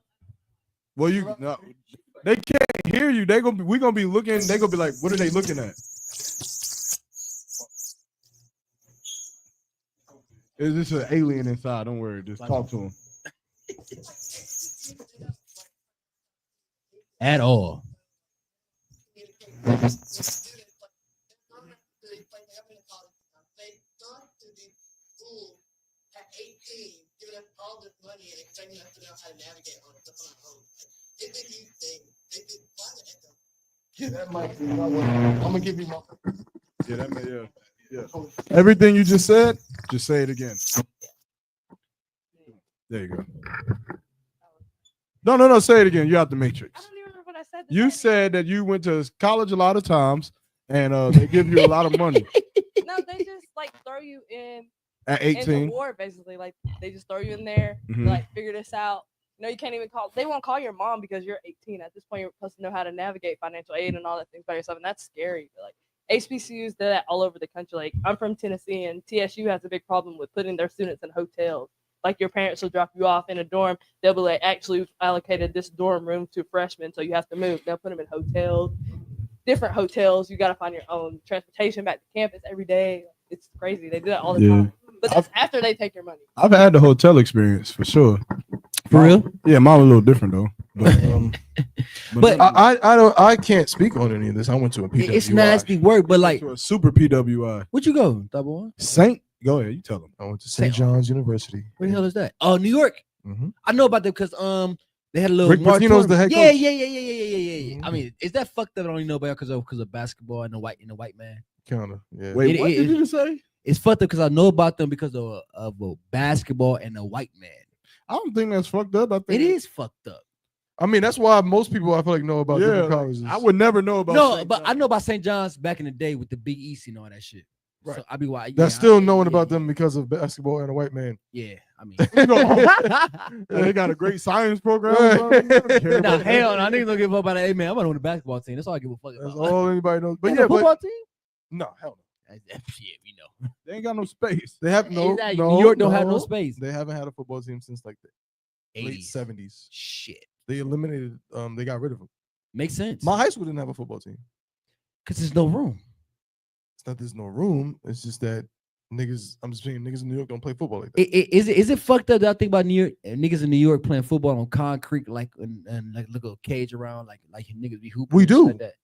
[SPEAKER 5] Well, no, they can't hear you. We gonna be looking. They gonna be like, what are they looking at? Is this an alien inside? Don't worry. Just talk to him.
[SPEAKER 7] At all.
[SPEAKER 5] Yeah, that might be my one. I'm gonna give you my. Yeah, that may. Yeah. Everything you just said, just say it again. There you go. No. Say it again. You're out the matrix.
[SPEAKER 9] I don't even remember what I said.
[SPEAKER 5] You said that you went to college a lot of times, and they give you a lot of money.
[SPEAKER 9] No, they just like throw you in
[SPEAKER 5] At
[SPEAKER 9] in the
[SPEAKER 5] 18.
[SPEAKER 9] war, basically. Like they just throw you in there, like figure this out. You know, you can't even call. They won't call your mom because you're 18. At this point, you're supposed to know how to navigate financial aid and all that things by yourself, and that's scary. But, like HBCUs do that all over the country. Like I'm from Tennessee, and TSU has a big problem with putting their students in hotels. Like your parents will drop you off in a dorm. They'll be like, actually, we've allocated this dorm room to freshmen, so you have to move. They'll put them in hotels, different hotels. You got to find your own transportation back to campus every day. It's crazy. They do that all the time. But that's after they take your money.
[SPEAKER 5] I've had the hotel experience for sure.
[SPEAKER 7] For real?
[SPEAKER 5] Yeah, mine was a little different though.
[SPEAKER 7] But
[SPEAKER 6] I can't speak on any of this. I went to a PWI.
[SPEAKER 7] it's nasty work. But like,
[SPEAKER 5] to a super PWI.
[SPEAKER 7] where'd you go, double one?
[SPEAKER 5] Saint, go ahead. You tell them.
[SPEAKER 6] I went to St. John's University.
[SPEAKER 7] Where the hell is that? Oh, New York.
[SPEAKER 6] Mm-hmm.
[SPEAKER 7] I know about them because they had a little.
[SPEAKER 6] Rick Pitino's the head coach.
[SPEAKER 7] Yeah. I mean, is that fucked up? I don't even know about because of basketball and the white man.
[SPEAKER 6] Kind of. Yeah.
[SPEAKER 5] Wait, what did you just say?
[SPEAKER 7] It's fucked up because I know about them because of basketball and the white man.
[SPEAKER 5] I don't think that's fucked up. I think
[SPEAKER 7] It is fucked up.
[SPEAKER 6] I mean, that's why most people I feel like know about different colleges.
[SPEAKER 5] I would never know about.
[SPEAKER 7] No,
[SPEAKER 5] St.
[SPEAKER 7] but
[SPEAKER 5] John's.
[SPEAKER 7] I know about St. John's back in the day with the Big East and all that shit.
[SPEAKER 6] Right.
[SPEAKER 7] So I be why.
[SPEAKER 6] That's still knowing about them because of basketball and a white man.
[SPEAKER 7] Yeah, I mean,
[SPEAKER 5] They got a great science program. Or something. I don't care
[SPEAKER 7] nah,
[SPEAKER 5] about
[SPEAKER 7] hell,
[SPEAKER 5] that.
[SPEAKER 7] no, I don't give a fuck about that. Hey man, I'm gonna own a basketball team. That's all I give a fuck
[SPEAKER 6] That's
[SPEAKER 7] about.
[SPEAKER 6] all anybody knows. But
[SPEAKER 7] But
[SPEAKER 6] yeah,
[SPEAKER 7] football
[SPEAKER 6] but
[SPEAKER 7] team.
[SPEAKER 6] no, hell no.
[SPEAKER 7] Yeah, we know.
[SPEAKER 5] They ain't got no space.
[SPEAKER 6] They have no.
[SPEAKER 7] Exactly.
[SPEAKER 6] no
[SPEAKER 7] New York don't have no space.
[SPEAKER 6] They haven't had a football team since like the late
[SPEAKER 7] 80s.
[SPEAKER 6] 70s.
[SPEAKER 7] Shit,
[SPEAKER 6] They eliminated. They got rid of them.
[SPEAKER 7] makes sense.
[SPEAKER 6] My high school didn't have a football team.
[SPEAKER 7] Cause there's no room.
[SPEAKER 6] It's not there's no room. It's just that niggas. I'm just saying niggas in New York don't play football like that.
[SPEAKER 7] Is it fucked up that I think about New York niggas in New York playing football on concrete like and like look a cage around like niggas be hooping?
[SPEAKER 6] We
[SPEAKER 7] and shit
[SPEAKER 6] do.
[SPEAKER 7] like that.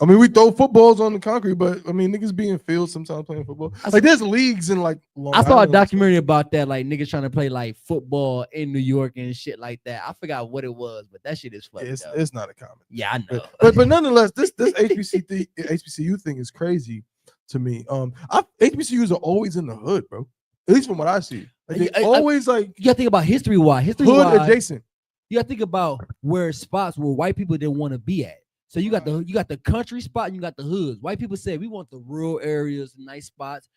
[SPEAKER 6] I mean, we throw footballs on the concrete, but I mean, niggas be in fields sometimes playing football. Like, there's leagues in like. Long
[SPEAKER 7] I saw a
[SPEAKER 6] Island.
[SPEAKER 7] documentary about that, like niggas trying to play like football in New York and shit like that. I forgot what it was, but that shit is fucked up.
[SPEAKER 6] It's not a common.
[SPEAKER 7] Yeah, I know.
[SPEAKER 6] But nonetheless, this HBCU thing is crazy to me. HBCUs are always in the hood, bro. At least from what I see. Like, they always like
[SPEAKER 7] You gotta think about history wise. History
[SPEAKER 6] hood
[SPEAKER 7] wise,
[SPEAKER 6] adjacent.
[SPEAKER 7] you gotta think about where spots where white people didn't want to be at. So you got the country spot and you got the hoods. White people say we want the rural areas, nice spots,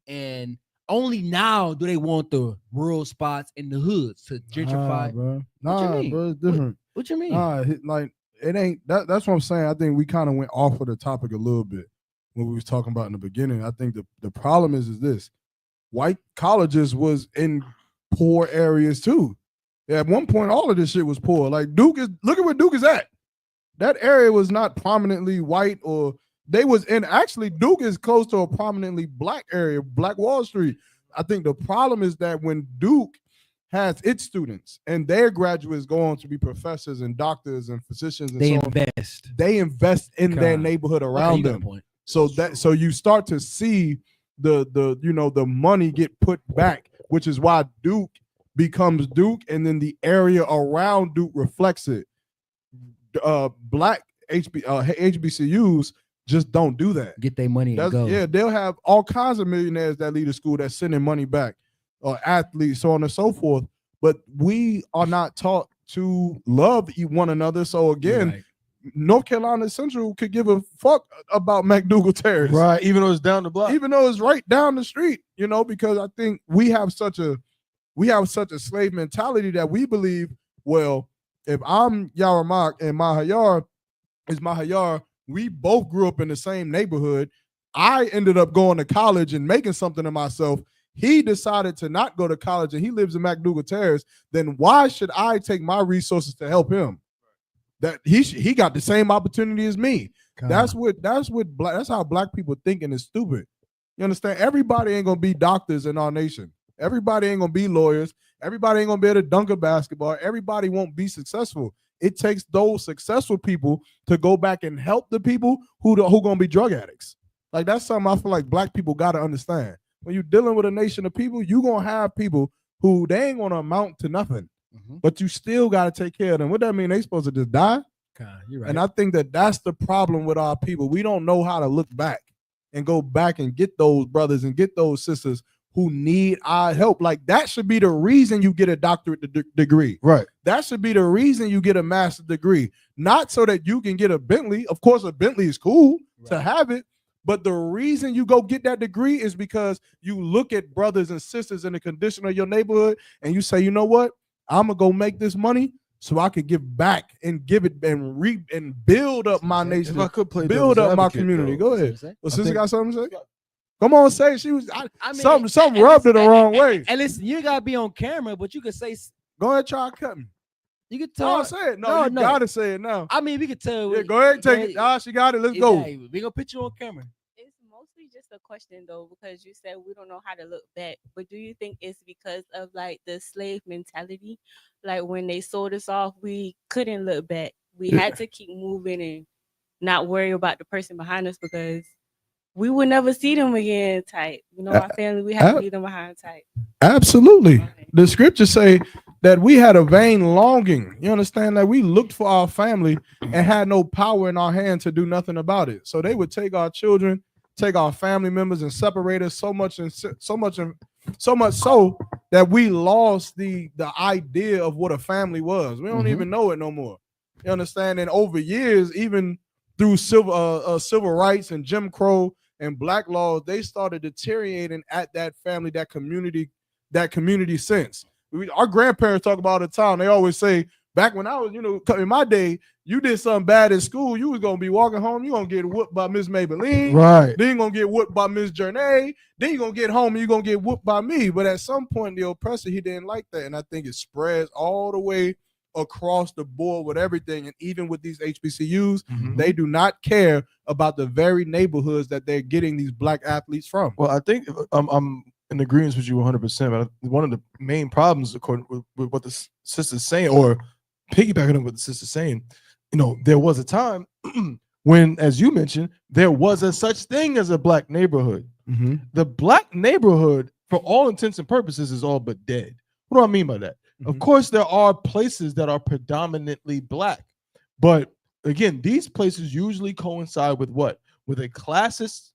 [SPEAKER 7] and only now do they want the rural spots in the hoods to gentrify.
[SPEAKER 5] bro.
[SPEAKER 7] What you mean?
[SPEAKER 5] Bro, it's different.
[SPEAKER 7] What you mean?
[SPEAKER 5] Like it ain't that. That's what I'm saying. I think we kind of went off of the topic a little bit when we was talking about in the beginning. I think the problem is this: white colleges was in poor areas too. At one point, all of this shit was poor. Like Duke is. Look at where Duke is at. That area was not prominently white, or they was in. Actually, Duke is close to a prominently black area, Black Wall Street. I think the problem is that when Duke has its students and their graduates go on to be professors and doctors and physicians, and
[SPEAKER 7] They
[SPEAKER 5] so on,
[SPEAKER 7] invest.
[SPEAKER 5] they invest in their
[SPEAKER 7] God.
[SPEAKER 5] neighborhood
[SPEAKER 7] Okay,
[SPEAKER 5] around
[SPEAKER 7] you got a
[SPEAKER 5] them.
[SPEAKER 7] point.
[SPEAKER 5] So you start to see the money get put back, which is why Duke becomes Duke, and then the area around Duke reflects it. Black HBCUs just don't do that.
[SPEAKER 7] Get their money and go.
[SPEAKER 5] Yeah, they'll have all kinds of millionaires that lead a school that's sending money back, athletes, so on and so forth. But we are not taught to love one another. So again,
[SPEAKER 7] Right.
[SPEAKER 5] North Carolina Central could give a fuck about McDougal Terrace,
[SPEAKER 6] Right, even though it's down the block.
[SPEAKER 5] even though it's right down the street. Because I think we have such a slave mentality that we believe, well, if I'm Yaramak and Mahayar is Mahayar, we both grew up in the same neighborhood. I ended up going to college and making something of myself. He decided to not go to college and he lives in McDougal Terrace. Then why should I take my resources to help him? That he got the same opportunity as me. That's how black people think, and it's stupid. You understand? Everybody ain't gonna be doctors in our nation. Everybody ain't gonna be lawyers. Everybody ain't gonna be able to dunk a basketball. Everybody won't be successful. It takes those successful people to go back and help the people who gonna be drug addicts. Like, that's something I feel like black people gotta understand. When you're dealing with a nation of people, you gonna have people who they ain't gonna amount to nothing, but you still gotta take care of them. What that mean? They supposed to just die?
[SPEAKER 7] You're right.
[SPEAKER 5] And I think that's the problem with our people. We don't know how to look back and go back and get those brothers and get those sisters who need our help. Like, that should be the reason you get a doctorate degree.
[SPEAKER 6] Right.
[SPEAKER 5] That should be the reason you get a master's degree. Not so that you can get a Bentley. Of course, a Bentley is cool to have it. But the reason you go get that degree is because you look at brothers and sisters in the condition of your neighborhood and you say, you know what? I'm going to go make this money so I could give back and give it and build up my nation.
[SPEAKER 6] If I could play
[SPEAKER 5] build
[SPEAKER 6] devil's
[SPEAKER 5] up my
[SPEAKER 6] advocate,
[SPEAKER 5] community.
[SPEAKER 6] though,
[SPEAKER 5] Go ahead. Well, sister got something to say?
[SPEAKER 6] Come on, say she was. Something rubbed her the wrong way.
[SPEAKER 7] And listen, you gotta be on camera, but you could say.
[SPEAKER 6] Go ahead, try to cut me.
[SPEAKER 7] You could
[SPEAKER 6] No,
[SPEAKER 7] tell.
[SPEAKER 6] say it. No, you gotta say it now.
[SPEAKER 7] I mean, we could tell.
[SPEAKER 6] Yeah, go ahead, take it. Ah, she got it. Let's go.
[SPEAKER 7] We gonna put you on camera.
[SPEAKER 10] It's mostly just a question though, because you said we don't know how to look back. But do you think it's because of like the slave mentality? Like when they sold us off, we couldn't look back. We had to keep moving and not worry about the person behind us because we would never see them again type. You know, our family, we had to leave them behind type.
[SPEAKER 5] Absolutely. The scriptures say that we had a vain longing. You understand that we looked for our family and had no power in our hand to do nothing about it. So they would take our children, take our family members and separate us so much so that we lost the idea of what a family was. We don't even know it no more. You understand? And over years, even through civil rights and Jim Crow, and black laws, they started deteriorating at that family, that community sense. Our grandparents talk about all the time. They always say, back when I was, in my day, you did something bad in school, you was gonna be walking home, you gonna get whooped by Miss Maybelline,
[SPEAKER 6] Right.
[SPEAKER 5] then you're gonna get whooped by Miss Journey, then you're gonna get home and you're gonna get whooped by me. But at some point, the oppressor, he didn't like that. And I think it spreads all the way across the board with everything. And even with these HBCUs, they do not care about the very neighborhoods that they're getting these black athletes from.
[SPEAKER 6] Well, I think I'm in agreement with you 100%. But one of the main problems, according with what the sister's saying, or piggybacking on what the sister's saying, there was a time when, as you mentioned, there was a such thing as a black neighborhood. The black neighborhood, for all intents and purposes, is all but dead. What do I mean by that? Of course, there are places that are predominantly black, but again, these places usually coincide with what? With a classist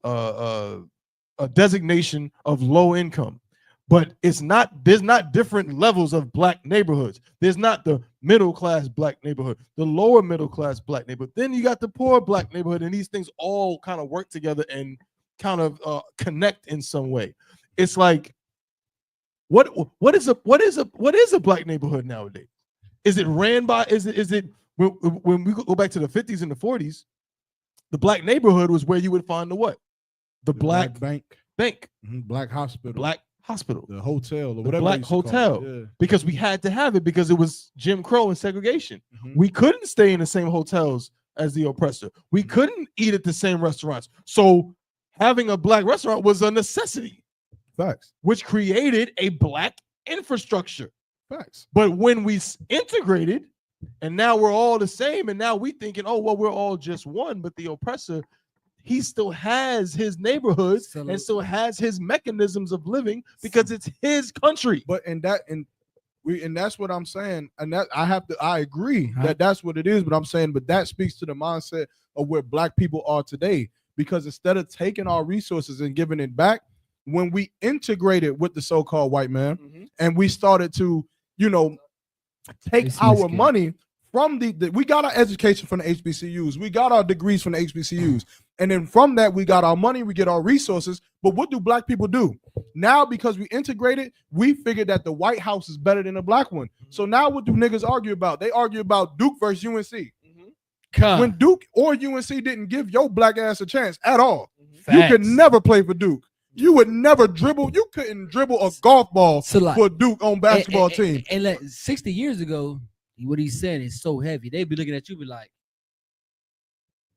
[SPEAKER 6] a designation of low income. But there's not different levels of black neighborhoods. There's not the middle class black neighborhood, the lower middle class black neighborhood. Then you got the poor black neighborhood, and these things all kind of work together and kind of connect in some way. It's like, what is a black neighborhood nowadays? Is it ran by? Is it when we go back to the 50s and the 40s? The black neighborhood was where you would find the what? The black bank,
[SPEAKER 5] black hospital,
[SPEAKER 6] the
[SPEAKER 5] hotel, or
[SPEAKER 6] the
[SPEAKER 5] whatever.
[SPEAKER 6] black hotel, because we had to have it because it was Jim Crow and segregation. We couldn't stay in the same hotels as the oppressor. We couldn't eat at the same restaurants. So having a black restaurant was a necessity.
[SPEAKER 5] Facts.
[SPEAKER 6] Which created a black infrastructure.
[SPEAKER 5] Facts.
[SPEAKER 6] But when we integrated, and now we're all the same, and now we thinking, oh, well, we're all just one, but the oppressor, he still has his neighborhoods and still has his mechanisms of living because it's his country.
[SPEAKER 5] But and that's what I'm saying. And that I agree that that's what it is. But I'm saying, but that speaks to the mindset of where black people are today. Because instead of taking our resources and giving it back, when we integrated with the so-called white man, and we started to, take our money from we got our education from the HBCUs, we got our degrees from the HBCUs, and then from that we got our money, we get our resources. But what do black people do now? Because we integrated, we figured that the White House is better than the black one. So now what do niggas argue about? They argue about Duke versus UNC. When Duke or UNC didn't give your black ass a chance at all. You could never play for Duke. You would never dribble. You couldn't dribble a golf ball for Duke on basketball team.
[SPEAKER 7] And like 60 years ago, what he's saying is so heavy. They'd be looking at you, be like,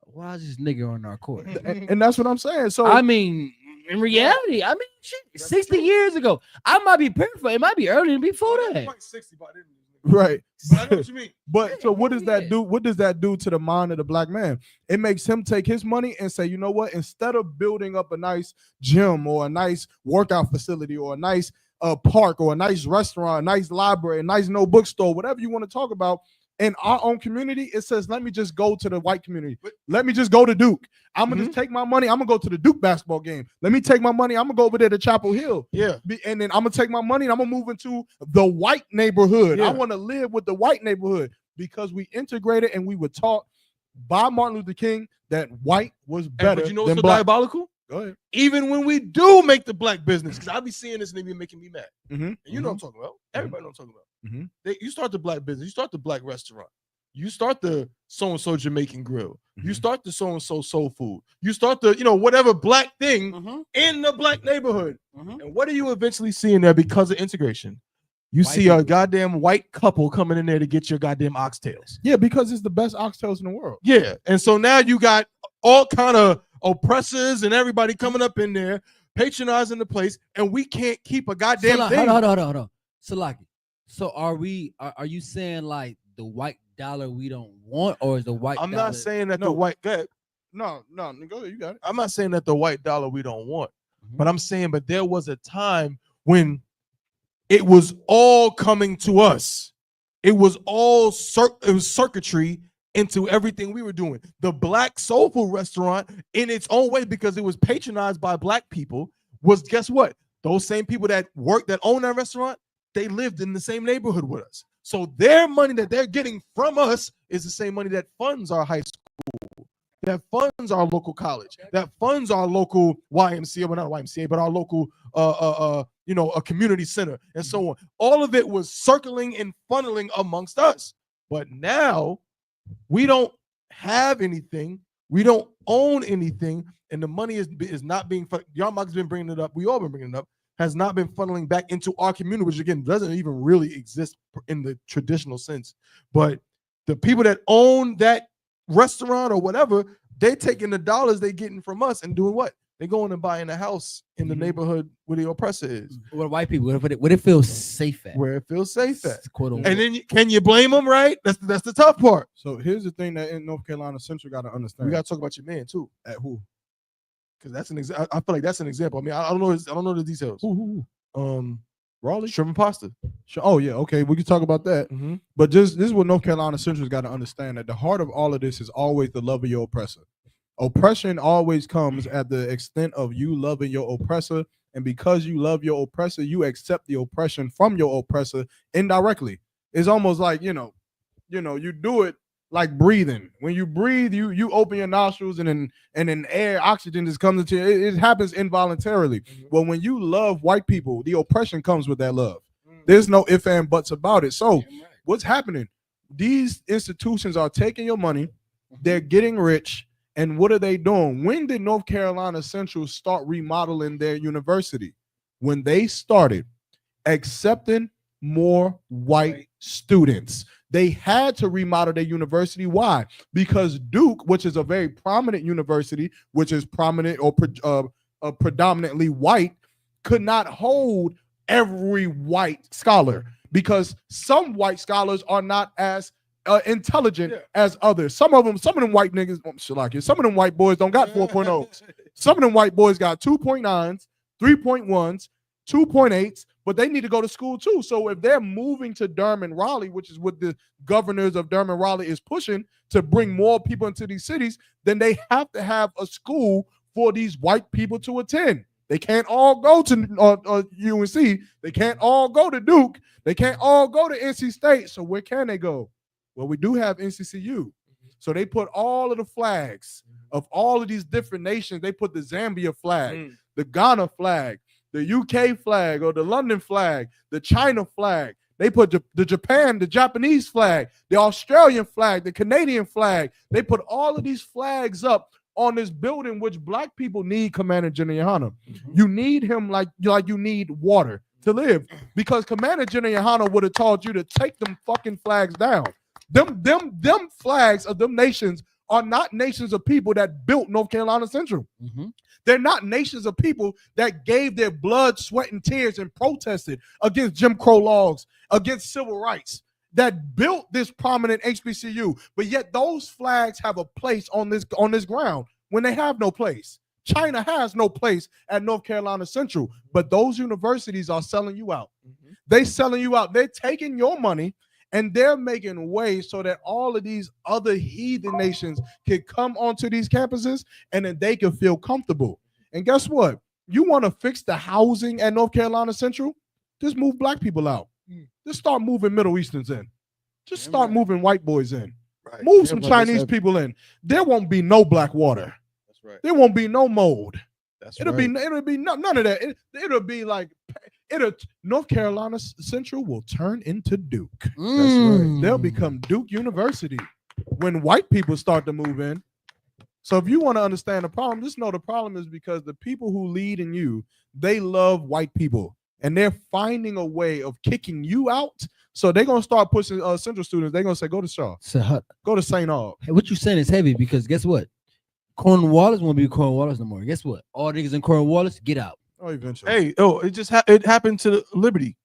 [SPEAKER 7] "Why is this nigga on our court?"
[SPEAKER 5] And that's what I'm saying. So
[SPEAKER 7] I mean, in reality, shit, 60 years ago, I might be perfect. It might be earlier before that.
[SPEAKER 5] Right.
[SPEAKER 6] But I know what you mean.
[SPEAKER 5] But so what does that do? What does that do to the mind of the black man? It makes him take his money and say, you know what? Instead of building up a nice gym or a nice workout facility or a nice park or a nice restaurant, a nice library, a nice no bookstore, whatever you want to talk about, in our own community, it says, let me just go to the white community. Let me just go to Duke. I'm gonna just take my money. I'm gonna go to the Duke basketball game. Let me take my money. I'm gonna go over there to Chapel Hill.
[SPEAKER 6] Yeah.
[SPEAKER 5] And then I'm gonna take my money and I'm gonna move into the white neighborhood.
[SPEAKER 6] Yeah.
[SPEAKER 5] I want to live with the white neighborhood because we integrated and we were taught by Martin Luther King that white was better.
[SPEAKER 6] But you know
[SPEAKER 5] than
[SPEAKER 6] what's so
[SPEAKER 5] black.
[SPEAKER 6] diabolical?
[SPEAKER 5] Go ahead.
[SPEAKER 6] Even when we do make the black business, because I be seeing this and they be making me mad. And you know what I'm talking about. Everybody know what I'm talking about. You start the black business, you start the black restaurant. You start the so-and-so Jamaican grill. You start the so-and-so soul food. You start the, whatever black thing in the black neighborhood. And what do you eventually see in there because of integration? You see a goddamn white couple coming in there to get your goddamn oxtails.
[SPEAKER 5] Yeah, because it's the best oxtails in the world.
[SPEAKER 6] Yeah. And so now you got all kind of oppressors and everybody coming up in there, patronizing the place, and we can't keep a goddamn thing.
[SPEAKER 7] Hold on. Salaki. So are you saying like the white dollar we don't want, or is the white
[SPEAKER 6] I'm
[SPEAKER 7] dollar?
[SPEAKER 6] not saying that the white go ahead.
[SPEAKER 5] No, go ahead, you got it.
[SPEAKER 6] I'm not saying that the white dollar we don't want, but I'm saying, but there was a time when it was all coming to us. It was all circuitry into everything we were doing. The black soul food restaurant, in its own way, because it was patronized by black people, was, guess what? Those same people that own that restaurant, they lived in the same neighborhood with us. So their money that they're getting from us is the same money that funds our high school, that funds our local college, that funds our local YMCA, well not YMCA, but our local a community center and so on. All of it was circling and funneling amongst us. But now we don't have anything, we don't own anything, and the money is not being. Y'all has been bringing it up. We all been bringing it up. Has not been funneling back into our community, which again doesn't even really exist in the traditional sense. But the people that own that restaurant or whatever, they taking the dollars they getting from us and doing what? They going and buying a house in the neighborhood where the oppressor is.
[SPEAKER 7] What white people, what it feels safe at.
[SPEAKER 6] Where it feels safe at.
[SPEAKER 7] Quote
[SPEAKER 6] And then can you blame them, right? That's the tough part.
[SPEAKER 5] So here's the thing that in North Carolina Central got to understand.
[SPEAKER 6] We got to talk about your man too.
[SPEAKER 5] At who?
[SPEAKER 6] Because that's an example. I feel like that's an example. I mean, I don't know the details.
[SPEAKER 5] Who? Raleigh?
[SPEAKER 6] Shrimp and pasta.
[SPEAKER 5] Oh yeah, okay. We can talk about that.
[SPEAKER 6] Mm-hmm.
[SPEAKER 5] But this is what North Carolina Central's got to understand, that the heart of all of this is always the love of your oppressor. Oppression always comes at the extent of you loving your oppressor, and because you love your oppressor, you accept the oppression from your oppressor indirectly. It's almost like you do it like breathing. When you breathe, you open your nostrils, and then air, oxygen just comes into you. It happens involuntarily. Mm-hmm. But when you love white people, the oppression comes with that love. Mm-hmm. There's no ifs and buts about it. So what's happening? These institutions are taking your money, they're getting rich, and what are they doing? When did North Carolina Central start remodeling their university? When they started accepting more white students. They had to remodel their university. Why? Because Duke, which is a very prominent university, which is prominent or predominantly white, could not hold every white scholar, because some white scholars are not as intelligent as others. Some of them white niggas, some of them white boys don't got 4.0s. Some of them white boys got 2.9s, 3.1s, 2.8s, but they need to go to school too. So if they're moving to Durham and Raleigh, which is what the governors of Durham and Raleigh is pushing to bring more people into these cities, then they have to have a school for these white people to attend. They can't all go to UNC. They can't all go to Duke. They can't all go to NC State. So where can they go? Well, we do have NCCU. So they put all of the flags of all of these different nations. They put the Zambia flag, the Ghana flag, the UK flag or the London flag, the China flag. They put the Japanese flag, the Australian flag, the Canadian flag. They put all of these flags up on this building, which black people need Commander General Yohana. You need him like you need water to live, because Commander General Yohana would have told you to take them fucking flags down. Them flags of them nations are not nations of people that built North Carolina Central. They're not nations of people that gave their blood, sweat, and tears and protested against Jim Crow laws, against civil rights, that built this prominent HBCU. But yet those flags have a place on this ground when they have no place. China has no place at North Carolina Central, but those universities are selling you out. They're selling you out. They're taking your money and they're making ways so that all of these other heathen nations can come onto these campuses and then they can feel comfortable. And guess what? You want to fix the housing at North Carolina Central? Just move black people out. Just start moving Middle Easterns in. Just start moving white boys in. Right. Move some Chinese people in. There won't be no black water. That's right. There won't be no mold. It'll be none of that. It'll be like North Carolina Central will turn into Duke. That's right. They'll become Duke University when white people start to move in. So if you want to understand the problem, just know the problem is because the people who lead in you, they love white people, and they're finding a way of kicking you out. So they're gonna start pushing Central students. They're gonna say, go to Shaw, go to St. Aug.
[SPEAKER 7] Hey, what you saying is heavy, because guess what? Cornwallis won't be Cornwallis no more. Guess what? All niggas in Cornwallis, get out.
[SPEAKER 5] Oh, eventually.
[SPEAKER 6] Hey, it happened to the Liberty.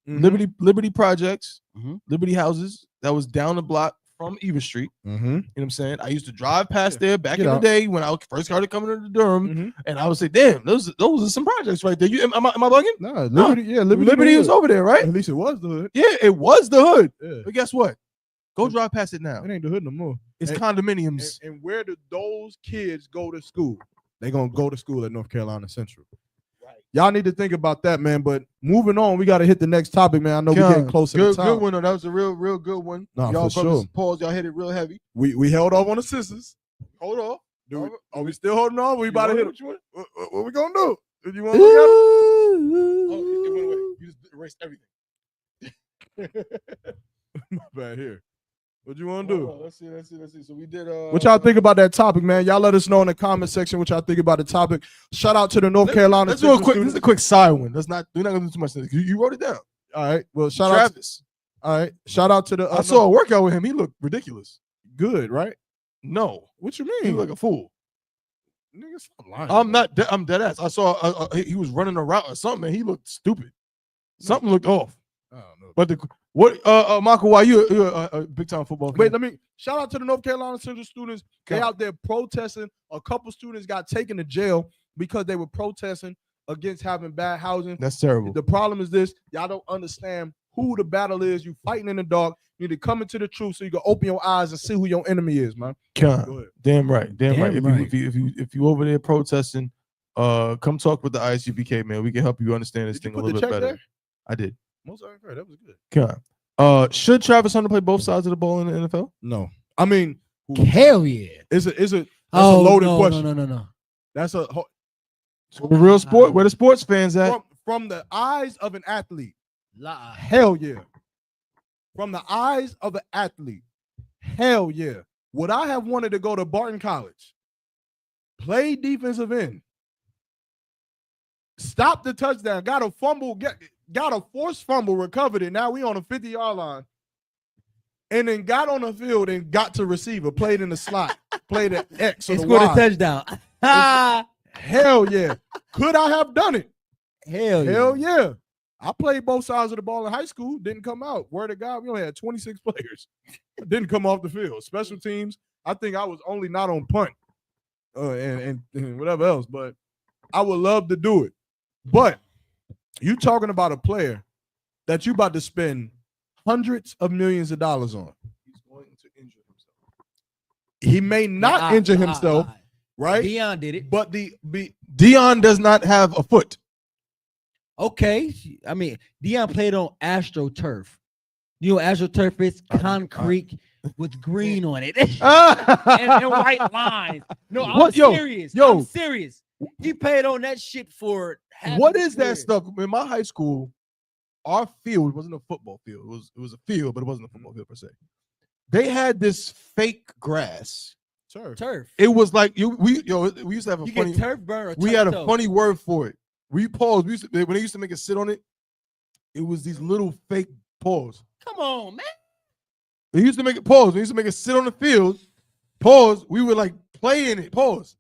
[SPEAKER 6] Liberty projects, Liberty houses that was down the block from Eva Street. You know what I'm saying? I used to drive past there back in the day when I first started coming to Durham, and I would say, damn, those are some projects right there. Am I bugging?
[SPEAKER 5] No, Liberty
[SPEAKER 6] is over there, right?
[SPEAKER 5] At least it was the hood.
[SPEAKER 6] Yeah, it was the hood. Yeah. But guess what? Go drive past it now.
[SPEAKER 5] It ain't the hood no more.
[SPEAKER 6] It's condominiums.
[SPEAKER 5] And where do those kids go to school? They're going to go to school at North Carolina Central. Right. Y'all need to think about that, man. But moving on, we got to hit the next topic, man. I know we're getting close to the time.
[SPEAKER 6] Good one. That was a real good one.
[SPEAKER 5] No,
[SPEAKER 6] y'all
[SPEAKER 5] for sure.
[SPEAKER 6] Pause, y'all hit it real heavy.
[SPEAKER 5] We held off on the sisters.
[SPEAKER 6] Hold on.
[SPEAKER 5] Are we still holding on? We about to hit him. What we gonna do? Did you want to
[SPEAKER 6] Oh,
[SPEAKER 5] look
[SPEAKER 6] it went away. You just erased everything.
[SPEAKER 5] at him? My bad here. What you want to do?
[SPEAKER 6] Let's see. So we did.
[SPEAKER 5] What y'all think about that topic, man? Y'all let us know in the comment section what y'all think about the topic. Shout out to the North Carolina.
[SPEAKER 6] Let's do a quick. This is a quick side one. We're not gonna do too much. You wrote it down.
[SPEAKER 5] All right. Well, shout
[SPEAKER 6] Travis.
[SPEAKER 5] out. All right. Shout out to the.
[SPEAKER 6] I saw a workout with him. He looked ridiculous.
[SPEAKER 5] Good, right?
[SPEAKER 6] No.
[SPEAKER 5] What you
[SPEAKER 6] He
[SPEAKER 5] mean?
[SPEAKER 6] looked like a fool.
[SPEAKER 5] Nigga, stop lying.
[SPEAKER 6] I'm not. I'm dead ass. I saw he was running a route or something, and he looked stupid. Something looked off.
[SPEAKER 5] I don't know.
[SPEAKER 6] But Michael, why you're a big time football fan?
[SPEAKER 5] Wait, let me shout out to the North Carolina Central students. They out there protesting. A couple students got taken to jail because they were protesting against having bad housing.
[SPEAKER 6] That's terrible.
[SPEAKER 5] The problem is this: y'all don't understand who the battle is. You fighting in the dark. You need to come into the truth so you can open your eyes and see who your enemy is, man. Go ahead.
[SPEAKER 6] Damn right.
[SPEAKER 7] Damn right.
[SPEAKER 6] If you over there protesting, come talk with the ISUPK, man. We can help you understand this
[SPEAKER 5] Did you
[SPEAKER 6] thing a
[SPEAKER 5] put
[SPEAKER 6] little
[SPEAKER 5] the
[SPEAKER 6] bit
[SPEAKER 5] check
[SPEAKER 6] better.
[SPEAKER 5] there?
[SPEAKER 6] I did.
[SPEAKER 5] Most of that was good.
[SPEAKER 6] Should Travis Hunter play both sides of the ball in the NFL?
[SPEAKER 5] No, I mean,
[SPEAKER 7] Hell yeah.
[SPEAKER 5] that's a
[SPEAKER 7] Oh,
[SPEAKER 5] loaded
[SPEAKER 7] no,
[SPEAKER 5] question.
[SPEAKER 7] No.
[SPEAKER 5] That's a
[SPEAKER 6] So the real sport, where the sports fans at?
[SPEAKER 5] from the eyes of an athlete.
[SPEAKER 7] Lie.
[SPEAKER 5] Hell yeah. From the eyes of an athlete. Hell yeah. Would I have wanted to go to Barton College? Play defensive end. Stop the touchdown. Got a fumble. Got a forced fumble. Recovered it. Now we on a 50-yard line. And then got on the field and got to receiver. Played in the slot. Played an X or
[SPEAKER 7] And
[SPEAKER 5] the
[SPEAKER 7] scored a
[SPEAKER 5] Y.
[SPEAKER 7] touchdown.
[SPEAKER 5] Hell yeah. Could I have done it?
[SPEAKER 7] Hell yeah.
[SPEAKER 5] Yeah. I played both sides of the ball in high school. Didn't come out. Word to God, we only had 26 players. Didn't come off the field. Special teams, I think I was only not on punt and whatever else. But I would love to do it. But you talking about a player that you about to spend hundreds of millions of dollars on.
[SPEAKER 6] He's going to injure himself.
[SPEAKER 5] He may not injure himself, right?
[SPEAKER 7] Deion did it.
[SPEAKER 5] But
[SPEAKER 6] Deion does not have a foot.
[SPEAKER 7] Okay. I mean, Deion played on AstroTurf. You know what AstroTurf is? Concrete with green on it. and white lines. No, I'm serious. I'm serious. He played on that shit for
[SPEAKER 6] what is that stuff? In my high school, our field wasn't a football field. It was a field, but it wasn't a football field per se. They had this fake grass.
[SPEAKER 7] Turf.
[SPEAKER 6] It was like we used to have a funny
[SPEAKER 7] turf burn.
[SPEAKER 6] We had a funny word for it. When they used to make us sit on it, it was these little fake paws.
[SPEAKER 7] Come on, man.
[SPEAKER 6] They used to make it pause. We used to make us sit on the field. Pause. We would like play in it. Pause.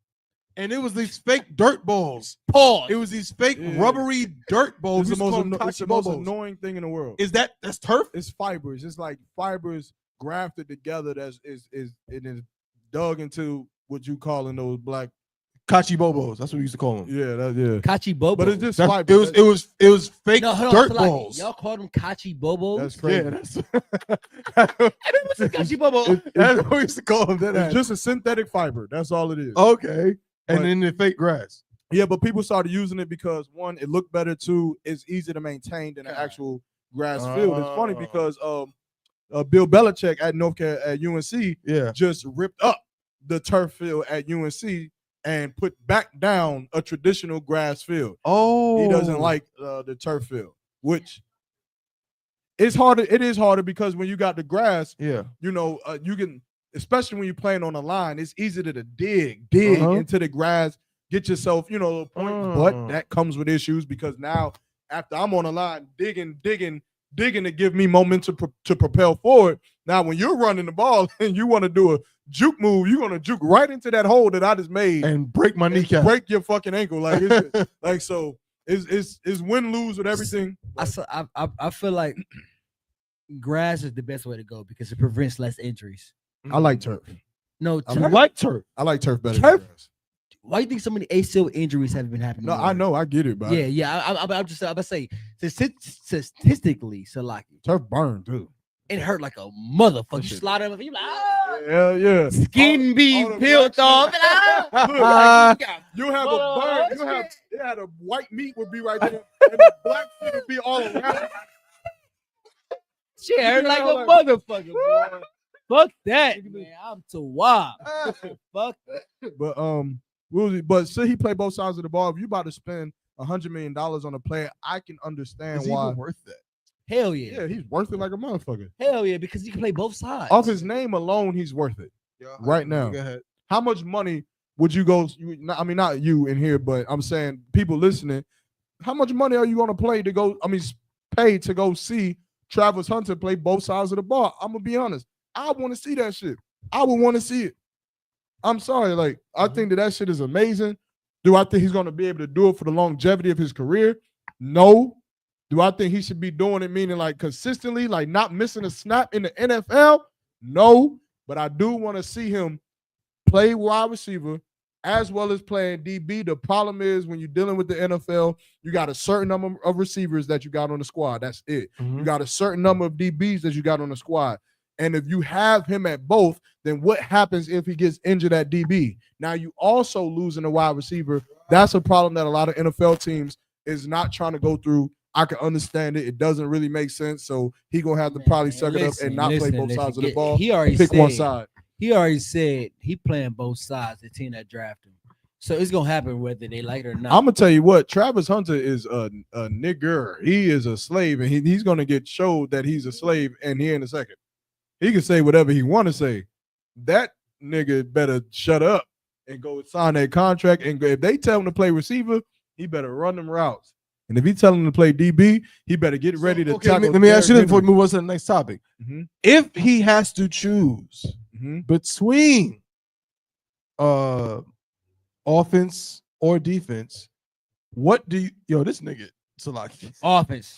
[SPEAKER 6] And it was these fake dirt balls.
[SPEAKER 7] Pause.
[SPEAKER 6] It was these fake rubbery dirt balls.
[SPEAKER 5] It's the most annoying thing in the world.
[SPEAKER 6] That's turf?
[SPEAKER 5] It's fibers. It's like fibers grafted together. It is dug into what you calling those black
[SPEAKER 6] Kachi bobos. That's what we used to call them.
[SPEAKER 5] Yeah.
[SPEAKER 7] Kachi bobo.
[SPEAKER 5] But it's just fibers.
[SPEAKER 6] It was fake dirt balls.
[SPEAKER 7] Y'all called them Kachi bobos.
[SPEAKER 5] That's crazy.
[SPEAKER 6] Yeah, that's
[SPEAKER 7] what's a Kachi bobo?
[SPEAKER 6] That's what we used to call them.
[SPEAKER 5] It's just a synthetic fiber. That's all it is.
[SPEAKER 6] Okay. And then the fake grass.
[SPEAKER 5] Yeah, but people started using it because one, it looked better. Two, it's easier to maintain than an actual grass field. It's funny because Bill Belichick at UNC just ripped up the turf field at UNC and put back down a traditional grass field.
[SPEAKER 6] Oh,
[SPEAKER 5] he doesn't like the turf field, which it's harder. It is harder because when you got the grass, you can, especially when you're playing on a line, it's easy to dig into the grass, get yourself, a point. But that comes with issues because now after I'm on a line digging to give me momentum to propel forward. Now, when you're running the ball and you want to do a juke move, you're gonna juke right into that hole that I just made
[SPEAKER 6] and break my kneecap,
[SPEAKER 5] break your fucking ankle. Like it's like so. It's win lose with everything.
[SPEAKER 7] I feel like grass is the best way to go because it prevents less injuries.
[SPEAKER 5] I like turf.
[SPEAKER 7] No,
[SPEAKER 5] I
[SPEAKER 7] turf.
[SPEAKER 6] like turf.
[SPEAKER 5] I like turf better.
[SPEAKER 7] Turf?
[SPEAKER 5] Than grass.
[SPEAKER 7] Why do you think so many ACL injuries have been happening?
[SPEAKER 5] No, I know, I get it, but
[SPEAKER 7] I'm just about to say statistically, so like
[SPEAKER 5] turf burn too.
[SPEAKER 7] It hurt like a motherfucker. You slide over, you like,
[SPEAKER 5] yeah.
[SPEAKER 7] Skin be peeled off.
[SPEAKER 5] You have a burn. You had a white meat would be right there, and the black shit would be all around.
[SPEAKER 7] Shit hurt like a motherfucker, boy. Fuck that, man. I'm too wild. Fuck.
[SPEAKER 5] But say he play both sides of the ball. If you about to spend $100 million on a player, I can understand
[SPEAKER 6] Is he
[SPEAKER 5] why.
[SPEAKER 6] even worth that?
[SPEAKER 7] Hell yeah.
[SPEAKER 5] Yeah, he's worth it like a motherfucker.
[SPEAKER 7] Hell yeah, because he can play both sides.
[SPEAKER 5] Off his name alone, he's worth it. Right now.
[SPEAKER 6] Go ahead.
[SPEAKER 5] How much money would you go? I mean, not you in here, but I'm saying people listening. How much money are you going to pay to go see Travis Hunter play both sides of the ball? I'm gonna be honest. I want to see that shit. I would want to see it. I'm sorry. Like, I think that shit is amazing. Do I think he's going to be able to do it for the longevity of his career? No. Do I think he should be doing it, meaning like consistently, like not missing a snap in the NFL? No. But I do want to see him play wide receiver as well as playing DB. The problem is when you're dealing with the NFL, you got a certain number of receivers that you got on the squad. That's it. You got a certain number of DBs that you got on the squad. And if you have him at both, then what happens if he gets injured at DB? Now you also losing a wide receiver. That's a problem that a lot of NFL teams is not trying to go through. I can understand it. It doesn't really make sense. So he gonna have to probably suck it up and not play both sides of the ball.
[SPEAKER 7] He already
[SPEAKER 5] pick
[SPEAKER 7] said,
[SPEAKER 5] one side.
[SPEAKER 7] He already said he playing both sides. The team that drafted him, so it's gonna happen whether they like it or not.
[SPEAKER 5] I'm gonna tell you what, Travis Hunter is a nigger. He is a slave, and he's gonna get showed that he's a slave. And here in a second, he can say whatever he want to say. That nigga better shut up and go sign that contract. And if they tell him to play receiver, he better run them routes. And if he tell him to play DB, he better get ready to tackle.
[SPEAKER 6] Let me ask you this before we move on to the next topic.
[SPEAKER 5] Mm-hmm.
[SPEAKER 6] If he has to choose between offense or defense, what do you this nigga Salaki?
[SPEAKER 7] Offense.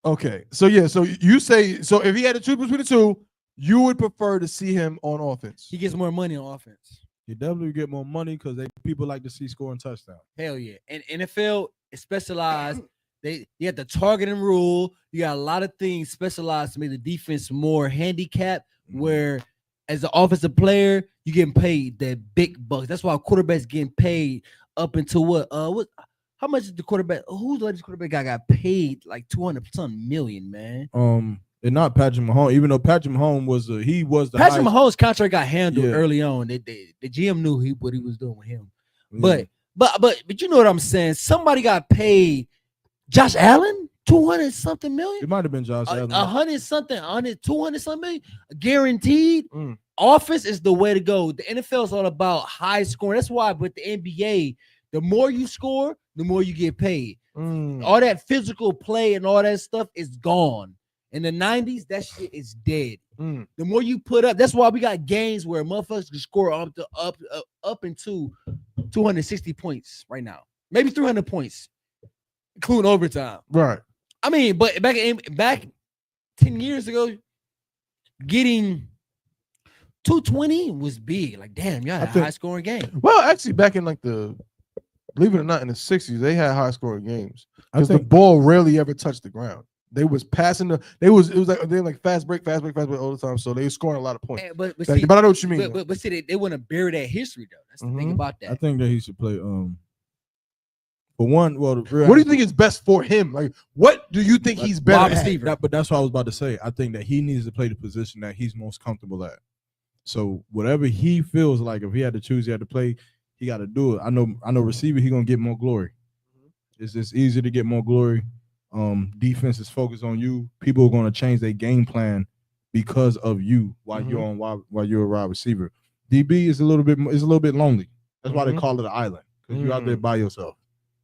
[SPEAKER 6] Okay. So you say so if he had to choose between the two, you would prefer to see him on offense.
[SPEAKER 7] He gets more money on offense.
[SPEAKER 5] You definitely get more money because people like to see scoring touchdowns.
[SPEAKER 7] Hell yeah. And NFL is specialized. You have the targeting rule. You got a lot of things specialized to make the defense more handicapped, where as an offensive player, you getting paid the big bucks. That's why quarterbacks getting paid up into what how much is the quarterback? Who's the latest quarterback guy got paid like 200 million, man?
[SPEAKER 5] And not Patrick Mahomes, even though Patrick Mahomes was the
[SPEAKER 7] Patrick Mahomes' contract got handled early on. The GM knew what he was doing with him.
[SPEAKER 5] Yeah.
[SPEAKER 7] But you know what I'm saying? Somebody got paid. Josh Allen, 200 something million.
[SPEAKER 5] It might have been Josh Allen.
[SPEAKER 7] 200 something million, guaranteed. Offense is the way to go. The NFL is all about high scoring. That's why with the NBA, the more you score, the more you get paid. All that physical play and all that stuff is gone. In the 90s, that shit is dead. The more you put up, that's why we got games where motherfuckers can score up into 260 points right now. Maybe 300 points, including overtime.
[SPEAKER 6] Right.
[SPEAKER 7] I mean, but back 10 years ago, getting 220 was big. Like, damn, y'all had a high scoring game.
[SPEAKER 6] Well, actually, back in like believe it or not, in the 60s, they had high scoring games because the ball rarely ever touched the ground. They was passing it was like fast break all the time. So they were scoring a lot of points.
[SPEAKER 7] But
[SPEAKER 6] I know what you mean.
[SPEAKER 7] But see, they want to bury that history though. That's the thing about that.
[SPEAKER 5] I think that he should play. For one, what do
[SPEAKER 6] you think is best for him? Like, what do you think he's better at?
[SPEAKER 5] But that's what I was about to say. I think that he needs to play the position that he's most comfortable at. So whatever he feels like, if he had to choose, he had to play. He got to do it. I know receiver, he gonna get more glory. It's just easier to get more glory. Defense is focused on you. People are going to change their game plan because of you while you're a wide receiver. DB is a little bit lonely. That's why they call it an island, because you're out there by yourself.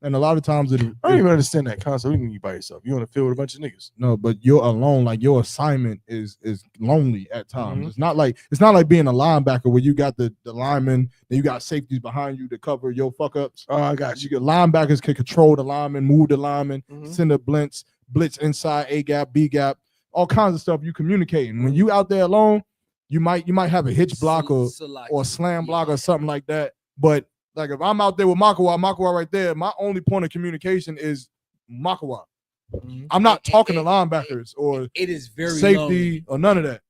[SPEAKER 5] And a lot of times
[SPEAKER 6] I don't even understand that concept. What do you mean you by yourself? You're on the field with a bunch of niggas.
[SPEAKER 5] No, but you're alone. Like, your assignment is lonely at times. It's not like being a linebacker where you got the linemen, then you got safeties behind you to cover your fuck ups.
[SPEAKER 6] Oh, I got you.
[SPEAKER 5] Linebackers can control the lineman, move the lineman, send a blitz inside, A gap, B gap, all kinds of stuff. You communicating. When you out there alone, you might have a hitch block or a slam block or something like that. But like, if I'm out there with Makawa right there, my only point of communication is Makawa. I'm not talking to linebackers or
[SPEAKER 7] it is very
[SPEAKER 5] safety
[SPEAKER 7] lonely.
[SPEAKER 5] or none of that.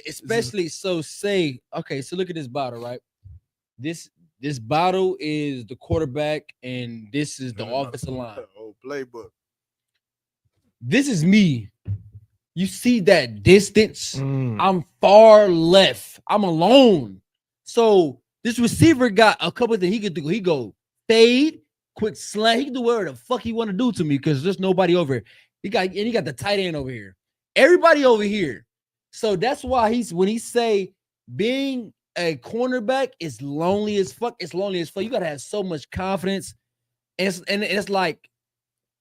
[SPEAKER 7] Especially so look at this bottle, right? This bottle is the quarterback and this is the offensive line.
[SPEAKER 5] Oh, playbook.
[SPEAKER 7] This is me you see that distance.
[SPEAKER 6] Mm.
[SPEAKER 7] I'm far left. I'm alone. So this receiver got a couple of things he could do. He go fade, quick slant. He can do whatever the fuck he want to do to me because there's nobody over here. He got the tight end over here. Everybody over here. So that's why when he say being a cornerback is lonely as fuck. It's lonely as fuck. You gotta have so much confidence. And it's like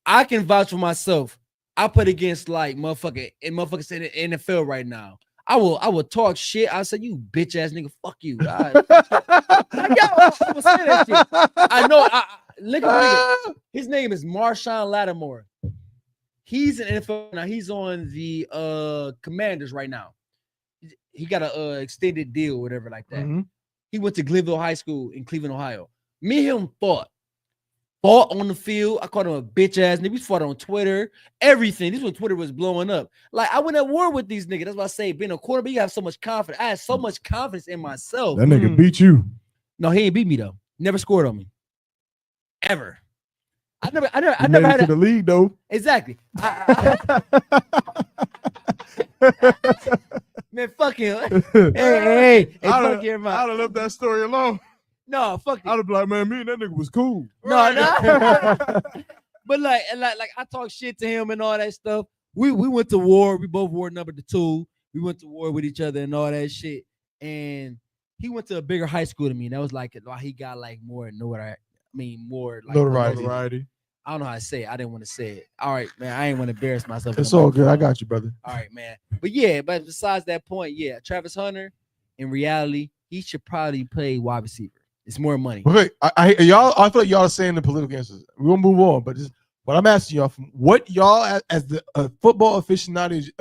[SPEAKER 7] I can vouch for myself. I put against like motherfuckers in the NFL right now. I will talk shit. I said, you bitch ass nigga, fuck you. I will say that shit. I know. Look at his name is Marshawn Lattimore. He's in NFL now. He's on the Commanders right now. He got a extended deal, whatever like that.
[SPEAKER 6] Mm-hmm.
[SPEAKER 7] He went to Glenville High School in Cleveland, Ohio. Me and him fought on the field. I called him a bitch ass nigga. We fought on Twitter, everything. This is when Twitter was blowing up. Like I went at war with these niggas. That's why I say being a quarterback, you have so much confidence. I had so much confidence in myself.
[SPEAKER 5] That nigga beat you.
[SPEAKER 7] No, he ain't beat me though. Never scored on me. Ever. I never
[SPEAKER 5] made
[SPEAKER 7] had
[SPEAKER 5] it to the league though.
[SPEAKER 7] Exactly. Man, fuck him. Hey, fuck your mouth.
[SPEAKER 5] I'd have left that story alone.
[SPEAKER 7] No, fuck it.
[SPEAKER 5] I'd have been like, man, me and that nigga was cool.
[SPEAKER 7] No. But like I talk shit to him and all that stuff. We went to war. We both wore number 2. We went to war with each other and all that shit. And he went to a bigger high school than me. And that was like he got like more
[SPEAKER 5] notoriety.
[SPEAKER 7] I don't know how to say it. I didn't want to say it. All right, man. I ain't want to embarrass myself.
[SPEAKER 6] It's all good. I got you, brother.
[SPEAKER 7] All right, man. But besides that point, yeah, Travis Hunter, in reality, he should probably play wide receiver. It's more money.
[SPEAKER 6] Wait, I feel like y'all are saying the political answers. We'll move on, but what I'm asking y'all, from what y'all as the football aficionados,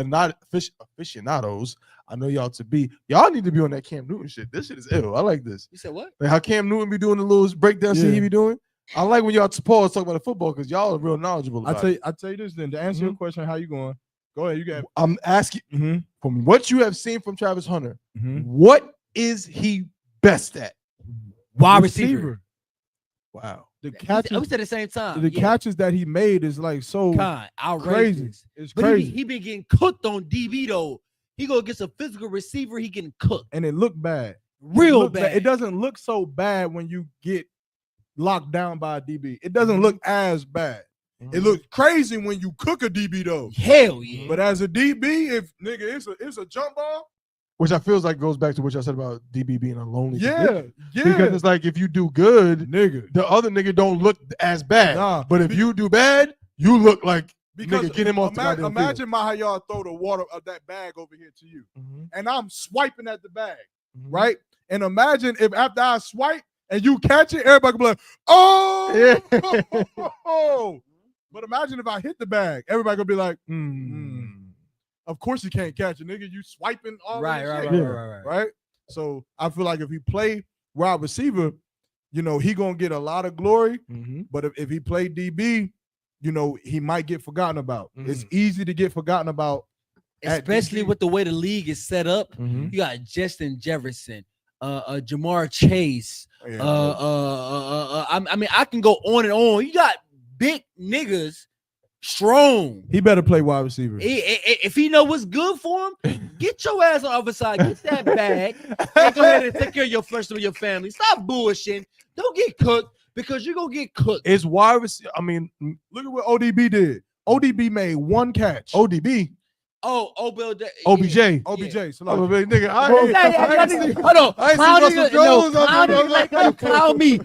[SPEAKER 6] I know y'all to be. Y'all need to be on that Cam Newton shit. This shit is ill. I like this.
[SPEAKER 7] You said what?
[SPEAKER 6] Like how Cam Newton be doing the little breakdown shit he be doing. I like when y'all pause talk about the football because y'all are real knowledgeable about
[SPEAKER 5] I tell you this then to answer your question. How you going? Go ahead. You got.
[SPEAKER 6] I'm asking from what you have seen from Travis Hunter. What is he best at?
[SPEAKER 7] Wide receiver.
[SPEAKER 6] Wow.
[SPEAKER 5] The catches.
[SPEAKER 7] We said at the same time.
[SPEAKER 5] The catches that he made is like so
[SPEAKER 7] outrageous.
[SPEAKER 5] Crazy. It's
[SPEAKER 7] but
[SPEAKER 5] crazy.
[SPEAKER 7] He been getting cooked on DB though. He go against a physical receiver. He getting cooked.
[SPEAKER 5] And it looked bad.
[SPEAKER 7] Real bad.
[SPEAKER 5] It doesn't look so bad when you get locked down by a DB. It doesn't look as bad. It looks crazy when you cook a DB though.
[SPEAKER 7] Hell yeah.
[SPEAKER 5] But as a DB, if nigga, it's a jump ball.
[SPEAKER 6] Which I feels like goes back to what y'all said about DB being a lonely
[SPEAKER 5] position.
[SPEAKER 6] Because it's like if you do good,
[SPEAKER 5] nigga,
[SPEAKER 6] the other nigga don't look as bad.
[SPEAKER 5] Nah,
[SPEAKER 6] but if you do bad, you look like
[SPEAKER 5] because
[SPEAKER 6] nigga, get him off the goddamn
[SPEAKER 5] imagine how y'all throw the water of that bag over here to you. And I'm swiping at the bag, right? And imagine if after I swipe and you catch it, everybody can be like, oh, yeah. But imagine if I hit the bag, everybody gonna be like, Of course you can't catch it, nigga. You swiping all right. So I feel like if he play wide receiver, you know, he gonna get a lot of glory. But if he play DB, you know, he might get forgotten about. It's easy to get forgotten about,
[SPEAKER 7] especially with the way the league is set up. You got Justin Jefferson, Jamar Chase. I mean, I can go on and on. You got big niggas. Strong.
[SPEAKER 5] He better play wide receiver.
[SPEAKER 7] If he know what's good for him, get your ass on the other side. Get that bag. And go ahead and take care of your first of your family. Stop bullshitting. Don't get cooked because you're gonna get cooked.
[SPEAKER 6] It's wide receiver. I mean,
[SPEAKER 5] look at what ODB did. ODB made one catch.
[SPEAKER 6] ODB.
[SPEAKER 7] OBJ.
[SPEAKER 5] OBJ. So
[SPEAKER 6] like, nigga,
[SPEAKER 7] clown me.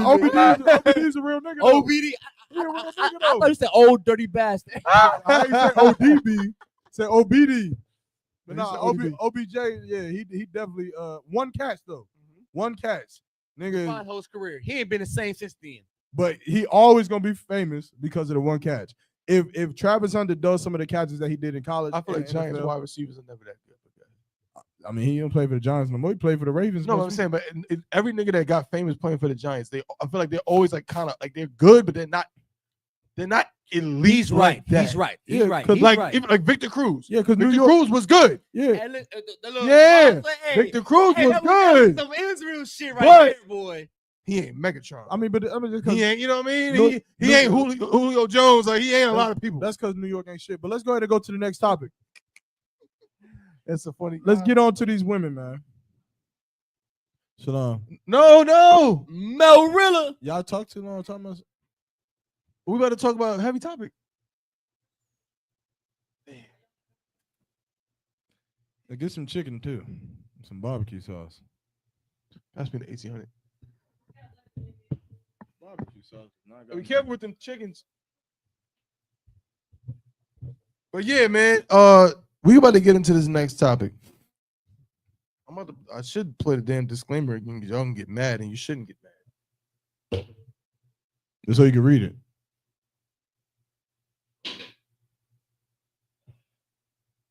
[SPEAKER 5] OBD's a real nigga.
[SPEAKER 7] OBD. I thought you said old dirty bastard.
[SPEAKER 5] I ain't say ODB. Said OBD. But no, OBJ. Yeah, he definitely one catch though. One catch, nigga.
[SPEAKER 7] Fine whole career. He ain't been the same since then.
[SPEAKER 5] But he always gonna be famous because of the one catch. If Travis Hunter does some of the catches that he did in college,
[SPEAKER 6] I feel like Giants wide receivers are never that good.
[SPEAKER 5] I mean, he don't play for the Giants no more. He played for the Ravens.
[SPEAKER 6] No, I'm saying, but every nigga that got famous playing for the Giants, I feel like they're always like kind of like they're good, but they're not elite.
[SPEAKER 7] He's right.
[SPEAKER 6] Like
[SPEAKER 7] he's right. He's right.
[SPEAKER 6] Because even like Victor Cruz.
[SPEAKER 5] Yeah, because
[SPEAKER 6] Victor Cruz was good.
[SPEAKER 5] Yeah.
[SPEAKER 6] Victor Cruz was good.
[SPEAKER 7] Some Israel shit right there, boy.
[SPEAKER 6] he ain't Megatron.
[SPEAKER 5] I mean, but I mean,
[SPEAKER 6] he ain't, you know what I mean?
[SPEAKER 5] New-
[SPEAKER 6] he ain't Julio Jones. Like, he ain't a lot of people.
[SPEAKER 5] That's because New York ain't shit. But let's go ahead and go to the next topic.
[SPEAKER 6] That's a funny.
[SPEAKER 5] Let's get on to these women, man. Shalom.
[SPEAKER 6] No.
[SPEAKER 7] Melrilla.
[SPEAKER 5] Y'all talk too long. Talking about.
[SPEAKER 6] We better talk about a heavy topic.
[SPEAKER 5] Get some chicken too. Some barbecue sauce.
[SPEAKER 6] Pass me the 1800.
[SPEAKER 5] Barbecue sauce.
[SPEAKER 6] Be careful with them chickens. But yeah, man. We about to get into this next topic. I should play the damn disclaimer again because y'all can get mad and you shouldn't get mad.
[SPEAKER 5] Just so you can read it.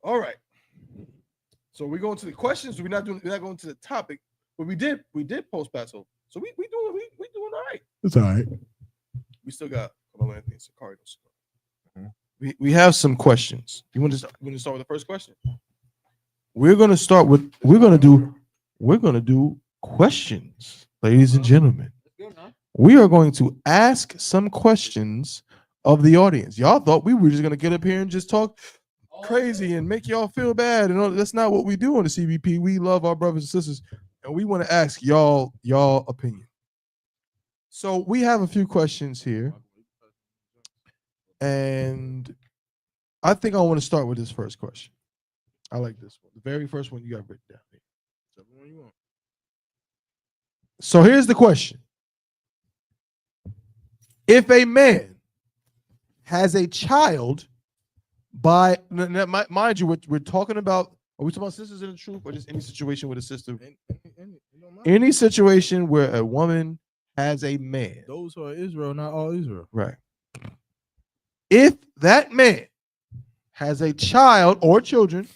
[SPEAKER 6] All right. So we're going to the questions. We're not going to the topic, but we did post Passover. So we doing all right.
[SPEAKER 5] It's all right.
[SPEAKER 6] We still got Anthony Sakari. We have some questions. You want to start with the first question? We're gonna do questions, ladies and gentlemen. We are going to ask some questions of the audience. Y'all thought we were just gonna get up here and just talk crazy and make y'all feel bad, and all. That's not what we do on the CBP. We love our brothers and sisters, and we want to ask y'all opinion. So we have a few questions here, and I think I want to start with this first question. I like this one. The very first one you got written down here. Whichever one you want. So here's the question. If a man has a child by, mind you, we're talking about, are we talking about sisters in the truth or just any situation with a sister? Any situation where a woman has a man.
[SPEAKER 5] Those who are Israel, not all Israel.
[SPEAKER 6] Right. If that man has a child or children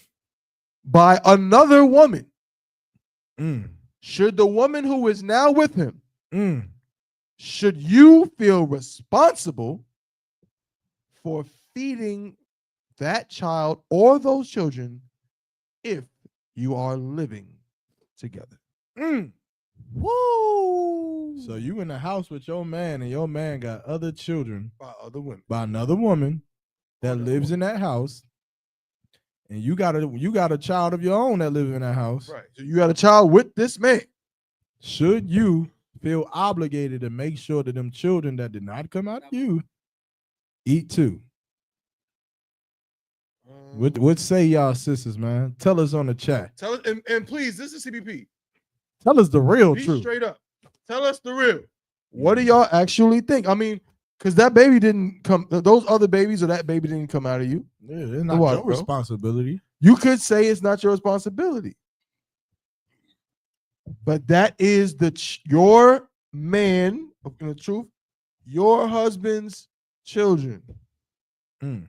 [SPEAKER 6] by another woman, should the woman who is now with him, should you feel responsible for feeding that child or those children if you are living together?
[SPEAKER 5] Woo! So you in the house with your man, and your man got other children
[SPEAKER 6] by
[SPEAKER 5] another woman that lives in that house, and you got a child of your own that lives in that house.
[SPEAKER 6] Right. So you got a child with this man.
[SPEAKER 5] Should you feel obligated to make sure that them children that did not come out of you eat too? What say y'all sisters, man? Tell us on the chat.
[SPEAKER 6] Tell us, and please, this is CBP.
[SPEAKER 5] Tell us the real
[SPEAKER 6] Be
[SPEAKER 5] truth.
[SPEAKER 6] straight up. Tell us the real. What do y'all actually think? I mean, because that baby didn't come, those other babies or that baby didn't come out of you.
[SPEAKER 5] Yeah, it's not your responsibility.
[SPEAKER 6] You could say it's not your responsibility. But that is your man, in the truth, your husband's children. Do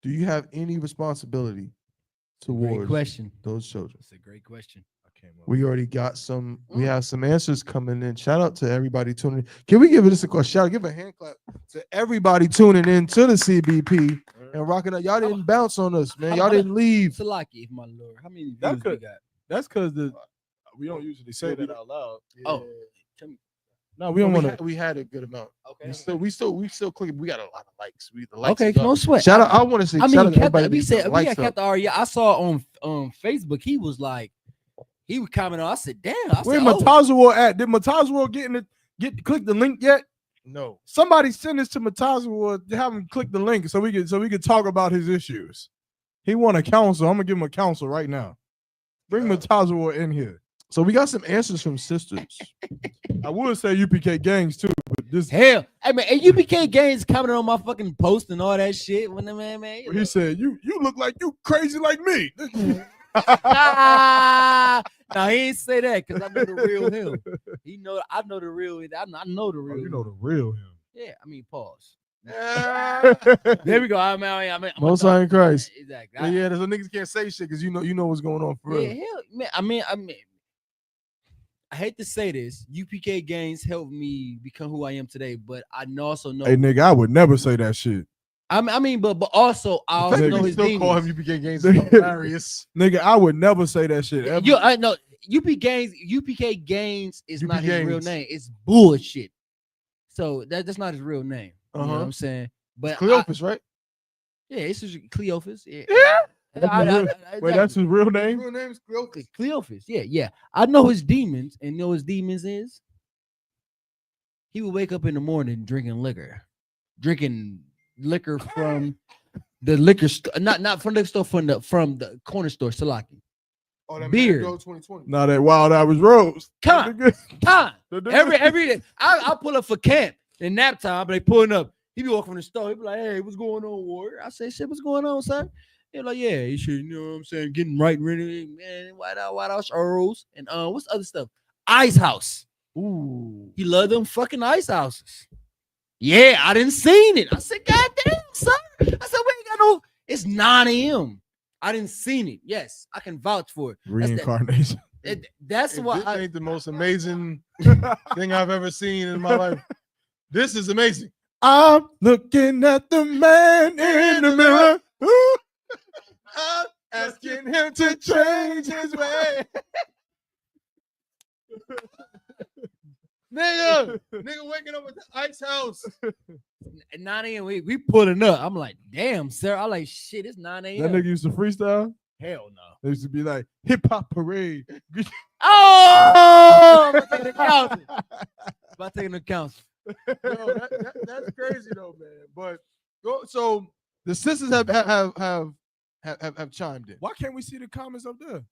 [SPEAKER 6] you have any responsibility towards those children?
[SPEAKER 7] That's a great question.
[SPEAKER 6] We already got some. We have some answers coming in. Shout out to everybody tuning in. Can we give this a shout out? Give a hand clap to everybody tuning in to the CBP and rocking up. Y'all didn't bounce on us, man. Y'all didn't leave.
[SPEAKER 7] Salaki, my lord. How many views we got?
[SPEAKER 5] That's because we don't usually say that out loud.
[SPEAKER 7] Oh,
[SPEAKER 5] no, we don't want to.
[SPEAKER 6] We had a good amount.
[SPEAKER 7] Okay.
[SPEAKER 6] We still clicking. We got a lot of likes. The likes
[SPEAKER 7] okay, no sweat.
[SPEAKER 6] Shout out. I want to say.
[SPEAKER 7] I mean,
[SPEAKER 6] shout out to everybody
[SPEAKER 7] we got
[SPEAKER 6] up.
[SPEAKER 7] Captain Aria. I saw on Facebook. He was like, he was commenting on. I said, "Damn."
[SPEAKER 5] Where Matazawar at? Did Matazawar click the link yet?
[SPEAKER 6] No.
[SPEAKER 5] Somebody send this to Matazawar to have him click the link so we could talk about his issues. He want a counsel. I'm gonna give him a counsel right now. Bring Matazawar in here.
[SPEAKER 6] So we got some answers from sisters.
[SPEAKER 5] I would say UPK gangs too, but this
[SPEAKER 7] hell, I mean, and UPK gangs commenting on my fucking post and all that shit. When the man,
[SPEAKER 5] he said, "You look like you crazy like me."
[SPEAKER 7] No, he ain't say that because I know the real him. I know the real. I know the real.
[SPEAKER 5] You know the real him.
[SPEAKER 7] Yeah, I mean, pause. There we go. I'm
[SPEAKER 6] Most High in Christ.
[SPEAKER 7] Exactly.
[SPEAKER 6] Yeah, there's niggas can't say shit because you know what's going on for real.
[SPEAKER 7] Yeah, hell, man. I mean, I hate to say this. UPK gangs helped me become who I am today, but I also know.
[SPEAKER 5] Hey, nigga, I would never say that shit.
[SPEAKER 7] I mean, but also I also know his
[SPEAKER 6] still
[SPEAKER 7] demons.
[SPEAKER 6] call him UPK gangs. Hilarious.
[SPEAKER 5] Nigga, I would never say that shit ever.
[SPEAKER 7] I know UPK Gaines is not his real
[SPEAKER 6] Gaines.
[SPEAKER 7] name. It's bullshit. So that's not his real name. You know what
[SPEAKER 6] Uh-huh.
[SPEAKER 7] I'm saying? But
[SPEAKER 6] Cleophas, right?
[SPEAKER 7] yeah, it's just Cleophas. Yeah.
[SPEAKER 5] Wait, that's his real name?
[SPEAKER 6] Real name is Cleophas.
[SPEAKER 7] Cleophas. Yeah. I know his demons, and know his demons is he would wake up in the morning drinking liquor from the liquor store, not from the liquor store, from the corner store, Salaki.
[SPEAKER 6] Oh, that
[SPEAKER 7] Beer.
[SPEAKER 6] Man Go 2020.
[SPEAKER 5] Not that Wild Hours Rose.
[SPEAKER 7] Time. Every day. I pull up for camp in nap time, but they pulling up. He be walking from the store. He be like, "Hey, what's going on, Warrior?" I say, "Shit, what's going on, son?" He like, "Yeah, you should, you know what I'm saying, getting right ready, man. White House Earls and what's the other stuff? Ice House.
[SPEAKER 6] Ooh,
[SPEAKER 7] he loved them fucking ice houses. Yeah, I didn't seen it. I said, "God damn, son." I said, "We ain't got no." It's 9 a.m. I didn't seen it. Yes, I can vouch for it.
[SPEAKER 5] Reincarnation.
[SPEAKER 7] That's why
[SPEAKER 6] this ain't the most amazing thing I've ever seen in my life. This is amazing.
[SPEAKER 5] I'm looking at the man in the mirror. Ooh.
[SPEAKER 6] I'm asking him to change his way. nigga waking up at the ice house.
[SPEAKER 7] At 9 a.m. we pulling up. I'm like, damn, sir. I'm like, shit, it's 9 a.m.
[SPEAKER 5] That nigga used to freestyle.
[SPEAKER 7] Hell no.
[SPEAKER 5] They used to be like hip hop parade.
[SPEAKER 7] Oh, I'm taking the council. About taking the council.
[SPEAKER 6] Yo, that's crazy though, man. But so the sisters have chimed in.
[SPEAKER 5] Why can't we see the comments up there?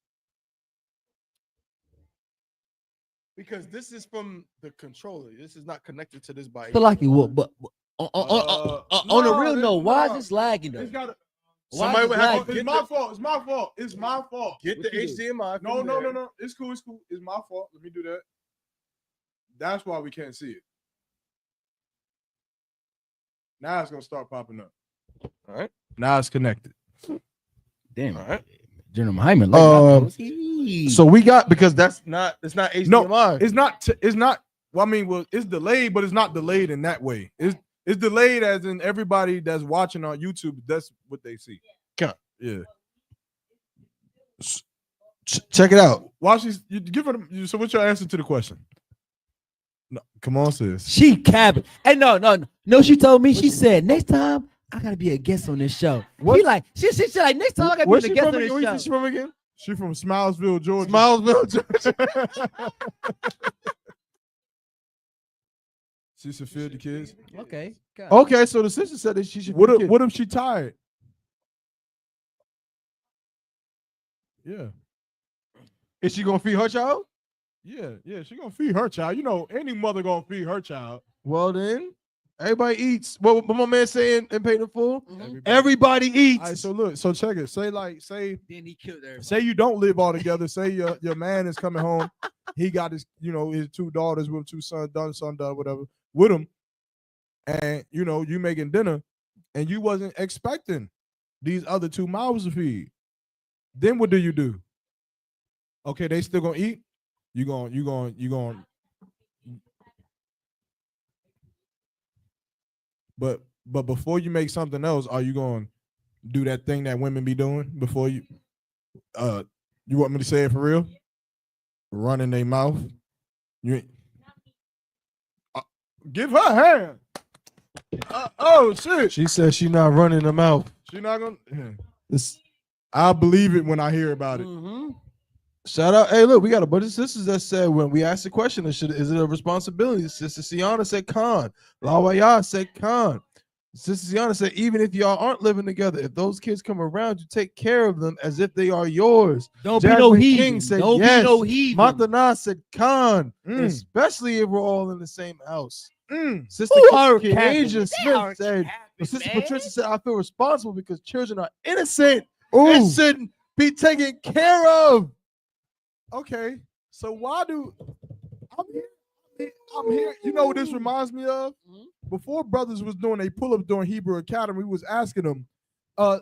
[SPEAKER 6] Because this is from the controller. This is not connected to this by.
[SPEAKER 7] So like you what? But on a real note, why is this lagging though?
[SPEAKER 5] It's got
[SPEAKER 6] somebody would have.
[SPEAKER 5] It's my fault. It's my fault. It's my fault.
[SPEAKER 6] Get the HDMI.
[SPEAKER 5] No. It's cool. It's cool. It's my fault. Let me do that. That's why we can't see it. Now it's gonna start popping up.
[SPEAKER 6] All right.
[SPEAKER 5] Now it's connected.
[SPEAKER 7] Damn.
[SPEAKER 6] All right.
[SPEAKER 7] General Hyman.
[SPEAKER 6] So we got, because it's not HDMI.
[SPEAKER 5] No, it's not. It's not. Well, I mean, it's delayed, but it's not delayed in that way. It's delayed as in everybody that's watching on YouTube. That's what they see. Yeah.
[SPEAKER 6] Check it out.
[SPEAKER 5] Why you give her? So what's your answer to the question? No, come on, sis.
[SPEAKER 7] She cabbing. Hey, no. She told me. She said next time I gotta be a guest on this show. She like next time I gotta be a guest on this show.
[SPEAKER 6] Where's she from again?
[SPEAKER 5] She from Smilesville, Georgia.
[SPEAKER 6] Georgia.
[SPEAKER 5] She should feed the kids.
[SPEAKER 7] Okay.
[SPEAKER 6] Okay, so the sister said that she should.
[SPEAKER 5] What if she tired? Yeah.
[SPEAKER 6] Is she gonna feed her child?
[SPEAKER 5] Yeah, she gonna feed her child. You know, any mother gonna feed her child.
[SPEAKER 6] Well then, everybody eats. What my man saying in Pay the Fool? Mm-hmm. Everybody eats.
[SPEAKER 5] All right, so look, so check it. Say
[SPEAKER 7] then he killed everybody.
[SPEAKER 5] Say you don't live all together. Say your man is coming home. He got his 2 daughters with 2 sons, son, whatever, with him. And you making dinner and you wasn't expecting these other 2 mouths to feed. Then what do? Okay, they still gonna eat. You going. But before you make something else, are you going to do that thing that women be doing before you? You want me to say it for real? Running their mouth. Give her a hand. Oh shit!
[SPEAKER 6] She said she not running her mouth.
[SPEAKER 5] She not gonna. I believe it when I hear about it.
[SPEAKER 7] Mm-hmm.
[SPEAKER 6] Shout out! Hey, look, we got a bunch of sisters that said when we asked the question, is it a responsibility? Sister Siana said Khan. Lawaya said Khan. Sister Siana said even if y'all aren't living together, if those kids come around, you take care of them as if they are yours.
[SPEAKER 7] Don't
[SPEAKER 6] Jasmine
[SPEAKER 7] be no heathen.
[SPEAKER 6] King said
[SPEAKER 7] Don't
[SPEAKER 6] yes.
[SPEAKER 7] be no heathen.
[SPEAKER 6] Matana said Khan, especially if we're all in the same house. Sister Asia Smith said, Sister Patricia said, I feel responsible because children are innocent and shouldn't be taken care of.
[SPEAKER 5] Okay, so why do I'm here? You know what this reminds me of? Before brothers was doing a pull-ups during Hebrew Academy, we was asking them,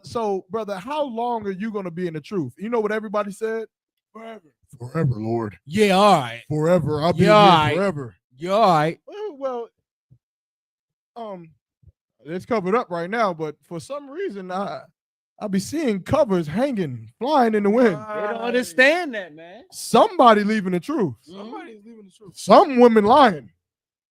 [SPEAKER 5] so brother, how long are you going to be in the truth? You know what everybody said? Forever, Lord.
[SPEAKER 7] Yeah, all right.
[SPEAKER 5] Forever. I'll be here forever.
[SPEAKER 7] You're all right.
[SPEAKER 5] Well, it's covered up right now, but for some reason, I I be seeing covers hanging, flying in the wind.
[SPEAKER 7] They don't understand that, man.
[SPEAKER 5] Somebody leaving the truth.
[SPEAKER 6] Somebody's leaving the truth.
[SPEAKER 5] Some women lying.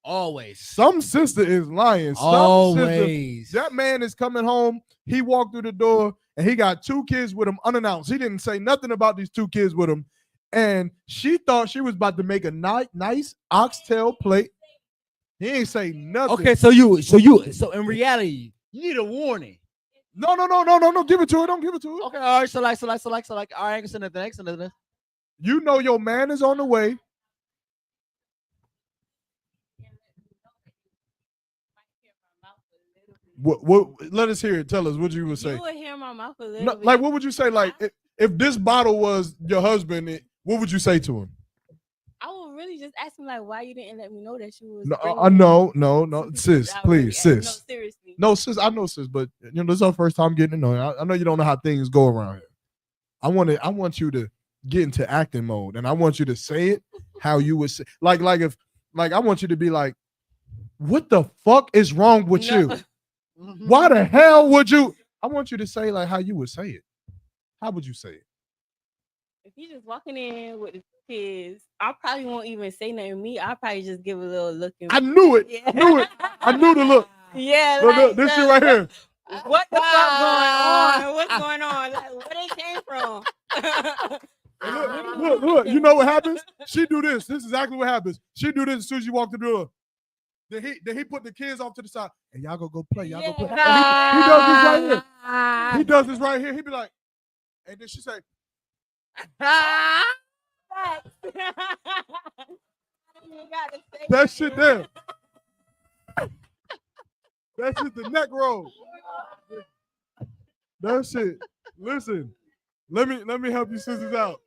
[SPEAKER 7] Always.
[SPEAKER 5] Some sister is lying. Some
[SPEAKER 7] Always.
[SPEAKER 5] sister, that man is coming home. He walked through the door and he got 2 kids with him unannounced. He didn't say nothing about these 2 kids with him. And she thought she was about to make a nice oxtail plate. He ain't say nothing.
[SPEAKER 7] Okay, so in reality, you need a warning.
[SPEAKER 5] No. Give it to her. Don't give it to her.
[SPEAKER 7] Okay, all right. So like. All right, I ain't gonna say nothing.
[SPEAKER 5] You know your man is on the way. What? Let us hear it. Tell us what you would say.
[SPEAKER 10] You would hear my mouth a little
[SPEAKER 5] No,
[SPEAKER 10] bit.
[SPEAKER 5] like, what would you say? Like, if this bottle was your husband, what would you say to him?
[SPEAKER 10] I would really just ask him like, why you didn't let me know that you was.
[SPEAKER 5] No, sis, please, sis.
[SPEAKER 10] No, seriously.
[SPEAKER 5] No, sis, I know, sis, but this is our first time getting to know you. I know you don't know how things go around here. I want you to get into acting mode, and I want you to say it how you would say. Like I want you to be like, what the fuck is wrong with you? Why the hell would you? I want you to say like how you would say it. How would you say it?
[SPEAKER 10] If you just walking in with the kids, I probably won't even say nothing to me. I'll probably just give a little look.
[SPEAKER 5] I knew it.
[SPEAKER 10] Yeah.
[SPEAKER 5] Knew it. I knew the look.
[SPEAKER 10] Yeah.
[SPEAKER 5] Look, this shit right here.
[SPEAKER 10] What the fuck going on? What's going on? Like, where they came from?
[SPEAKER 5] Look. You know what happens? She do this. This is exactly what happens. She do this as soon as you walk the door. Then he put the kids off to the side. And y'all go play. Y'all go play. And he does this right here. He does this right here. He be like, and then she say, that shit there. That shit the neck roll. That shit. Listen, let me help you sisters out.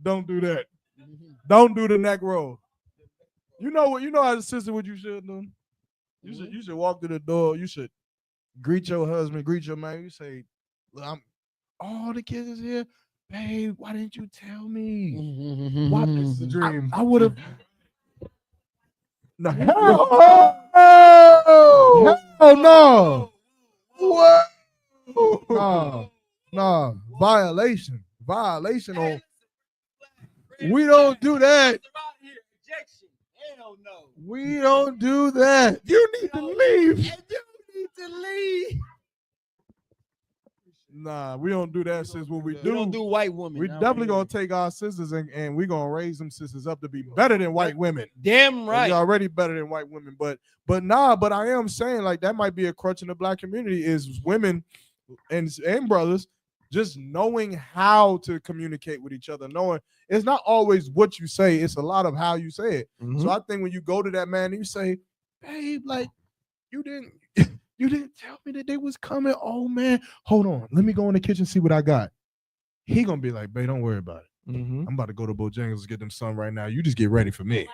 [SPEAKER 5] Don't do that. Don't do the neck roll. You know as a sister what you should do? You should walk through the door. You should greet your husband, greet your man. You say, look, all the kids is here. Babe, why didn't you tell me? Why this is a dream? I would have. No. No. What? No. Violation. On. We don't do that. We don't do that. You need to leave. Nah, we don't do that, sis. What we do,
[SPEAKER 7] We don't do white women.
[SPEAKER 5] we definitely gonna take our sisters and we gonna raise them sisters up to be better than white women.
[SPEAKER 7] Damn right.
[SPEAKER 5] They're already better than white women, but I am saying like that might be a crutch in the black community is women and brothers just knowing how to communicate with each other, knowing it's not always what you say, it's a lot of how you say it. So I think when you go to that man and you say, babe, like you didn't tell me that they was coming. Oh man, hold on. Let me go in the kitchen, see what I got. He gonna be like, babe, don't worry about it. I'm about to go to Bojangles to get them some right now. You just get ready for me.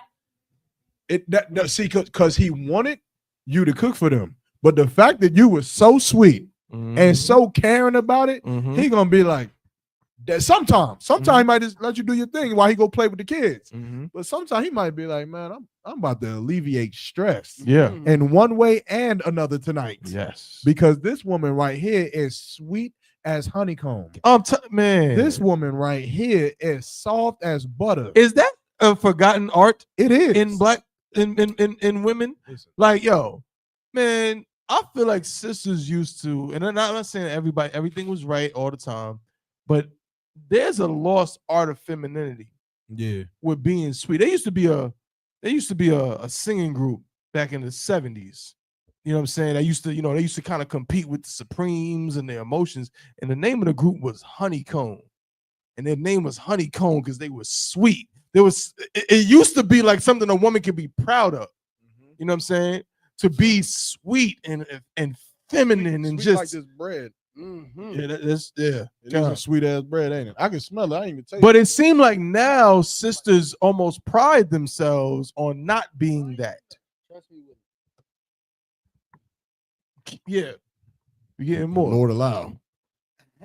[SPEAKER 5] See, because he wanted you to cook for them. But the fact that you were so sweet and so caring about it, he gonna be like, that sometimes he might just let you do your thing while he go play with the kids. But sometimes he might be like, man, I'm about to alleviate stress.
[SPEAKER 6] Yeah.
[SPEAKER 5] In one way and another tonight.
[SPEAKER 6] Yes.
[SPEAKER 5] Because this woman right here is sweet as honeycomb.
[SPEAKER 6] Man.
[SPEAKER 5] This woman right here is soft as butter.
[SPEAKER 6] Is that a forgotten art?
[SPEAKER 5] It is.
[SPEAKER 6] In black in women?
[SPEAKER 5] Listen.
[SPEAKER 6] Like, yo, man, I feel like sisters used to, and I'm not saying everything was right all the time, but there's a lost art of femininity.
[SPEAKER 5] Yeah.
[SPEAKER 6] With being sweet. There used to be a singing group back in the 70s. You know what I'm saying? They used to kind of compete with the Supremes and their emotions. And the name of the group was Honeycomb. And their name was Honeycomb because they were sweet. It used to be like something a woman could be proud of. You know what I'm saying? To be sweet and feminine and
[SPEAKER 5] sweet
[SPEAKER 6] just
[SPEAKER 5] like this bread.
[SPEAKER 6] Yeah, that's
[SPEAKER 5] It is a sweet ass bread, ain't it? I can smell it. I ain't even taste
[SPEAKER 6] But it seemed like now sisters almost pride themselves on not being that. Yeah, we're getting more.
[SPEAKER 5] Lord allow.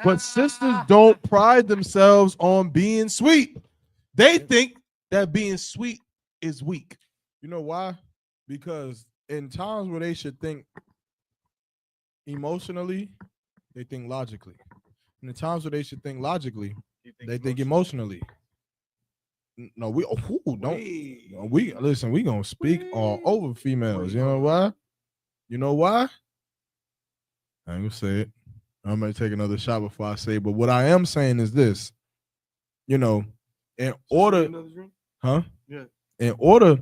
[SPEAKER 6] But sisters don't pride themselves on being sweet. They think that being sweet is weak.
[SPEAKER 5] You know why? Because in times where they should think emotionally, they think logically. In the times where they should think logically, they think emotionally. No, we don't. We listen. We gonna speak all over females. You know why? You know why? I ain't gonna say it. I'm gonna take another shot before I say it. But what I am saying is this. You know, in order, huh?
[SPEAKER 6] Yeah.
[SPEAKER 5] In order,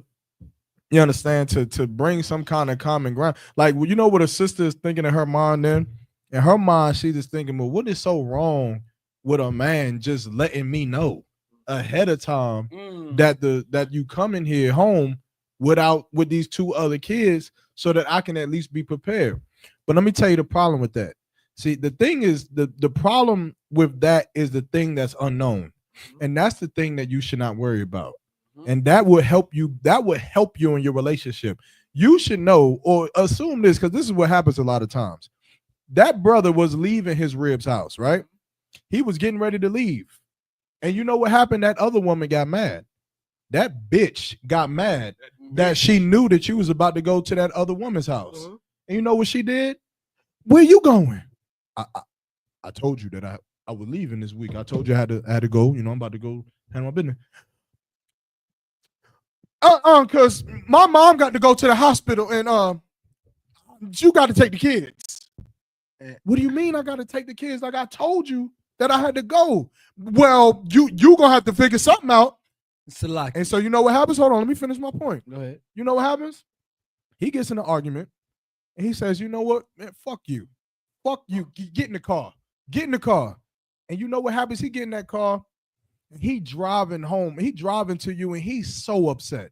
[SPEAKER 5] you understand, to bring some kind of common ground. Like, you know what a sister is thinking in her mind then? In her mind, she's just thinking, well, what is so wrong with a man just letting me know ahead of time that you come in here home with these two other kids so that I can at least be prepared. But let me tell you the problem with that. See, the thing is, the problem with that is the thing that's unknown. And that's the thing that you should not worry about. And that would help you. That would help you in your relationship. You should know or assume this, because this is what happens a lot of times. That brother was leaving his rib's house, right? He was getting ready to leave. And you know what happened? That other woman got mad. That bitch got mad that she knew that you was about to go to that other woman's house. And you know what she did? Where you going? I told you that I was leaving this week. I told you I had to go. You know, I'm about to go handle my business. Because my mom got to go to the hospital and you got to take the kids. What do you mean I got to take the kids? Like I told you that I had to go. Well, you gonna have to figure something out. And so you know what happens? Hold on, let me finish my point.
[SPEAKER 7] Go ahead.
[SPEAKER 5] You know what happens? He gets in an argument and he says, you know what, man, fuck you. Fuck you. Get in the car. Get in the car. And you know what happens? He get in that car and he driving home. He driving to you and he's so upset.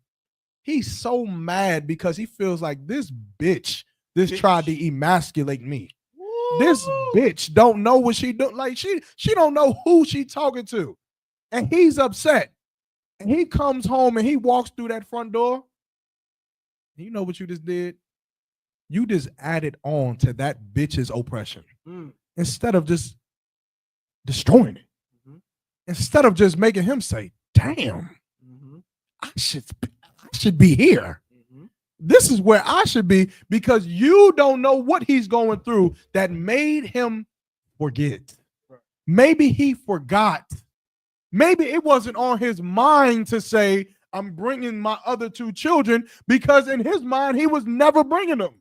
[SPEAKER 5] He's so mad because he feels like this bitch tried to emasculate me. This bitch don't know what she do. Like she don't know who she talking to. And he's upset. And he comes home and he walks through that front door. And you know what you just did? You just added on to that bitch's oppression. Instead of just destroying it. Instead of just making him say, damn, I should be here. This is where I should be, because you don't know what he's going through that made him forget. Maybe he forgot. Maybe it wasn't on his mind to say, I'm bringing my other two children, because in his mind, he was never bringing them.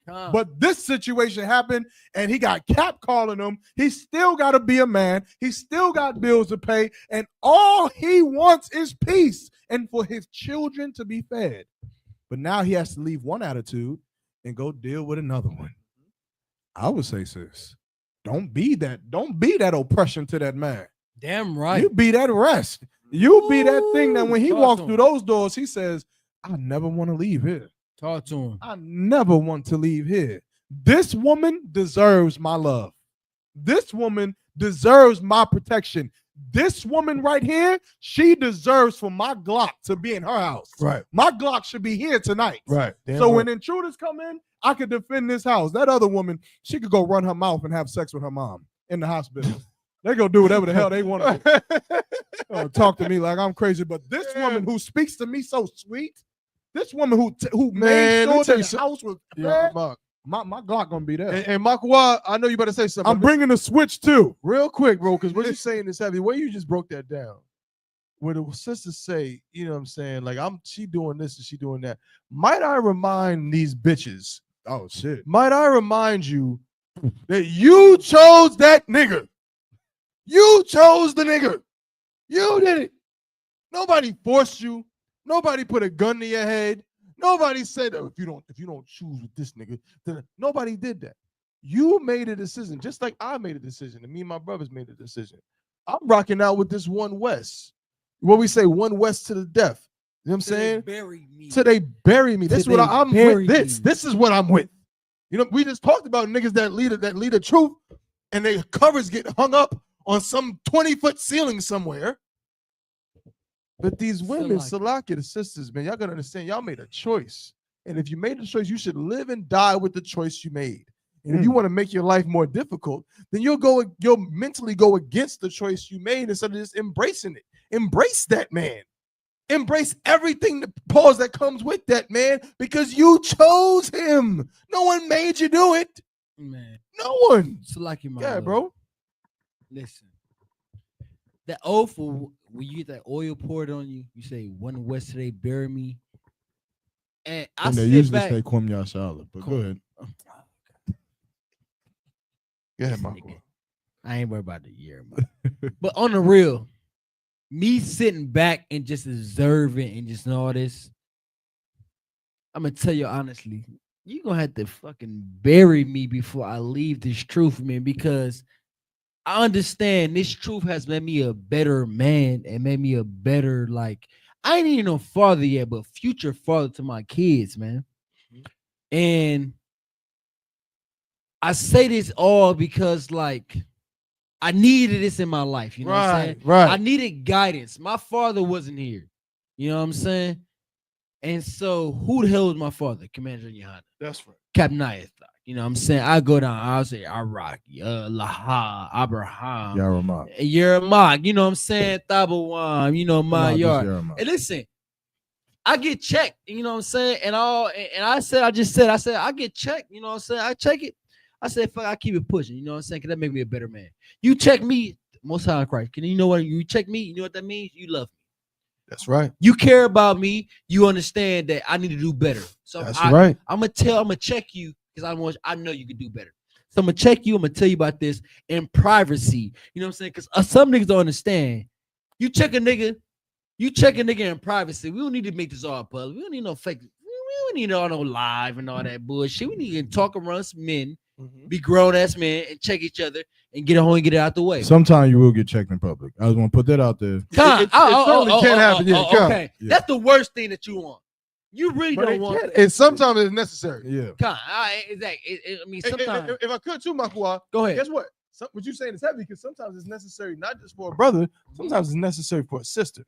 [SPEAKER 5] But this situation happened and he got Cap calling him. He still got to be a man. He still got bills to pay. And all he wants is peace and for his children to be fed. But now he has to leave one attitude and go deal with another one. I would say, sis, don't be that oppression to that man.
[SPEAKER 7] Damn right.
[SPEAKER 5] You be that rest. You be that thing that when he walks through those doors, he says, I never want to leave here.
[SPEAKER 7] Talk to him.
[SPEAKER 5] I never want to leave here. This woman deserves my love. This woman deserves my protection. This woman right here, she deserves for my Glock to be in her house.
[SPEAKER 6] Right.
[SPEAKER 5] My Glock should be here tonight.
[SPEAKER 6] Right.
[SPEAKER 5] So when intruders come in, I could defend this house. That other woman, she could go run her mouth and have sex with her mom in the hospital. They go do whatever the hell they want to talk to me like I'm crazy. But this woman who speaks to me so sweet, this woman who made sure that the house was my Glock gonna be there.
[SPEAKER 6] And Makwa, I know you better say something.
[SPEAKER 5] I'm bringing the switch too.
[SPEAKER 6] Real quick, bro, because what you're saying is heavy. The way you just broke that down, where the sisters say, you know what I'm saying, like she doing this and she doing that. Might I remind these bitches?
[SPEAKER 5] Oh shit.
[SPEAKER 6] Might I remind you that you chose that nigga? You chose the nigga. You did it. Nobody forced you. Nobody put a gun to your head. Nobody said, oh, if you don't choose with this nigga, then nobody did that. You made a decision, just like I made a decision, and me and my brothers made a decision. I'm rocking out with this One West. What we say, One West to the death. You know what I'm saying?
[SPEAKER 7] Bury me.
[SPEAKER 6] Till they bury me. This is what I'm with. This is what I'm with. You know, we just talked about niggas that lead a truth, and their covers get hung up on some 20-foot ceiling somewhere. But these women, Salaki, the sisters, man, y'all gotta understand, y'all made a choice. And if you made a choice, you should live and die with the choice you made. And if you want to make your life more difficult, then you'll mentally go against the choice you made instead of just embracing it. Embrace that man. Embrace everything that comes with that man, because you chose him. No one made you do it.
[SPEAKER 7] Man.
[SPEAKER 6] No one.
[SPEAKER 7] Salaki, my
[SPEAKER 6] yeah,
[SPEAKER 7] love.
[SPEAKER 6] bro.
[SPEAKER 7] Listen, the oath when you get that oil poured on you, you say, "One West today, bury me." And I
[SPEAKER 5] And they
[SPEAKER 7] sit
[SPEAKER 5] usually
[SPEAKER 7] back.
[SPEAKER 5] say Kwame Yashala, but go ahead.
[SPEAKER 6] Go ahead,
[SPEAKER 7] This
[SPEAKER 6] Marco.
[SPEAKER 7] nigga. I ain't worried about the year, but on the real, me sitting back and just observing and just all this, I'm gonna tell you honestly, you gonna have to fucking bury me before I leave this truth, man, because I understand this truth has made me a better man and made me a better, like, I ain't even no father yet, but future father to my kids, man. And I say this all because, like, I needed this in my life. You know what I'm saying?
[SPEAKER 6] Right.
[SPEAKER 7] I needed guidance. My father wasn't here. You know what I'm saying? And so, who the hell was my father? Commander Yohana.
[SPEAKER 6] That's right.
[SPEAKER 7] Captain Ayathak. You know what I'm saying? I go down, I'll say Iraqi, Laha, Abraham, Yermak, you know what I'm saying? Tabawam, you know, my yard. And listen, I get checked, you know what I'm saying? And I said, I get checked, you know what I'm saying? I check it. I said, fuck, I keep it pushing, you know what I'm saying? Cause that make me a better man. You check me, Most High Christ. Can you know what you check me? You know what that means? You love me.
[SPEAKER 6] That's right.
[SPEAKER 7] You care about me. You understand that I need to do better. So
[SPEAKER 6] that's right.
[SPEAKER 7] I'm gonna check you because I know you can do better. So I'm gonna check you. I'm gonna tell you about this in privacy. You know what I'm saying? Because some niggas don't understand. You check a nigga in privacy. We don't need to make this all public. We don't need no fake. We don't need all no live and all that bullshit. We need to talk amongst men, be grown ass men, and check each other and get it home and get it out the way.
[SPEAKER 5] Sometimes you will get checked in public. I was gonna put that out there.
[SPEAKER 6] It certainly can't happen.
[SPEAKER 7] Okay, that's the worst thing that you want. You really don't want it.
[SPEAKER 6] And sometimes it's necessary.
[SPEAKER 5] Yeah.
[SPEAKER 7] Exactly. I mean, sometimes.
[SPEAKER 6] If I could too, Makwa,
[SPEAKER 7] go ahead.
[SPEAKER 6] Guess what? What you're saying is heavy because sometimes it's necessary not just for a brother, sometimes it's necessary for a sister.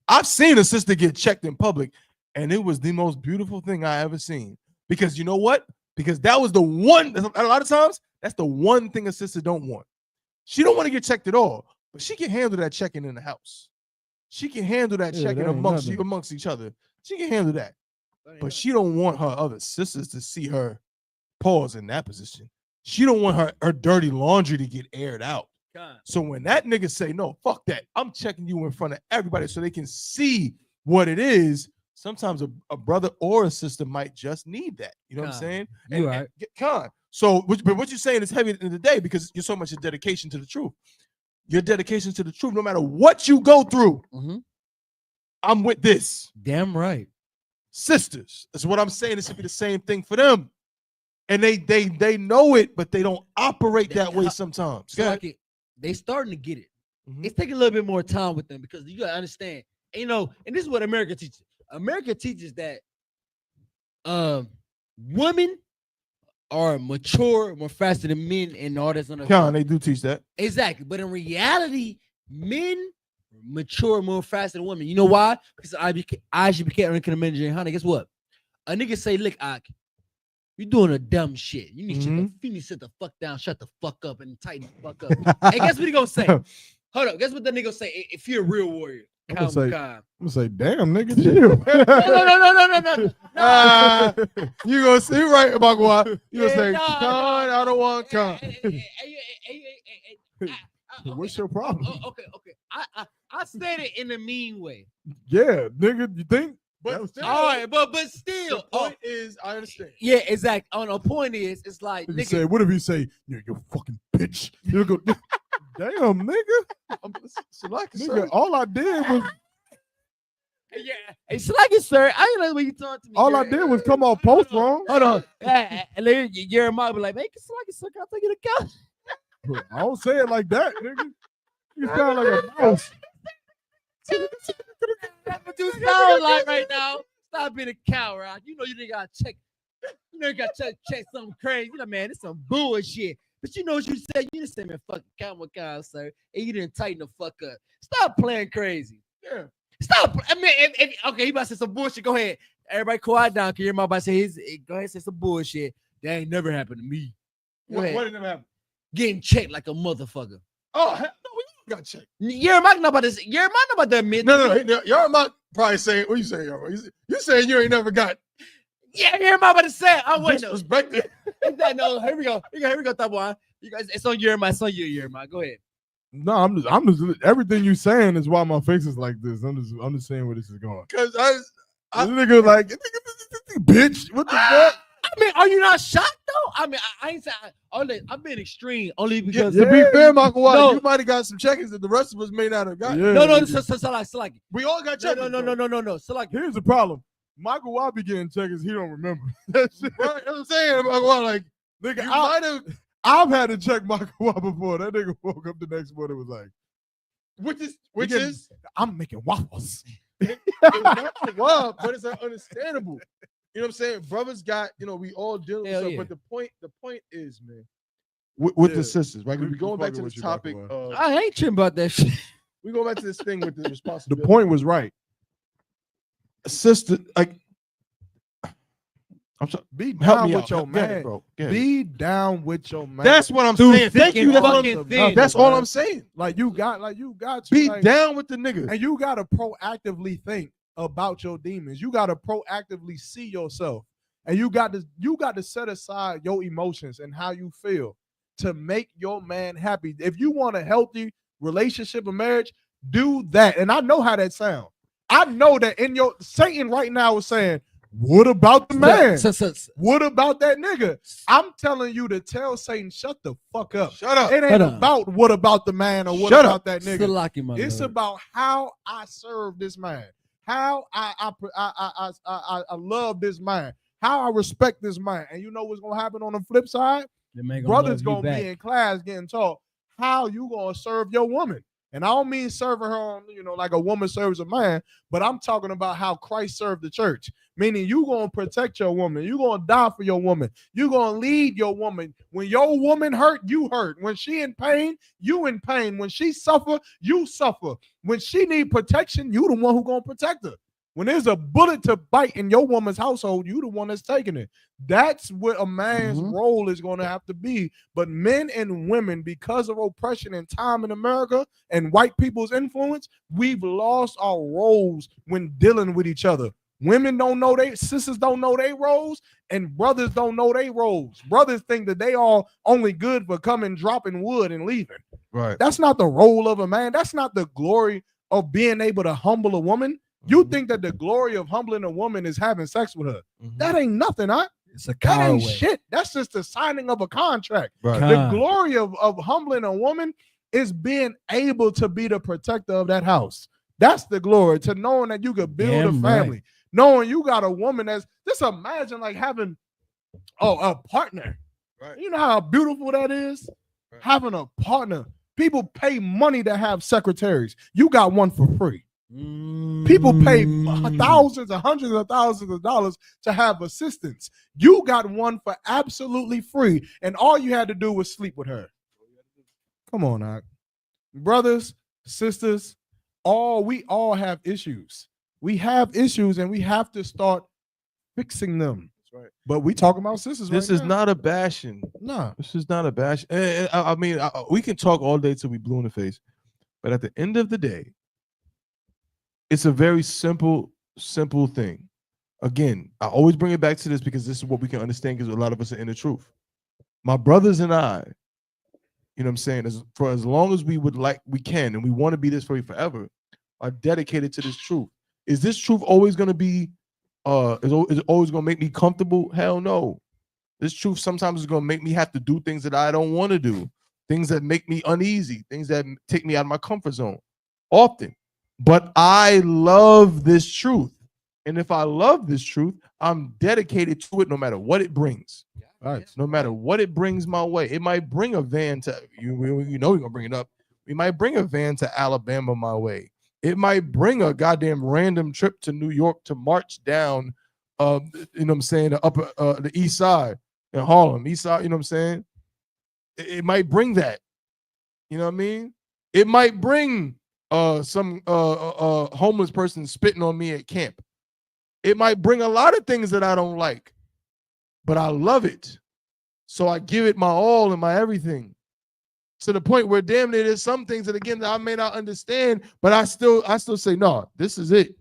[SPEAKER 6] I've seen a sister get checked in public, and it was the most beautiful thing I ever seen. Because you know what? Because that was the one. A lot of times, that's the one thing a sister don't want. She don't want to get checked at all, but she can handle that checking in the house. She can handle that checking amongst each other. She can handle that. But she don't want her other sisters to see her pause in that position. She don't want her dirty laundry to get aired out. So when that nigga say, no, fuck that, I'm checking you in front of everybody so they can see what it is. Sometimes a brother or a sister might just need that. You know what I'm saying?
[SPEAKER 7] You're right.
[SPEAKER 6] So, but what you're saying is heavy at the end of the day because you're so much a dedication to the truth. Your dedication to the truth, no matter what you go through, I'm with this.
[SPEAKER 7] Damn right.
[SPEAKER 6] Sisters, that's what I'm saying. It should be the same thing for them. And they know it, but they don't operate that way sometimes.
[SPEAKER 7] So like they starting to get it. It's taking a little bit more time with them because you gotta understand, you know, and this is what America teaches. America teaches that women are mature more faster than men and all that's on the
[SPEAKER 6] they do teach that.
[SPEAKER 7] Exactly. But in reality, men mature more faster than women. You know why? Because I should be honey. Guess what? A nigga say, look, you doing a dumb shit. You need to sit the fuck down, shut the fuck up, and tighten the fuck up. And guess what he gonna say? Hold up. Guess what that nigga gonna say? If you're a real warrior,
[SPEAKER 5] I'm gonna say, damn, nigga, chill.
[SPEAKER 7] No.
[SPEAKER 6] You gonna say right about what? You gonna say, Con, I don't want Con.
[SPEAKER 5] What's your problem?
[SPEAKER 7] Okay. I said it in a mean way.
[SPEAKER 5] Yeah, nigga, you think?
[SPEAKER 6] But still,
[SPEAKER 7] all right, but still,
[SPEAKER 6] the point is, I understand.
[SPEAKER 7] Yeah, exactly. On the point is, it's like,
[SPEAKER 5] nigga, say, what if he say, you fucking bitch? You go, damn, nigga. Nigga, all I did was.
[SPEAKER 7] Yeah, hey, Slacky, sir. I ain't know when you talk to me.
[SPEAKER 5] All I did was come off post wrong.
[SPEAKER 7] Hold on. And then Jeremiah be like, man, Slacky, sir, can I take you to couch?
[SPEAKER 5] I don't say it like that, nigga. You sound like a mouse.
[SPEAKER 7] That's what you sound like right now. Stop being a cow, right? You know you didn't gotta check. You know you gotta check something crazy. You know, man, it's some bullshit. But you know what you said? You just said, man, fucking cow, sir. And you didn't tighten the fuck up. Stop playing crazy.
[SPEAKER 6] Yeah.
[SPEAKER 7] Stop. I mean, okay, he about to say some bullshit. Go ahead. Everybody quiet down. Can you hear my about to say go ahead and say some bullshit. That ain't never happened to me.
[SPEAKER 6] What did never happen?
[SPEAKER 7] Getting checked like a motherfucker.
[SPEAKER 6] Oh, hell no, you got checked.
[SPEAKER 7] Jeremiah not about to say, Jeremiah not about to admit.
[SPEAKER 6] No. Jeremiah probably saying, what you saying, Jeremiah? You saying you ain't never got.
[SPEAKER 7] Yeah, Jeremiah about to say it. I wait.
[SPEAKER 6] Disrespected.
[SPEAKER 7] No, here we go. Here we go, top one. You guys, it's on Jeremiah. It's on you, Jeremiah. Go ahead.
[SPEAKER 5] No, I'm just everything you saying is why my face is like this. I'm just saying where this is going.
[SPEAKER 6] Because
[SPEAKER 5] This nigga like, bitch, what the fuck?
[SPEAKER 7] I mean, are you not shocked though? I mean, I ain't saying I'm being extreme only because
[SPEAKER 6] to be fair, Michael White,
[SPEAKER 7] No.
[SPEAKER 6] you might have got some checkings that the rest of us may not have got.
[SPEAKER 5] Yeah.
[SPEAKER 7] no. So like,
[SPEAKER 6] We all got checkings.
[SPEAKER 7] no. So like,
[SPEAKER 5] Here's the problem. Michael White be getting checkers, he don't remember. That's
[SPEAKER 6] Right, that's what I'm saying, Michael White. Like,
[SPEAKER 5] nigga,
[SPEAKER 6] you might have,
[SPEAKER 5] I've had to check Michael White before. That nigga woke up the next morning and was like,
[SPEAKER 6] which
[SPEAKER 5] Nigga,
[SPEAKER 6] is
[SPEAKER 5] I'm making waffles.
[SPEAKER 6] it's not wild, but it's understandable. You know what I'm saying? Brothers got, we all dealing with
[SPEAKER 7] Hell
[SPEAKER 6] stuff.
[SPEAKER 7] yeah.
[SPEAKER 6] But the point is, man, with
[SPEAKER 5] Yeah.
[SPEAKER 6] the sisters, right?
[SPEAKER 5] We-
[SPEAKER 6] We're going
[SPEAKER 5] we
[SPEAKER 6] back to
[SPEAKER 5] fucking
[SPEAKER 6] this
[SPEAKER 5] with you,
[SPEAKER 6] topic.
[SPEAKER 5] Michael
[SPEAKER 6] Of,
[SPEAKER 7] I ain't tripping about that shit.
[SPEAKER 6] we go back to this thing with the
[SPEAKER 5] The
[SPEAKER 6] responsibility.
[SPEAKER 5] point was right.
[SPEAKER 6] Sister, like, I'm sorry.
[SPEAKER 5] Be
[SPEAKER 6] Help
[SPEAKER 5] down
[SPEAKER 6] me
[SPEAKER 5] with
[SPEAKER 6] out,
[SPEAKER 5] your
[SPEAKER 6] Get it,
[SPEAKER 5] man.
[SPEAKER 6] bro. Get it.
[SPEAKER 5] Be down with your man.
[SPEAKER 6] That's what I'm
[SPEAKER 7] Through
[SPEAKER 6] saying. Thank
[SPEAKER 7] thick
[SPEAKER 6] you.
[SPEAKER 7] and
[SPEAKER 6] That's, what
[SPEAKER 7] fucking
[SPEAKER 6] I'm,
[SPEAKER 7] thin.
[SPEAKER 6] that's all
[SPEAKER 5] man.
[SPEAKER 6] I'm saying.
[SPEAKER 5] Like you got to
[SPEAKER 6] Be
[SPEAKER 5] like,
[SPEAKER 6] down with the nigga.
[SPEAKER 5] and you gotta proactively think about your demons. You gotta proactively see yourself, and you got to set aside your emotions and how you feel to make your man happy. If you want a healthy relationship or marriage, do that. And I know how that sounds. I know that in your Satan right now is saying, "What about the man? What about that nigga?" I'm telling you to tell Satan, shut the fuck up.
[SPEAKER 6] Shut up.
[SPEAKER 5] It ain't
[SPEAKER 7] Shut up.
[SPEAKER 5] about what about the man or what
[SPEAKER 6] Shut
[SPEAKER 5] about
[SPEAKER 6] up.
[SPEAKER 5] that nigga.
[SPEAKER 7] Salaki, my
[SPEAKER 5] It's
[SPEAKER 7] lord.
[SPEAKER 5] about how I serve this man, how I love this man, how I respect this man. And you know what's gonna happen on the flip side?
[SPEAKER 7] The man
[SPEAKER 5] Brothers
[SPEAKER 7] love you
[SPEAKER 5] gonna
[SPEAKER 7] back.
[SPEAKER 5] be in class getting taught how you gonna serve your woman. And I don't mean serving her on, like a woman serves a man, but I'm talking about how Christ served the church. Meaning you gonna protect your woman, you gonna die for your woman, you gonna lead your woman. When your woman hurt, you hurt. When she in pain, you in pain. When she suffer, you suffer. When she need protection, you the one who gonna protect her. When there's a bullet to bite in your woman's household, you the one that's taking it. That's what a man's role is going to have to be. But men and women, because of oppression and time in America and white people's influence, we've lost our roles when dealing with each other. Women don't know sisters don't know their roles, and brothers don't know their roles. Brothers think that they are only good for coming, dropping wood, and leaving.
[SPEAKER 6] Right.
[SPEAKER 5] That's not the role of a man. That's not the glory of being able to humble a woman. You think that the glory of humbling a woman is having sex with her. That ain't nothing, huh?
[SPEAKER 7] It's a
[SPEAKER 5] That
[SPEAKER 7] coward.
[SPEAKER 5] ain't shit. That's just the signing of a contract.
[SPEAKER 6] Right.
[SPEAKER 5] The glory of humbling a woman is being able to be the protector of that house. That's the glory, to knowing that you could build
[SPEAKER 7] Damn
[SPEAKER 5] a family, knowing you got a woman that's just imagine like having a partner.
[SPEAKER 6] Right.
[SPEAKER 5] You know how beautiful that is?
[SPEAKER 6] Right.
[SPEAKER 5] Having a partner. People pay money to have secretaries. You got one for free. People pay thousands and hundreds of thousands of dollars to have assistants. You got one for absolutely free, and all you had to do was sleep with her. Come on, Ak. Brothers, sisters, we all have issues. We have issues, and we have to start fixing them.
[SPEAKER 6] That's right.
[SPEAKER 5] But we talking about sisters.
[SPEAKER 6] This
[SPEAKER 5] right
[SPEAKER 6] is
[SPEAKER 5] now.
[SPEAKER 6] not a bashing.
[SPEAKER 5] Nah.
[SPEAKER 6] This is not a bash. And I mean, we can talk all day till we blue in the face, but at the end of the day, it's a very simple thing. Again, I always bring it back to this because this is what we can understand because a lot of us are in the truth. My brothers and I, you know what I'm saying, for as long as we can, and we want to be this way forever, are dedicated to this truth. Is this truth always going to be, is always going to make me comfortable? Hell no. This truth sometimes is going to make me have to do things that I don't want to do, things that make me uneasy, things that take me out of my comfort zone often. But I love this truth. And if I love this truth, I'm dedicated to it no matter what it brings.
[SPEAKER 5] Right.
[SPEAKER 6] No matter what it brings my way. It might bring a van to, you know we're going to bring it up. We might bring a van to Alabama my way. It might bring a goddamn random trip to New York to march down, you know what I'm saying, the east side in Harlem, east side, you know what I'm saying? It might bring that. You know what I mean? It might bring some homeless person spitting on me at camp. It might bring a lot of things that I don't like, but I love it. So I give it my all and my everything, to the point where damn near there's some things that again that I may not understand, but I still say, no, this is it.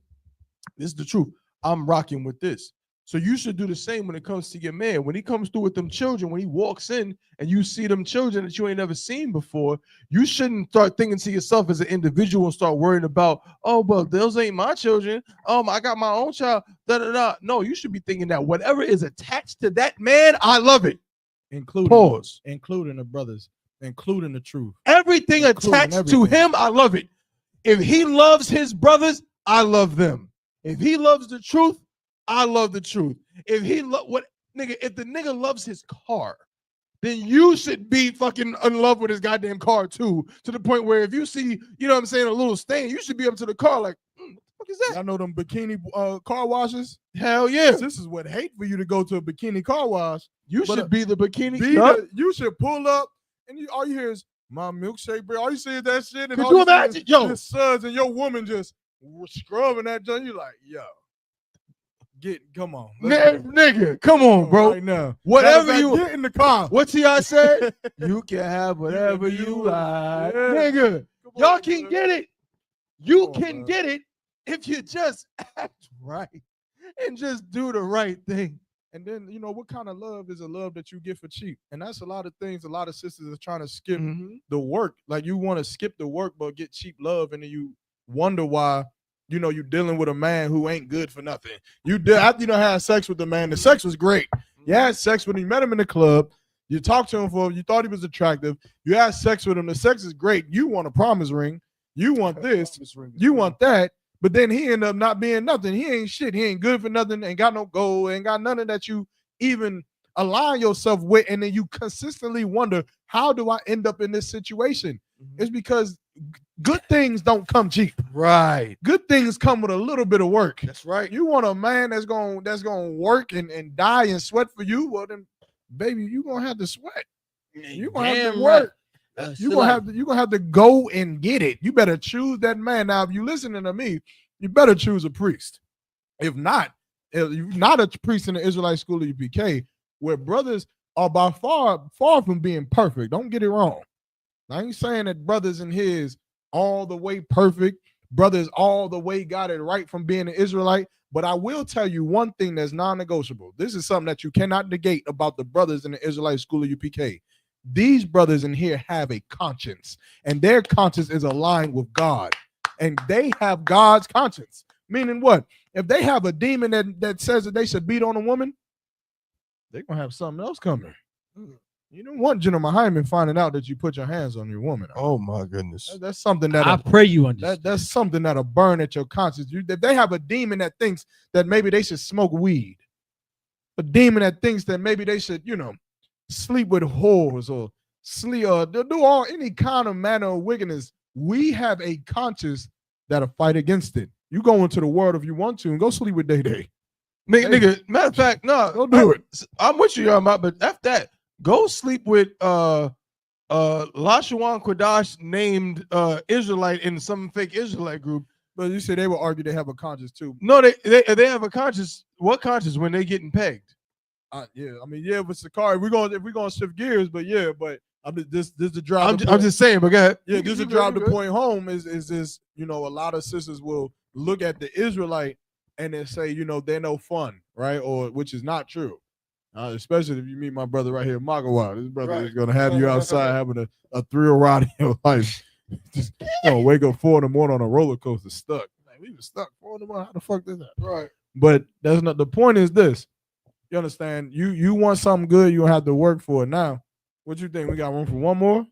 [SPEAKER 6] This is the truth. I'm rocking with this. So you should do the same when it comes to your man. When he comes through with them children, when he walks in and you see them children that you ain't never seen before, you shouldn't start thinking to yourself as an individual and start worrying about, oh, but those ain't my children. I got my own child. Da, da, da. No, you should be thinking that whatever is attached to that man, I love it.
[SPEAKER 5] Including the brothers, including the truth.
[SPEAKER 6] Everything attached to him, I love it. If he loves his brothers, I love them. If he loves the truth, I love the truth. If if the nigga loves his car, then you should be fucking in love with his goddamn car too. To the point where if you see, you know what I'm saying, a little stain, you should be up to the car like, what the fuck is that?
[SPEAKER 5] I know them bikini car washes.
[SPEAKER 6] Hell yeah.
[SPEAKER 5] This is what hate for you to go to a bikini car wash.
[SPEAKER 6] You should be the bikini.
[SPEAKER 5] You should pull up and all you hear is my milkshake, bro. All you see is that shit. And
[SPEAKER 6] could
[SPEAKER 5] all
[SPEAKER 6] you imagine, yo,
[SPEAKER 5] your sons and your woman just scrubbing that joint. You like, yo. Come on,
[SPEAKER 6] nigga, come on, bro.
[SPEAKER 5] Right now,
[SPEAKER 6] whatever you
[SPEAKER 5] get in the car.
[SPEAKER 6] What T.I. said? You can have whatever you like, nigga. Y'all can get it. You can get it if you just act right and just do the right thing.
[SPEAKER 5] And then what kind of love is a love that you get for cheap? And that's a lot of things. A lot of sisters are trying to skip the work. Like you want to skip the work, but get cheap love, and then you wonder why. You're dealing with a man who ain't good for nothing. After you had sex with the man, the sex was great. You had sex with him, you met him in the club, you talked to him you thought he was attractive, you had sex with him, the sex is great. You want a promise ring, you want this, you want that, but then he ended up not being nothing. He ain't shit, he ain't good for nothing, ain't got no goal, ain't got nothing that you even align yourself with, and then you consistently wonder, how do I end up in this situation? It's because good things don't come cheap.
[SPEAKER 6] Right.
[SPEAKER 5] Good things come with a little bit of work.
[SPEAKER 6] That's right.
[SPEAKER 5] You want a man that's gonna work and die and sweat for you, well then, baby, you're gonna have to sweat. You're gonna have to work. You're gonna have to go and get it. You better choose that man. Now, if you listening to me, you better choose a priest. If not, you're not a priest in the Israelite school of UPK, where brothers are by far from being perfect. Don't get it wrong. I ain't saying that brothers in his all the way perfect, brothers all the way got it right from being an Israelite, but I will tell you one thing that's non-negotiable. This is something that you cannot negate about the brothers in the Israelite school of UPK. These brothers in here have a conscience, and their conscience is aligned with God, and they have God's conscience. Meaning what? If they have a demon that says that they should beat on a woman, they're going to have something else coming. You don't want General Hyman finding out that you put your hands on your woman.
[SPEAKER 6] Oh my goodness.
[SPEAKER 5] That's something that
[SPEAKER 7] I pray you understand.
[SPEAKER 5] That's something that'll burn at your conscience. If they have a demon that thinks that maybe they should smoke weed, a demon that thinks that maybe they should, sleep with whores or sleep or do any kind of manner of wickedness, we have a conscience that'll fight against it. You go into the world if you want to and go sleep with Day.
[SPEAKER 6] Nigga, matter of fact, no,
[SPEAKER 5] don't do it.
[SPEAKER 6] I'm with you, but after that, go sleep with Lashawan Quadash named Israelite in some fake Israelite group.
[SPEAKER 5] But you say they will argue they have a conscience too.
[SPEAKER 6] No, they have a conscience. What conscience when they getting pegged?
[SPEAKER 5] Yeah, I mean, yeah, with Sakari, if we're gonna shift gears, but yeah, but this the drive.
[SPEAKER 6] I'm just saying, but go ahead.
[SPEAKER 5] Yeah, this is drive the point home is this, a lot of sisters will look at the Israelite and then say, they're no fun, right? Or which is not true. Especially if you meet my brother right here, Magawa. This brother is gonna have you outside having a thrill ride in your life. Just wake up 4 a.m. on a roller coaster stuck. Like, we were stuck 4 a.m. How the fuck is that?
[SPEAKER 6] Right.
[SPEAKER 5] But that's not the point. Is this? You understand? You want something good, you don't have to work for it. Now, what you think? We got room for one more?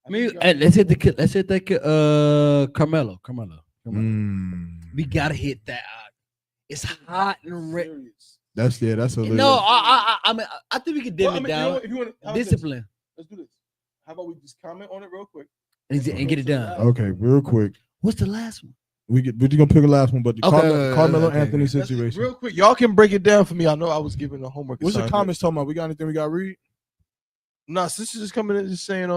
[SPEAKER 7] I mean, let's hit the Carmelo. We gotta hit that. It's hot and red.
[SPEAKER 5] That's a little.
[SPEAKER 7] No, I mean, I think we can dim it down.
[SPEAKER 6] If you want
[SPEAKER 7] Discipline.
[SPEAKER 6] Let's do this. How about we just comment on it real quick
[SPEAKER 7] and get it done?
[SPEAKER 5] Okay, real quick.
[SPEAKER 7] What's the last one?
[SPEAKER 5] We're gonna pick a last one, but the Carmelo Anthony situation.
[SPEAKER 6] Real quick, y'all can break it down for me. I know I was giving the homework.
[SPEAKER 5] What's the comments talking about? We got anything we got to read?
[SPEAKER 6] Nah, sisters just coming in just saying,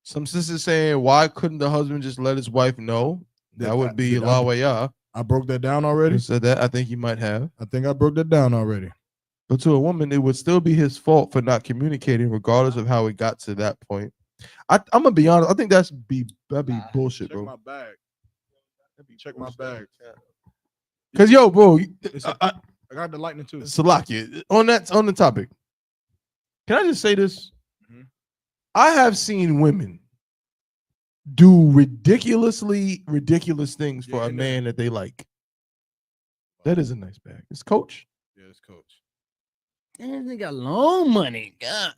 [SPEAKER 6] some sisters saying, why couldn't the husband just let his wife know? That would be Lawaya.
[SPEAKER 5] I broke that down already.
[SPEAKER 6] You said that? I think you might have.
[SPEAKER 5] I think I broke that down already.
[SPEAKER 6] But to a woman, it would still be his fault for not communicating, regardless of how it got to that point. I'm gonna be honest. I think that'd be bullshit, bro.
[SPEAKER 5] Check my bag.
[SPEAKER 6] Cause yo, bro,
[SPEAKER 5] I got the lightning too.
[SPEAKER 6] Salakia, on the topic. Can I just say this?
[SPEAKER 5] Mhm.
[SPEAKER 6] I have seen women do ridiculous things for
[SPEAKER 5] Yeah,
[SPEAKER 6] a
[SPEAKER 5] and
[SPEAKER 6] man that they like. That is a nice bag. It's Coach.
[SPEAKER 5] Yeah, it's Coach.
[SPEAKER 7] And they got long money. God.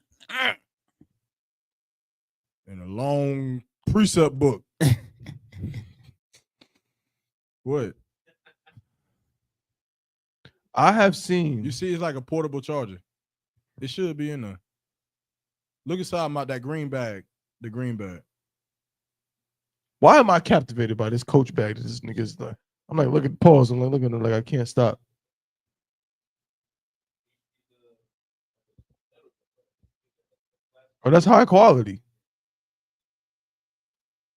[SPEAKER 5] And a long precept book. What?
[SPEAKER 6] I have seen.
[SPEAKER 5] You see, it's like a portable charger. It should be in there. Look inside that green bag. The green bag.
[SPEAKER 6] Why am I captivated by this Coach bag? This nigga's like, I'm like, look at pause. I'm like, looking at it like I can't stop. Oh, that's high quality.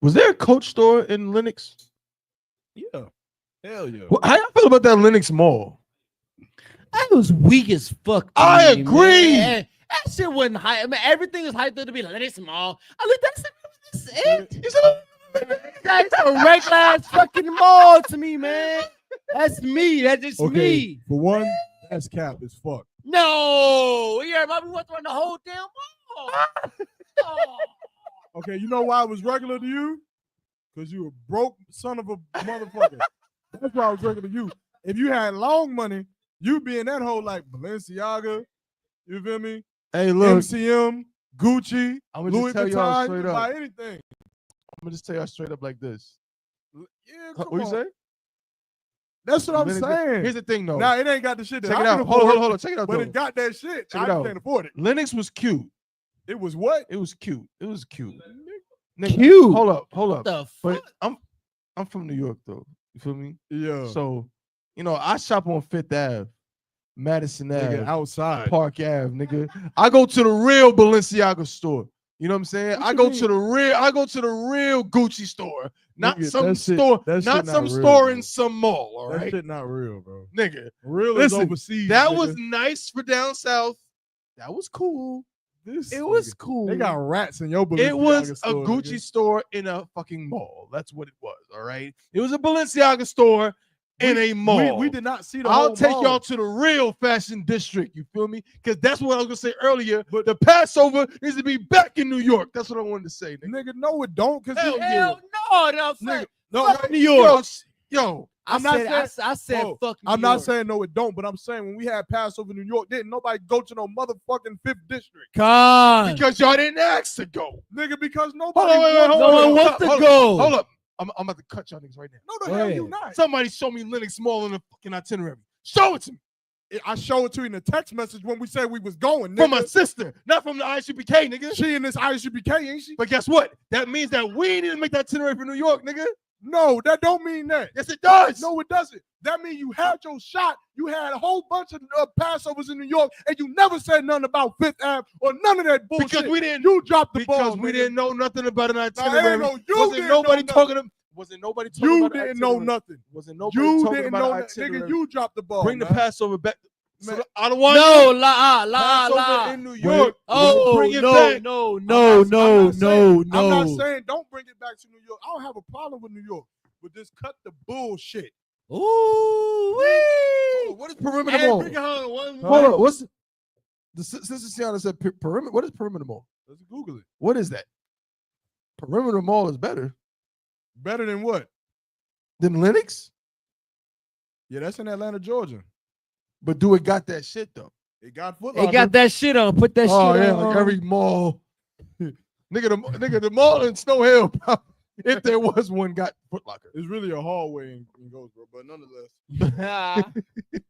[SPEAKER 6] Was there a Coach store in Lenox?
[SPEAKER 5] Yeah. Hell yeah.
[SPEAKER 6] Well, how y'all feel about that Lenox Mall?
[SPEAKER 7] That was weak as fuck. to
[SPEAKER 6] I
[SPEAKER 7] me,
[SPEAKER 6] agree.
[SPEAKER 7] man. That shit wasn't hype. I mean, everything was hyped up to be like this small. I looked at that's it. That's a regular ass fucking mall to me, man. That's me. That's just me.
[SPEAKER 5] For one, that's cap as fuck.
[SPEAKER 7] No, yeah, we went through the whole damn mall. Oh.
[SPEAKER 5] Okay, you know why it was regular to you? Because you a broke son of a motherfucker. That's why it was regular to you. If you had long money, you'd be in that whole like Balenciaga, you feel me?
[SPEAKER 6] Hey, look,
[SPEAKER 5] MCM, Gucci,
[SPEAKER 6] I'm gonna
[SPEAKER 5] Louis
[SPEAKER 6] just tell y'all
[SPEAKER 5] Vuitton, you
[SPEAKER 6] straight
[SPEAKER 5] can
[SPEAKER 6] up.
[SPEAKER 5] buy anything.
[SPEAKER 6] I'm gonna just tell y'all straight up like this.
[SPEAKER 5] Yeah,
[SPEAKER 6] What
[SPEAKER 5] come
[SPEAKER 6] you
[SPEAKER 5] on.
[SPEAKER 6] say?
[SPEAKER 5] That's what I'm saying.
[SPEAKER 6] Here's the thing, though.
[SPEAKER 5] Now it ain't got the shit that
[SPEAKER 6] Check
[SPEAKER 5] I
[SPEAKER 6] it out.
[SPEAKER 5] can
[SPEAKER 6] Hold
[SPEAKER 5] afford,
[SPEAKER 6] on. Check it out.
[SPEAKER 5] but
[SPEAKER 6] though.
[SPEAKER 5] it got that shit.
[SPEAKER 6] Check
[SPEAKER 5] I
[SPEAKER 6] it out.
[SPEAKER 5] can't afford it.
[SPEAKER 6] Lenox was cute.
[SPEAKER 5] It was what?
[SPEAKER 6] It was cute. Nigga,
[SPEAKER 7] Cute.
[SPEAKER 6] Hold up.
[SPEAKER 7] What the
[SPEAKER 6] But
[SPEAKER 7] fuck?
[SPEAKER 6] I'm from New York though. You feel me?
[SPEAKER 5] Yeah.
[SPEAKER 6] So, I shop on Fifth Ave, Madison Ave,
[SPEAKER 5] Nigga, outside.
[SPEAKER 6] Park Ave, nigga. I go to the real Balenciaga store. You know what I'm saying?
[SPEAKER 5] What
[SPEAKER 6] I
[SPEAKER 5] you
[SPEAKER 6] go
[SPEAKER 5] mean?
[SPEAKER 6] to the real Gucci store. Not
[SPEAKER 5] Nigga,
[SPEAKER 6] some
[SPEAKER 5] that shit-
[SPEAKER 6] store,
[SPEAKER 5] that shit
[SPEAKER 6] not
[SPEAKER 5] not
[SPEAKER 6] some
[SPEAKER 5] real,
[SPEAKER 6] store
[SPEAKER 5] bro.
[SPEAKER 6] in some mall, all
[SPEAKER 5] That
[SPEAKER 6] right?
[SPEAKER 5] shit not real, bro.
[SPEAKER 6] Nigga.
[SPEAKER 5] Real
[SPEAKER 6] Listen,
[SPEAKER 5] is overseas.
[SPEAKER 6] That
[SPEAKER 5] nigga.
[SPEAKER 6] was nice for down south. That was cool.
[SPEAKER 5] This
[SPEAKER 6] It was
[SPEAKER 5] nigga.
[SPEAKER 6] cool.
[SPEAKER 5] They got rats in your Balenciaga
[SPEAKER 6] It was a
[SPEAKER 5] store,
[SPEAKER 6] Gucci
[SPEAKER 5] nigga.
[SPEAKER 6] store in a fucking mall. That's what it was. All right. It was a Balenciaga store in a mall.
[SPEAKER 5] We did not see the
[SPEAKER 6] I'll
[SPEAKER 5] whole
[SPEAKER 6] take
[SPEAKER 5] mall.
[SPEAKER 6] y'all to the real fashion district. You feel me? Because that's what I was gonna say earlier. But the Passover needs to be back in New York. That's what I wanted to say. Nigga.
[SPEAKER 5] Nigga, no, it don't. Cause
[SPEAKER 6] Hell
[SPEAKER 7] Hell no,
[SPEAKER 5] Nigga,
[SPEAKER 7] fuck New York.
[SPEAKER 6] Yo,
[SPEAKER 5] I'm not saying.
[SPEAKER 7] I said
[SPEAKER 5] Bro,
[SPEAKER 7] fuck New
[SPEAKER 5] I'm not
[SPEAKER 7] York.
[SPEAKER 5] saying no, it don't. But I'm saying when we had Passover in New York, didn't nobody go to no motherfucking 5th district,
[SPEAKER 7] Con.
[SPEAKER 6] because y'all didn't ask to go.
[SPEAKER 5] nigga, because
[SPEAKER 6] Hold
[SPEAKER 5] nobody.
[SPEAKER 6] on, wait,
[SPEAKER 5] wants
[SPEAKER 7] No
[SPEAKER 5] to
[SPEAKER 7] one
[SPEAKER 5] go.
[SPEAKER 7] wants to
[SPEAKER 6] hold
[SPEAKER 7] go.
[SPEAKER 6] Hold up. I'm about to cut y'all niggas right now.
[SPEAKER 5] No, the
[SPEAKER 7] Go
[SPEAKER 5] hell
[SPEAKER 7] ahead.
[SPEAKER 5] you not.
[SPEAKER 6] Somebody show me Lenox Mall in the fucking itinerary. Show it to me.
[SPEAKER 5] I show it to you in the text message when we said we was going. Nigga.
[SPEAKER 6] From my sister, not from the ISUPK, nigga.
[SPEAKER 5] She in this ISUPK, ain't she?
[SPEAKER 6] But guess what? That means that we need to make that itinerary for New York, nigga.
[SPEAKER 5] No, that don't mean that.
[SPEAKER 6] Yes, it does.
[SPEAKER 5] No, it doesn't. That means you had your shot. You had a whole bunch of Passovers in New York, and you never said nothing about Fifth Ave or none of that bullshit.
[SPEAKER 6] Because we didn't.
[SPEAKER 5] You dropped the ball.
[SPEAKER 6] Because we
[SPEAKER 5] nigga.
[SPEAKER 6] didn't know nothing about an
[SPEAKER 5] Nah,
[SPEAKER 6] itinerary.
[SPEAKER 5] ain't no, you
[SPEAKER 6] wasn't
[SPEAKER 5] didn't
[SPEAKER 6] nobody
[SPEAKER 5] know
[SPEAKER 6] talking. Wasn't nobody talking
[SPEAKER 5] You
[SPEAKER 6] about an
[SPEAKER 5] didn't know
[SPEAKER 6] itinerary.
[SPEAKER 5] nothing.
[SPEAKER 6] Wasn't nobody
[SPEAKER 5] You
[SPEAKER 6] talking
[SPEAKER 5] didn't
[SPEAKER 6] about
[SPEAKER 5] know
[SPEAKER 6] an
[SPEAKER 5] that. Nigga,
[SPEAKER 6] itinerary.
[SPEAKER 5] you dropped the ball.
[SPEAKER 6] Bring the
[SPEAKER 5] man.
[SPEAKER 6] Passover back.
[SPEAKER 5] Man.
[SPEAKER 6] I don't want
[SPEAKER 7] No,
[SPEAKER 6] it.
[SPEAKER 7] la.
[SPEAKER 6] Passover in New York.
[SPEAKER 7] Oh,
[SPEAKER 6] bring it
[SPEAKER 7] no,
[SPEAKER 6] back.
[SPEAKER 7] no.
[SPEAKER 5] I'm not
[SPEAKER 7] No.
[SPEAKER 5] saying don't bring it back to New York. I don't have a problem with New York, but just cut the bullshit.
[SPEAKER 7] Ooh, wee.
[SPEAKER 6] What is perimeter
[SPEAKER 7] Hey,
[SPEAKER 6] mall?
[SPEAKER 7] bring it home.
[SPEAKER 6] Hold on. What's the Sister Sienna said? Perimeter. What is perimeter mall?
[SPEAKER 5] Let's Google it.
[SPEAKER 6] What is that? Perimeter mall is better
[SPEAKER 5] Better than what?
[SPEAKER 6] than Lenox,
[SPEAKER 5] Yeah, that's in Atlanta, Georgia.
[SPEAKER 6] but do it got that shit though?
[SPEAKER 5] It got Foot
[SPEAKER 7] They
[SPEAKER 5] Locker.
[SPEAKER 7] got that shit on. Put that
[SPEAKER 6] Oh
[SPEAKER 7] shit
[SPEAKER 6] yeah,
[SPEAKER 7] on.
[SPEAKER 6] like every mall. nigga, the mall in Snow Hill, if there was one, got Foot Locker.
[SPEAKER 5] It's really a hallway in Goldsboro, but nonetheless,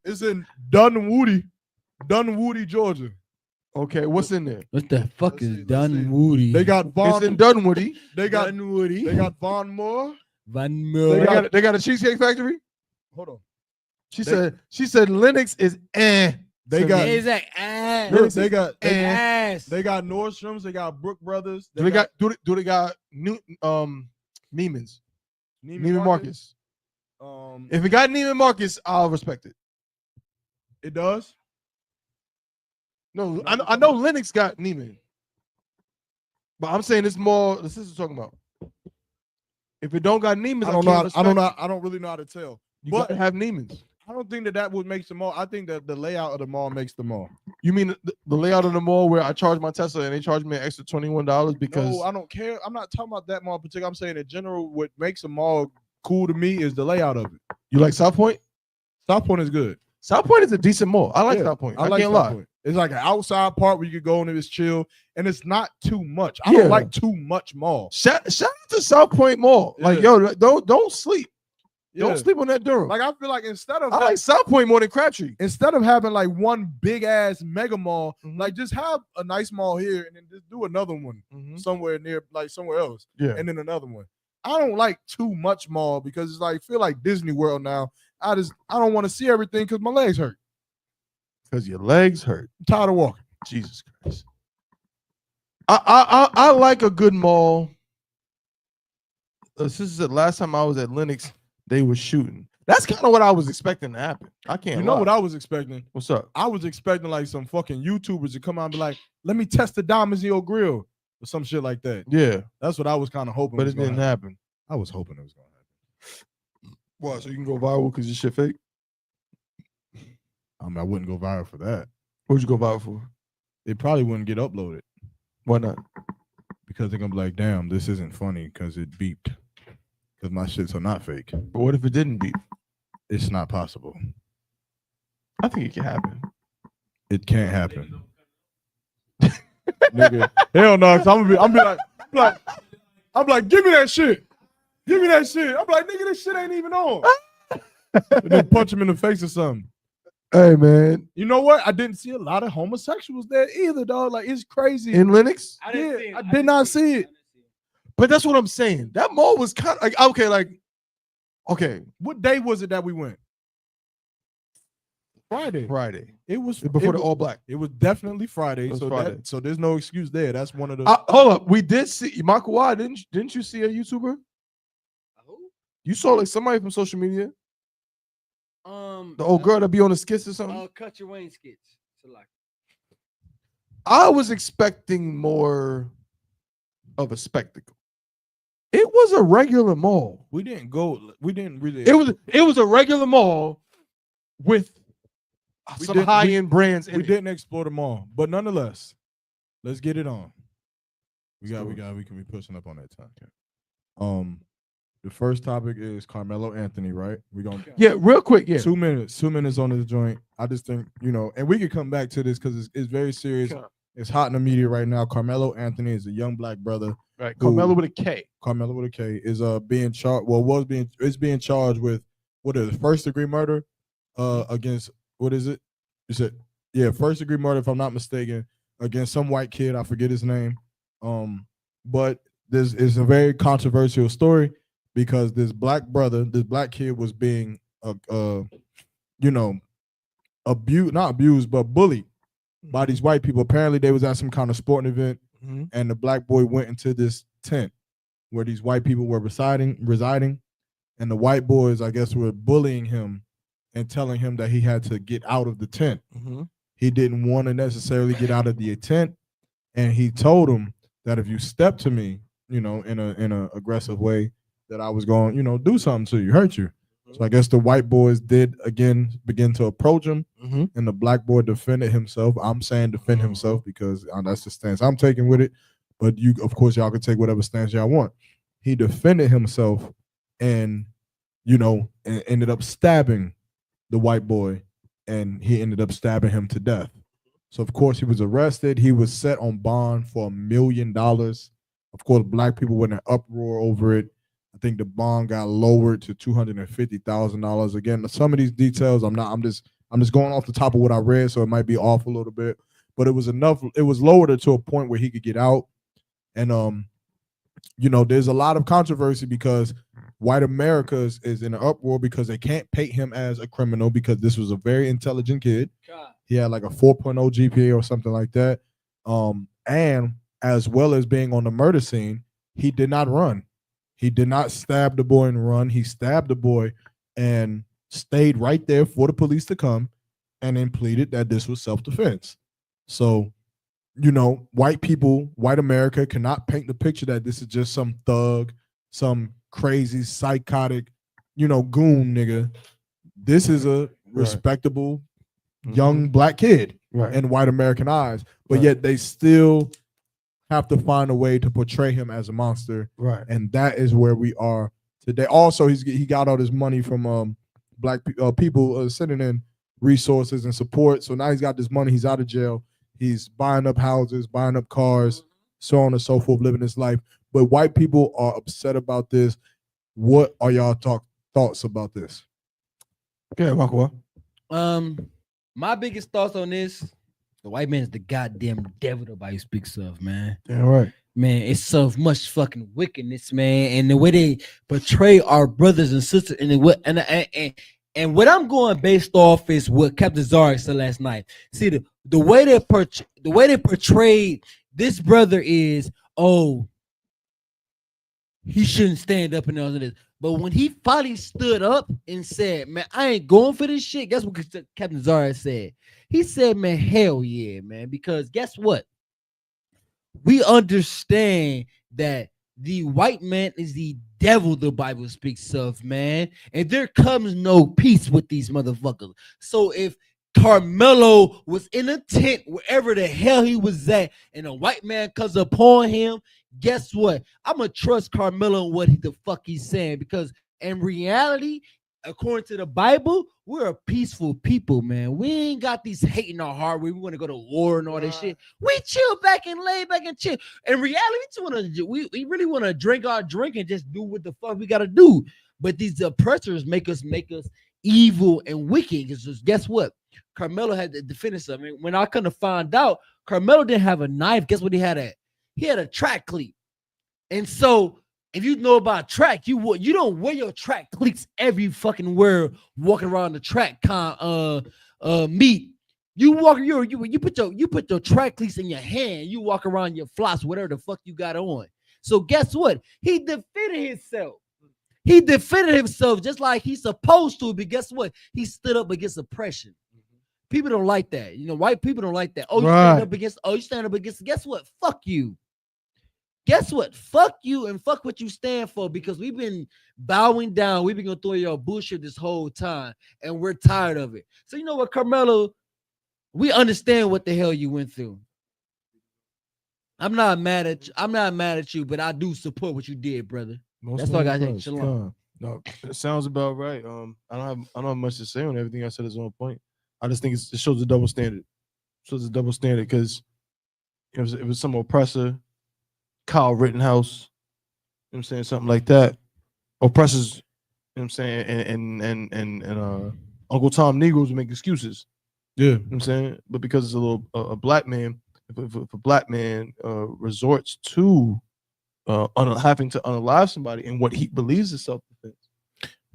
[SPEAKER 5] it's in Dunwoody, Georgia.
[SPEAKER 6] Okay, what's in there?
[SPEAKER 7] What the fuck
[SPEAKER 5] Let's
[SPEAKER 7] is
[SPEAKER 5] see, let's
[SPEAKER 7] Dunwoody?
[SPEAKER 5] They got
[SPEAKER 6] It's in
[SPEAKER 5] Von.
[SPEAKER 6] Dunwoody.
[SPEAKER 5] They got
[SPEAKER 7] Dunwoody.
[SPEAKER 5] They got Von Moore.
[SPEAKER 7] Van
[SPEAKER 6] They
[SPEAKER 7] Moor.
[SPEAKER 5] got-
[SPEAKER 6] got a Cheesecake Factory.
[SPEAKER 5] Hold on.
[SPEAKER 6] She said Lenox is
[SPEAKER 5] They
[SPEAKER 6] to
[SPEAKER 5] got-
[SPEAKER 6] me.
[SPEAKER 7] Is that ass?
[SPEAKER 5] Look, they got
[SPEAKER 7] ass.
[SPEAKER 5] they got Nordstrom's. They got Brook Brothers.
[SPEAKER 6] Do they got new Neiman's? Neiman Marcus. If it got Neiman Marcus, I'll respect it.
[SPEAKER 5] It does.
[SPEAKER 6] No, I know Lenox got Neiman, but I'm saying it's more. This is what I'm talking about. If it don't got Neiman's,
[SPEAKER 5] I don't know. I don't really know how to tell.
[SPEAKER 6] You
[SPEAKER 5] But
[SPEAKER 6] gotta have Neiman's.
[SPEAKER 5] I don't think that would make the mall. I think that the layout of the mall makes the mall.
[SPEAKER 6] You mean the layout of the mall where I charge my Tesla and they charge me an extra $21 because
[SPEAKER 5] No, I don't care. I'm not talking about that mall in particular. I'm saying in general, what makes a mall cool to me is the layout of it.
[SPEAKER 6] you like South Point?
[SPEAKER 5] South Point is good.
[SPEAKER 6] South Point is a decent mall. I like
[SPEAKER 5] Yeah,
[SPEAKER 6] South Point.
[SPEAKER 5] I like
[SPEAKER 6] can't
[SPEAKER 5] South
[SPEAKER 6] lie.
[SPEAKER 5] Point. It's like an outside part where you could go and it's chill, and it's not too much. I
[SPEAKER 6] Yeah.
[SPEAKER 5] don't like too much mall.
[SPEAKER 6] Shout out to South Point Mall. Like,
[SPEAKER 5] Yeah.
[SPEAKER 6] yo, don't sleep.
[SPEAKER 5] Yeah.
[SPEAKER 6] Don't sleep on that Durham.
[SPEAKER 5] Like I feel like instead of
[SPEAKER 6] I like South Point more than Crabtree.
[SPEAKER 5] instead of having like one big ass mega mall,
[SPEAKER 6] Mhm.
[SPEAKER 5] like just have a nice mall here and then just do another one somewhere near, like somewhere else,
[SPEAKER 6] Yeah.
[SPEAKER 5] and then another one. I don't like too much mall because it's like feel like Disney World now. I don't want to see everything because my legs hurt.
[SPEAKER 6] Because your legs hurt.
[SPEAKER 5] I'm tired of walking.
[SPEAKER 6] Jesus Christ. I like a good mall. This is the last time I was at Lenox, they were shooting. That's kind of what I was expecting to happen. I can't
[SPEAKER 5] You know
[SPEAKER 6] lie.
[SPEAKER 5] what I was expecting?
[SPEAKER 6] What's up?
[SPEAKER 5] I was expecting like some fucking YouTubers to come out and be like, "Let me test the diamonds in your grill" or some shit like that.
[SPEAKER 6] Yeah,
[SPEAKER 5] That's what I was kind of hoping.
[SPEAKER 6] but
[SPEAKER 5] was
[SPEAKER 6] it
[SPEAKER 5] gonna
[SPEAKER 6] didn't happen.
[SPEAKER 5] I was hoping it was going to happen.
[SPEAKER 6] What? So you can go viral because your shit fake?
[SPEAKER 5] I wouldn't go viral for that.
[SPEAKER 6] What'd you go viral for?
[SPEAKER 5] It probably wouldn't get uploaded
[SPEAKER 6] Why not?
[SPEAKER 5] because they're gonna be like, "Damn, this isn't funny because it beeped." Because my shits are not fake.
[SPEAKER 6] But what if it didn't beat?
[SPEAKER 5] It's not possible.
[SPEAKER 6] I think it can happen.
[SPEAKER 5] It can't happen. Nigga, hell no. I'm like, give me that shit. Give me that shit. I'm like, nigga, this shit ain't even on. And then punch him in the face or something.
[SPEAKER 6] Hey, man.
[SPEAKER 5] You know what? I didn't see a lot of homosexuals there either, dog. Like, it's crazy.
[SPEAKER 6] In Lenox?
[SPEAKER 5] I did not see it.
[SPEAKER 6] But that's what I'm saying. That mall was kind of like, okay.
[SPEAKER 5] What day was it that we went? Friday. It was
[SPEAKER 6] Before the all black.
[SPEAKER 5] It was definitely Friday.
[SPEAKER 6] It was
[SPEAKER 5] So
[SPEAKER 6] Friday.
[SPEAKER 5] so there's no excuse there. That's one of the.
[SPEAKER 6] Hold up. We did see Makawai. Didn't you see a YouTuber? You saw like somebody from social media? The old girl that be on the skits or something?
[SPEAKER 7] Cut your Wayne skits. So like,
[SPEAKER 6] I was expecting more of a spectacle. It was a regular mall.
[SPEAKER 5] We didn't really.
[SPEAKER 6] It was a regular mall with
[SPEAKER 5] We
[SPEAKER 6] some
[SPEAKER 5] didn't-
[SPEAKER 6] high-end brands in
[SPEAKER 5] We
[SPEAKER 6] it.
[SPEAKER 5] didn't explore them all, but nonetheless, let's get it on. We can be pushing up on that time. The first topic is Carmelo Anthony, right? We're gonna
[SPEAKER 6] Real quick,
[SPEAKER 5] 2 minutes on this joint. I just think, and we could come back to this because it's very serious.
[SPEAKER 6] Sure.
[SPEAKER 5] It's hot in the media right now. Carmelo Anthony is a young black brother.
[SPEAKER 6] Right,
[SPEAKER 5] who-
[SPEAKER 6] Carmelo with a K.
[SPEAKER 5] Carmelo with a K is being charged. Is being charged with what is it, first degree murder against what is it? Is it first degree murder if I'm not mistaken against some white kid. I forget his name. But this is a very controversial story because this black kid was being not abused but bullied by these white people. Apparently they was at some kind of sporting event. And the black boy went into this tent where these white people were residing, and the white boys, I guess, were bullying him and telling him that he had to get out of the tent. He didn't want to necessarily get out of the tent, and he told him that if you step to me, in a aggressive way, that I was going, do something to you, hurt you. So I guess the white boys did again begin to approach him, and the black boy defended himself. I'm saying defend himself because that's the stance I'm taking with it. But of course, y'all can take whatever stance y'all want. He defended himself, and ended up stabbing the white boy, and he ended up stabbing him to death. So of course he was arrested. He was set on bond for $1 million. Of course, black people were in an uproar over it. I think the bond got lowered to $250,000. Again, some of these details I'm just going off the top of what I read, so it might be off a little bit. But it was enough. It was lowered to a point where he could get out. And there's a lot of controversy because white America is in an uproar because they can't paint him as a criminal because this was a very intelligent kid. He had like a 4.0 GPA or something like that. And as well as being on the murder scene, he did not run. He did not stab the boy and run. He stabbed the boy and stayed right there for the police to come and then pleaded that this was self-defense. So, white people, white America cannot paint the picture that this is just some thug, some crazy, psychotic, goon nigga. This is a respectable young black kid in white American eyes, but yet they still have to find a way to portray him as a monster.
[SPEAKER 6] Right.
[SPEAKER 5] And that is where we are today. Also, he got all this money from black people sending in resources and support. So now he's got this money. He's out of jail. He's buying up houses, buying up cars, so on and so forth, living his life. But white people are upset about this. What are y'all thoughts about this?
[SPEAKER 6] Okay, Marco.
[SPEAKER 7] My biggest thoughts on this: the white man is the goddamn devil nobody speaks of, man.
[SPEAKER 6] Yeah, right.
[SPEAKER 7] Man, it's so much fucking wickedness, man, and the way they portray our brothers and sisters, and what I'm going based off is what Captain Zarek said last night. See, the way they portrayed this brother is, oh, he shouldn't stand up and all of this. But when he finally stood up and said, man, I ain't going for this shit, guess what Captain Zarek said? He said, man, hell yeah, man, because guess what? We understand that the white man is the devil the Bible speaks of, man, and there comes no peace with these motherfuckers. So if Carmelo was in a tent wherever the hell he was at and a white man comes upon him, guess what? I'm gonna trust Carmelo and what the fuck he's saying, because in reality, according to the Bible, we're a peaceful people, man. We ain't got these hate in our heart where we want to go to war and all that shit. We chill back and lay back and chill. In reality, we really want to drink our drink and just do what the fuck we gotta do. But these oppressors make us evil and wicked. Because guess what? Carmelo had to defend himself. I mean, when I couldn't find out, Carmelo didn't have a knife. Guess what he had? He had a track cleat. And so if you know about track, you don't wear your track cleats every fucking where walking around the track meet. You walk you put your track cleats in your hand. You walk around your flops, whatever the fuck you got on. So guess what? He defended himself. He defended himself just like he's supposed to. But guess what? He stood up against oppression. People don't like that. You know, white people don't like that. Oh, you stand up against. Guess what? Fuck you. Guess what? Fuck you and fuck what you stand for, because we've been bowing down. We've been going through your bullshit this whole time, and we're tired of it. So you know what, Carmelo? We understand what the hell you went through. I'm not mad at you, but I do support what you did, brother. That's all I got to say. Shalom.
[SPEAKER 6] No, it sounds about right. I don't have much to say on everything I said is on point. I just think it shows a double standard. It shows a double standard because it was some oppressor, Kyle Rittenhouse, you know what I'm saying, something like that. Oppressors, you know what I'm saying, and Uncle Tom Negroes make excuses.
[SPEAKER 5] Yeah.
[SPEAKER 6] You know what I'm saying? But because it's a black man, if a black man resorts to having to unalive somebody and what he believes is self-defense,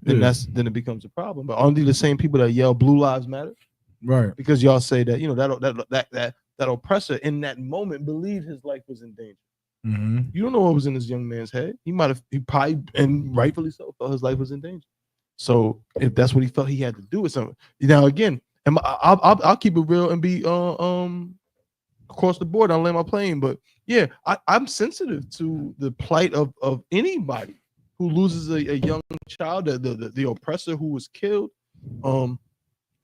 [SPEAKER 6] then it becomes a problem. But aren't they the same people that yell Blue Lives Matter?
[SPEAKER 5] Right.
[SPEAKER 6] Because y'all say that, that oppressor in that moment believed his life was in danger.
[SPEAKER 5] Mm-hmm.
[SPEAKER 6] You don't know what was in this young man's head. He probably, and rightfully so, felt his life was in danger. So if that's what he felt he had to do with something. Now again, I'll keep it real and be across the board. I'll land my plane. But yeah, I'm sensitive to the plight of anybody who loses a young child, the oppressor who was killed.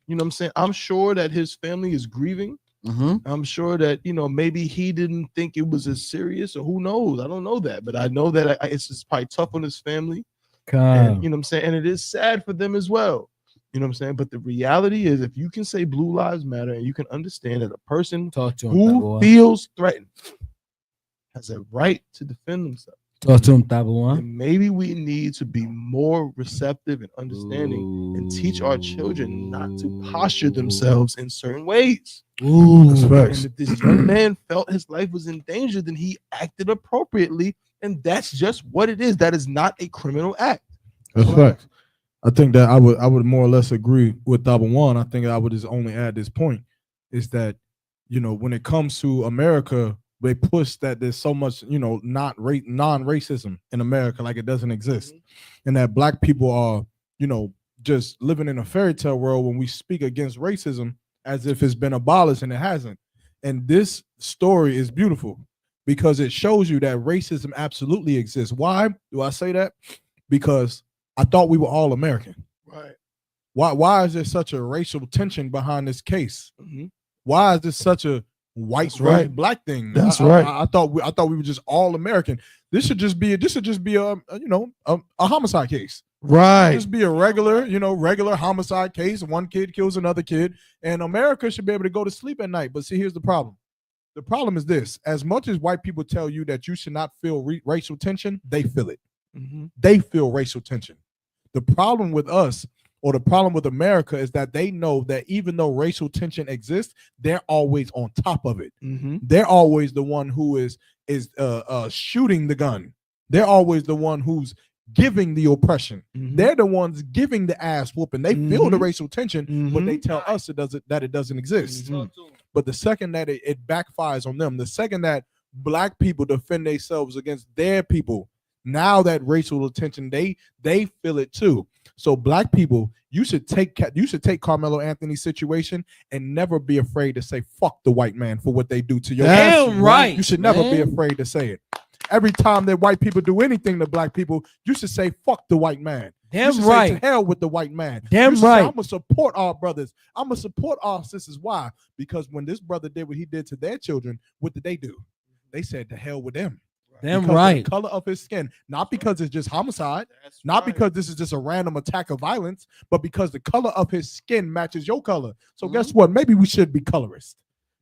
[SPEAKER 6] You know what I'm saying? I'm sure that his family is grieving.
[SPEAKER 7] Mm-hmm.
[SPEAKER 6] I'm sure that, maybe he didn't think it was as serious, or who knows? I don't know that, but I know that it's just probably tough on his family. And, you know what I'm saying? And it is sad for them as well. You know what I'm saying? But the reality is, if you can say Blue Lives Matter and you can understand that a person who feels threatened has a right to defend themselves,
[SPEAKER 7] talk to him, Tabawan.
[SPEAKER 6] And maybe we need to be more receptive and understanding and teach our children not to posture themselves in certain ways.
[SPEAKER 5] And
[SPEAKER 6] if this young man felt his life was in danger, then he acted appropriately, and that's just what it is. That is not a criminal act.
[SPEAKER 5] That's facts. I think that I would more or less agree with Tabawan. I think I would just only add this point is that, when it comes to America, they push that there's so much, non-racism in America, like it doesn't exist. And that black people are, just living in a fairy tale world when we speak against racism as if it's been abolished, and it hasn't. And this story is beautiful because it shows you that racism absolutely exists. Why do I say that? Because I thought we were all American.
[SPEAKER 6] Right.
[SPEAKER 5] Why is there such a racial tension behind this case? Why is this such a white versus black thing?
[SPEAKER 6] That's
[SPEAKER 5] I
[SPEAKER 6] right.
[SPEAKER 5] thought we were just all American. This should just be a homicide case.
[SPEAKER 6] Right.
[SPEAKER 5] Just be a regular homicide case. One kid kills another kid, and America should be able to go to sleep at night. But see, here's the problem. The problem is this: as much as white people tell you that you should not feel racial tension, they feel it. They feel racial tension. The problem with us, or the problem with America, is that they know that even though racial tension exists, they're always on top of it. They're always the one who is shooting the gun. They're always the one who's giving the oppression. They're the ones giving the ass whooping. They feel the racial tension, but they tell us that it doesn't exist. But the second that it backfires on them, the second that black people defend themselves against their people, now that racial attention, they feel it too. So black people, you should take Carmelo Anthony's situation and never be afraid to say fuck the white man for what they do to your
[SPEAKER 7] Damn right.
[SPEAKER 5] You should never be afraid to say it. Every time that white people do anything to black people, you should say fuck the white man.
[SPEAKER 7] Damn
[SPEAKER 5] you should
[SPEAKER 7] right.
[SPEAKER 5] say to hell with the white man.
[SPEAKER 7] Damn
[SPEAKER 5] You should say,
[SPEAKER 7] right.
[SPEAKER 5] I'm gonna support our brothers. I'm gonna support our sisters. Why? Because when this brother did what he did to their children, what did they do? They said to hell with them.
[SPEAKER 7] Damn
[SPEAKER 5] Because
[SPEAKER 7] right.
[SPEAKER 5] of the color of his skin, not because it's just homicide, not because this is just a random attack of violence, but because the color of his skin matches your color. So guess what? Maybe we should be colorist.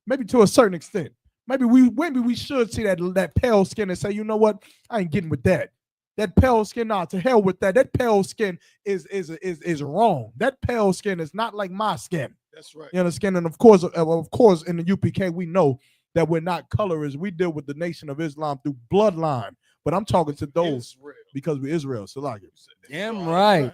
[SPEAKER 5] Maybe to a certain extent. Maybe we should see that pale skin and say, you know what? I ain't getting with that. That pale skin, nah, to hell with that. That pale skin is wrong. That pale skin is not like my skin.
[SPEAKER 6] That's right.
[SPEAKER 5] You understand? And of course, in the UPK, we know that we're not colorists. We deal with the Nation of Islam through bloodline. But I'm talking to those because we're Israel. So like,
[SPEAKER 7] Damn right.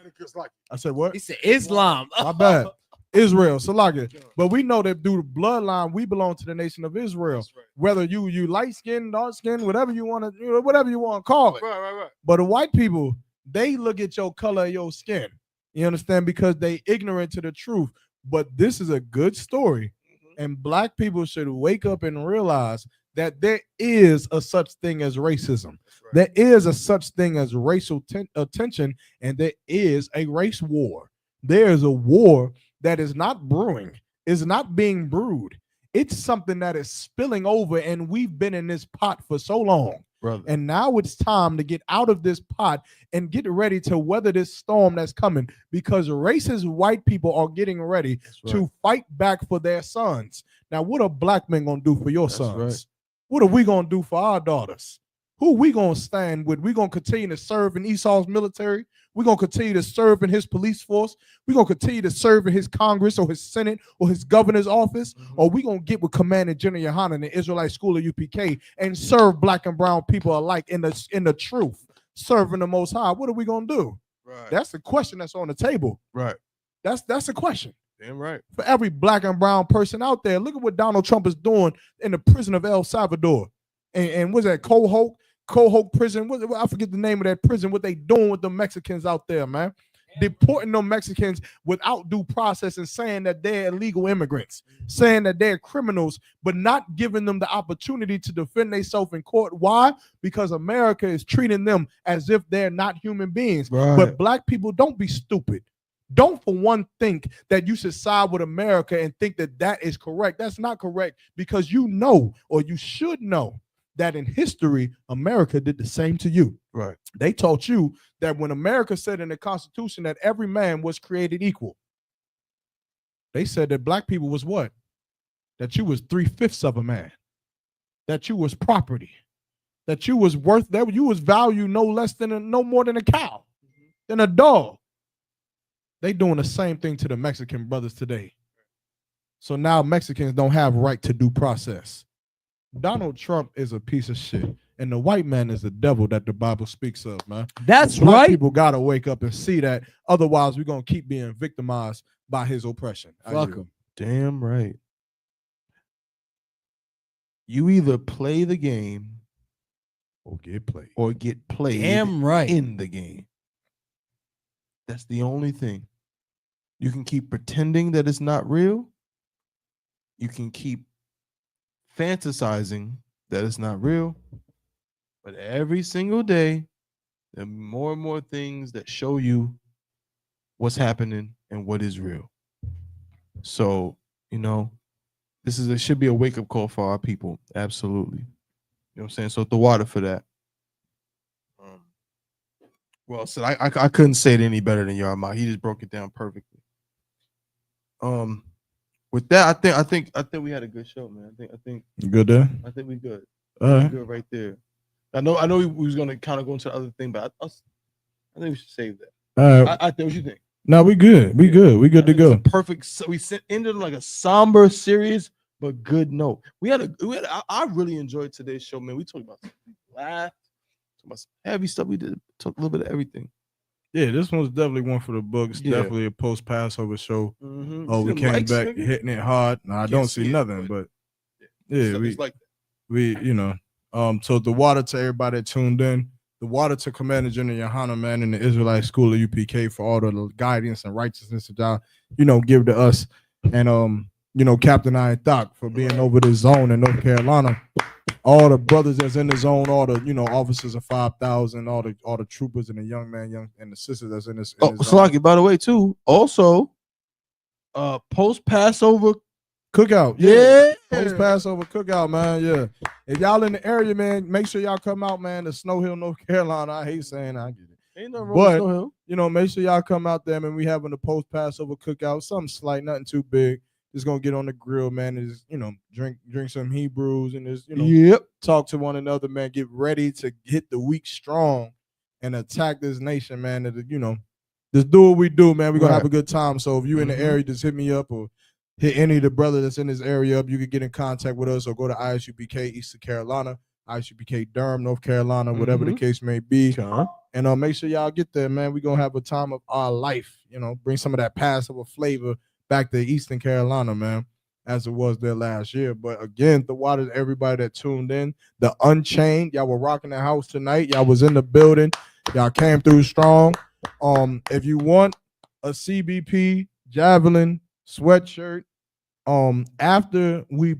[SPEAKER 5] I said what?
[SPEAKER 7] He said Islam.
[SPEAKER 5] My bad. Israel, Salaga. But we know that through the bloodline, we belong to the Nation of Israel. Whether you light skin, dark skin, whatever you want to call it.
[SPEAKER 6] Right.
[SPEAKER 5] But the white people, they look at your color of your skin. You understand? Because they ignorant to the truth. But this is a good story. And black people should wake up and realize that there is a such thing as racism. There is a such thing as racial tension, and there is a race war. There is a war that is not brewing, is not being brewed. It's something that is spilling over, and we've been in this pot for so long.
[SPEAKER 6] Brother.
[SPEAKER 5] And now it's time to get out of this pot and get ready to weather this storm that's coming, because racist white people are getting ready to fight back for their sons. Now, what are black men going to do for your sons? What are we going to do for our daughters? Who we going to stand with? We going to continue to serve in Esau's military? We're going to continue to serve in his police force? We're going to continue to serve in his Congress or his Senate or his governor's office? Or we going to get with Commander General Yohanan in the Israelite School of UPK and serve black and brown people alike in the truth, serving the Most High? What are we going to do? That's the question that's on the table. That's the question.
[SPEAKER 6] Damn right.
[SPEAKER 5] For every black and brown person out there, look at what Donald Trump is doing in the prison of El Salvador. And what's that, Cohoc prison? I forget the name of that prison. What they doing with the Mexicans out there, man? Deporting them Mexicans without due process and saying that they're illegal immigrants, saying that they're criminals, but not giving them the opportunity to defend themselves in court. Why? Because America is treating them as if they're not human beings. But black people, don't be stupid. Don't for one think that you should side with America and think that that is correct. That's not correct, because you know, or you should know, that in history, America did the same to you. They taught you that when America said in the Constitution that every man was created equal, they said that black people was what? That you was 3/5 of a man, that you was property, that you was worth, that you was valued no less than no more than a cow, than a dog. They doing the same thing to the Mexican brothers today. So now Mexicans don't have right to due process. Donald Trump is a piece of shit, and the white man is the devil that the Bible speaks of, man.
[SPEAKER 7] That's
[SPEAKER 5] Black
[SPEAKER 7] right.
[SPEAKER 5] People gotta wake up and see that. Otherwise, we're gonna keep being victimized by his oppression.
[SPEAKER 7] Fuck him.
[SPEAKER 6] Damn right. You either play the game
[SPEAKER 5] or get played.
[SPEAKER 7] Damn right.
[SPEAKER 6] In the game. That's the only thing. You can keep pretending that it's not real. You can keep fantasizing that it's not real. But every single day, there are more and more things that show you what's happening and what is real. So, this should be a wake-up call for our people. Absolutely. You know what I'm saying? So the water for that. Well, so I couldn't say it any better than Yarma. He just broke it down perfectly. With that, I think we had a good show, man. I think
[SPEAKER 5] You good there?
[SPEAKER 6] I think we good.
[SPEAKER 5] All
[SPEAKER 6] We
[SPEAKER 5] right.
[SPEAKER 6] good right there. I know we was gonna kind of go into the other thing, but I think we should save that.
[SPEAKER 5] All right.
[SPEAKER 6] I think what you think.
[SPEAKER 5] No, we good. We good. We good to
[SPEAKER 6] I think it's
[SPEAKER 5] go.
[SPEAKER 6] a perfect. We ended like a somber series, but good note. I really enjoyed today's show, man. We talked about laugh, talked about some heavy stuff. We did talk a little bit of everything.
[SPEAKER 5] Yeah, this one's definitely one for the books.
[SPEAKER 6] Yeah.
[SPEAKER 5] Definitely a post Passover show.
[SPEAKER 6] Mhm.
[SPEAKER 5] Oh,
[SPEAKER 6] See
[SPEAKER 5] we
[SPEAKER 6] them
[SPEAKER 5] came
[SPEAKER 6] likes,
[SPEAKER 5] back
[SPEAKER 6] nigga?
[SPEAKER 5] hitting it hard. No, I
[SPEAKER 6] Can't
[SPEAKER 5] don't
[SPEAKER 6] see
[SPEAKER 5] see
[SPEAKER 6] it,
[SPEAKER 5] nothing, but yeah,
[SPEAKER 6] It's like
[SPEAKER 5] so the water to everybody that tuned in, the water to Commander General Yohana, man, in the Israelite School of UPK for all the guidance and righteousness that y'all, give to us. And Captain Iron Thok for being over the zone in North Carolina. All the brothers that's in the zone, all the officers of 5,000, all the troopers and the young and the sisters that's in this.
[SPEAKER 6] Oh, Slaki, by the way, too. Also, post Passover
[SPEAKER 5] cookout.
[SPEAKER 6] Yeah.
[SPEAKER 5] Post Passover cookout, man. Yeah. If y'all in the area, man, make sure y'all come out, man, to Snow Hill, North Carolina. I hate saying I get it.
[SPEAKER 6] Ain't nothing wrong with Snow
[SPEAKER 5] But,
[SPEAKER 6] Hill.
[SPEAKER 5] make sure y'all come out there, man. We having a post Passover cookout. Something slight, nothing too big. Just gonna get on the grill, man, and just, drink some Hebrews and just,
[SPEAKER 6] Yep.
[SPEAKER 5] talk to one another, man. Get ready to hit the week strong and attack this nation, man. And, just do what we do, man. We're gonna have a good time. So if you in the area, just hit me up or hit any of the brothers that's in this area up. You can get in contact with us or go to ISUPK Eastern Carolina, ISUPK Durham, North Carolina, whatever the case may be. And make sure y'all get there, man. We're gonna have a time of our life, bring some of that Passover flavor back to Eastern Carolina, man, as it was there last year. But again, the water, everybody that tuned in, the Unchained, y'all were rocking the house tonight. Y'all was in the building. Y'all came through strong. If you want a CBP Javelin sweatshirt, after we,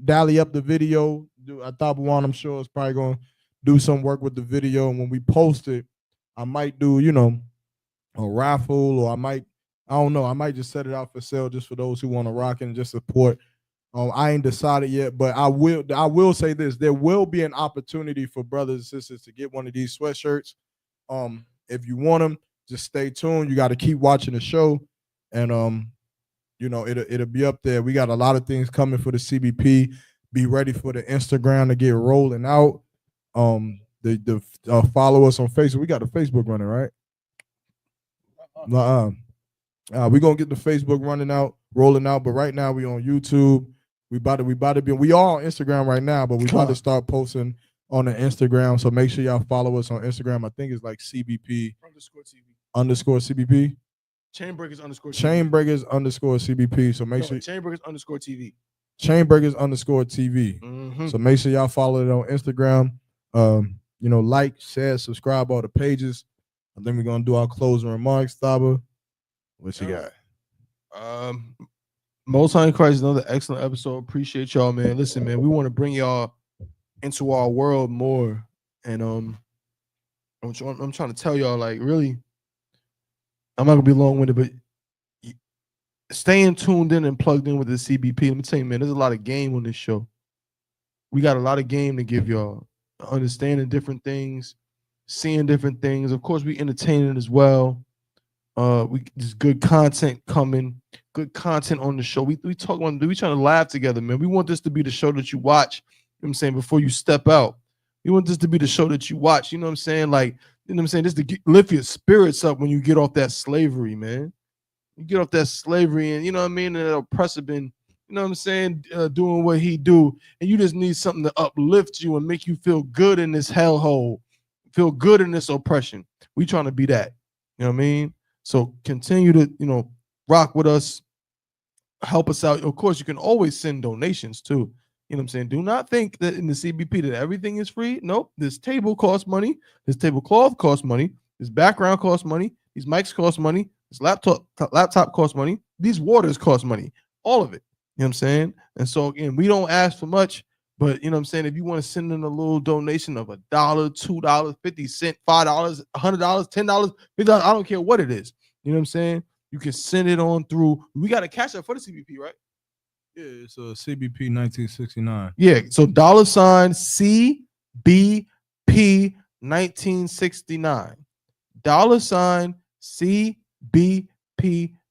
[SPEAKER 5] dally up the video, I thought one, I'm sure is probably gonna do some work with the video, and when we post it, I might do, a raffle, or I don't know, I might just set it out for sale just for those who want to rock it and just support. I ain't decided yet, but I will say this: there will be an opportunity for brothers and sisters to get one of these sweatshirts. If you want them, just stay tuned. You got to keep watching the show, and it'll be up there. We got a lot of things coming for the CBP. Be ready for the Instagram to get rolling out. The follow us on Facebook. We got the Facebook running, right? We're gonna get the Facebook rolling out, but right now we on YouTube. We about to be. We are on Instagram right now, but we about to start posting on the Instagram. So make sure y'all follow us on Instagram. I think it's like CBP_CBP. Chainbreakers_CBP. So make sure
[SPEAKER 6] Chainbreakers_TV.
[SPEAKER 5] Chainbreakers_TV. So make sure y'all follow it on Instagram. Like, share, subscribe all the pages. And then we're gonna do our closing remarks. Thaba, what you got?
[SPEAKER 6] Most High in Christ, another excellent episode. Appreciate y'all, man. Listen, man, we want to bring y'all into our world more, and I'm trying to tell y'all, like, really, I'm not gonna be long-winded, but staying tuned in and plugged in with the CBP. Let me tell you, man, there's a lot of game on this show. We got a lot of game to give y'all, understanding different things, seeing different things. Of course, we entertaining as well. There's good content coming, good content on the show. We talk on, we trying to laugh together, man. We want this to be the show that you watch, you know what I'm saying, before you step out. We want this to be the show that you watch, you know what I'm saying? Like, you know what I'm saying? This to lift your spirits up when you get off that slavery, man. You get off that slavery, and you know what I mean, and that oppressor been, you know what I'm saying, doing what he do, and you just need something to uplift you and make you feel good in this hellhole, feel good in this oppression. We trying to be that, you know what I mean? So continue to, rock with us, help us out. Of course, you can always send donations too. You know what I'm saying? Do not think that in the CBP that everything is free. Nope. This table costs money. This tablecloth costs money. This background costs money. These mics cost money. This laptop costs money. These waters cost money. All of it. You know what I'm saying? And so again, we don't ask for much, but you know what I'm saying? If you want to send in a little donation of $1, $2, 50 cents, $5, $100, $10, $50, I don't care what it is. You know what I'm saying? You can send it on through. We got a cash app for the CBP, right?
[SPEAKER 5] Yeah, it's a CBP 1969.
[SPEAKER 6] Yeah. So $CBP 1969. $CBP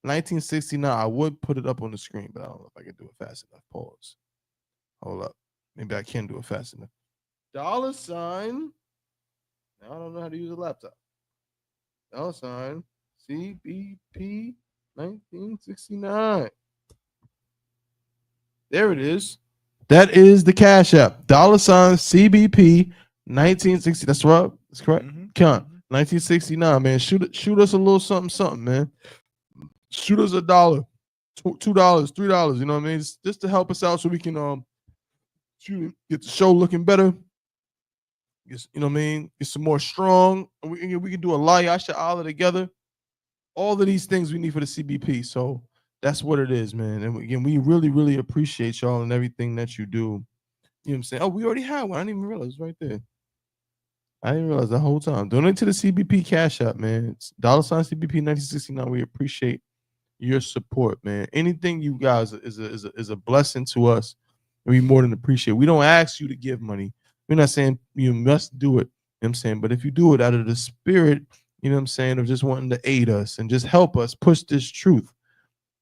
[SPEAKER 6] 1969. I would put it up on the screen, but I don't know if I can do it fast enough. Pause. Hold up. Maybe I can do it fast enough. $. I don't know how to use a laptop. $CBP 1969. There it is. That is the cash app. $CBP 1960. That's right. That's correct. Count 1969, man. Shoot us a little something, man. Shoot us $1, $2, $3. You know what I mean? Just to help us out so we can get the show looking better. You know what I mean? Get some more strong. And we can do a La Yasha Allah together. All of these things we need for the CBP. So that's what it is, man. And again, we really, really appreciate y'all and everything that you do. You know what I'm saying? Oh, we already had one. I didn't even realize it was right there. I didn't realize the whole time. Donate to the CBP Cash App, man. It's $CBP 1969. We appreciate your support, man. Anything you guys is a blessing to us. We more than appreciate. We don't ask you to give money. We're not saying you must do it. You know what I'm saying? But if you do it out of the spirit, you know what I'm saying, of just wanting to aid us and just help us push this truth.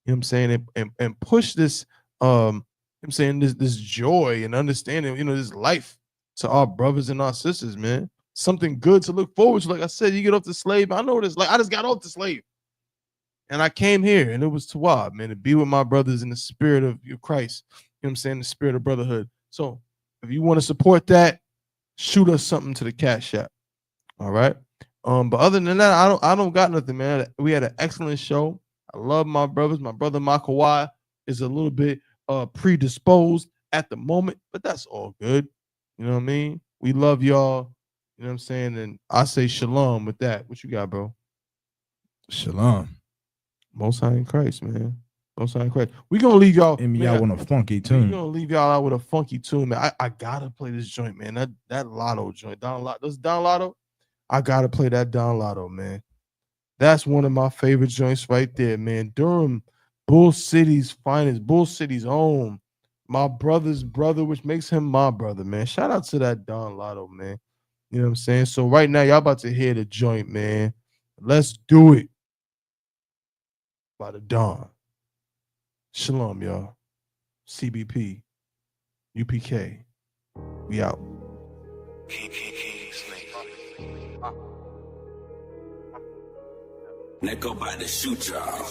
[SPEAKER 6] You know what I'm saying? And push this I'm saying this joy and understanding, you know, this life to our brothers and our sisters, man. Something good to look forward to. Like I said, you get off the slave. I know what it's like. I just got off the slave. And I came here, and it was Tawab, man, to be with my brothers in the spirit of Christ. You know what I'm saying? The spirit of brotherhood. So if you want to support that, shoot us something to the Cash App. All right. But other than that, I don't got nothing, man. We had an excellent show. I love my brothers. My brother Makawai is a little bit predisposed at the moment, but that's all good. You know what I mean? We love y'all. You know what I'm saying? And I say shalom with that. What you got, bro?
[SPEAKER 5] Shalom.
[SPEAKER 6] Most High in Christ, man. Most High in Christ. We're going to leave y'all.
[SPEAKER 5] And y'all want a funky tune.
[SPEAKER 6] We're going to leave y'all out with a funky tune, man. I got to play this joint, man. That Lotto joint. Don Lotto? I got to play that Don Lotto, man. That's one of my favorite joints right there, man. Durham, Bull City's finest, Bull City's own. My brother's brother, which makes him my brother, man. Shout out to that Don Lotto, man. You know what I'm saying? So right now, y'all about to hear the joint, man. Let's do it. By the Don. Shalom, y'all. CBP. UPK. We out.
[SPEAKER 2] Nigga about to shoot y'all.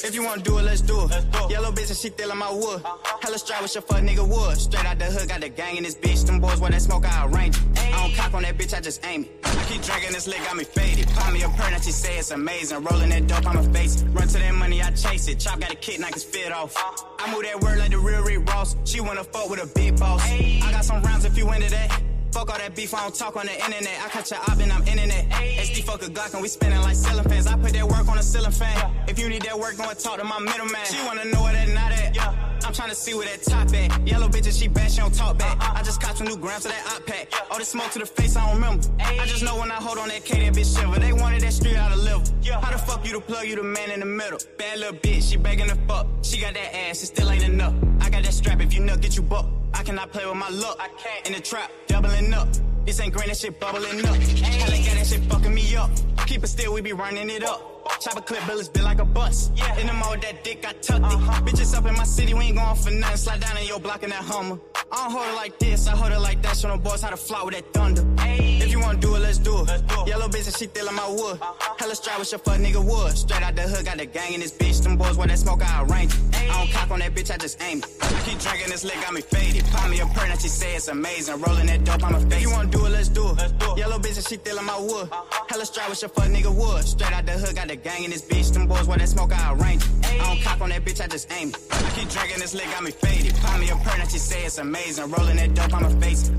[SPEAKER 3] If you wanna do it, let's do it. Yellow bitch and she feeling my wood. Hella strap with your fuck nigga wood. Straight out the hood, got the gang in this bitch. Them boys where that smoke, I arrange it. I don't cock on that bitch, I just aim it. I keep drinking this lick, got me faded. Call me a purr, and she say it's amazing. Rolling that dope, I'ma face it. Run to that money, I chase it. Chop got a kid, knock his fit off. I move that word like the real Rick Ross. She wanna fuck with a big boss. I got some rounds if you into that. Fuck all that beef, I don't talk on the internet. I catch your op and I'm internet. SD fuck a Glock and we spinning like ceiling fans. I put that work on a ceiling fan. If you need that work, go and talk to my middleman. She wanna know where that not at. I'm trying to see where that top at. Yellow bitches, she bad, she don't talk back. I just caught some new grams of that op pack. All this smoke to the face, I don't remember. I just know when I hold on that K, that bitch shiver. They wanted that street out of liver. How the fuck you the plug, you the man in the middle? Bad little bitch, she begging the fuck. She got that ass, it still ain't enough. I got that strap, if you nut, get you buck. I cannot play with my luck. I can't. In the trap, doubling up. This ain't green, that shit bubbling up. Hella got that shit fucking me up. Keep it still, we be running it up. Chopper clip bullets been like a bus. In the mode, that dick, I tucked it. Bitches up in my city, we ain't going for nothing. Slide down in your block in that Hummer. I don't hold it like this, I hold it like that. Show them boys how to fly with that thunder. If you wanna do it, let's do it. Yellow bitch and she feeling my wood. Hella strap with your fuck nigga wood. Straight out the hood, got the gang in this bitch. Them boys where that smoke, I arrange it. I don't cock on that bitch, I just aim it. Keep drinking this lick, got me faded. Call me a purr, and she say it's amazing. Rolling that dope, I'ma face it. If you wanna do it, let's do it. Yellow bitch and she feeling my wood. Hella strap with your fuck nigga wood. Straight out the hood, got the gang in this bitch. Them boys where that smoke, I arrange it. I don't cock on that bitch, I just aim it. Keep drinking this lick, got me faded. Call me a purr, and she say it's amazing. Rolling that dope, I'ma face it.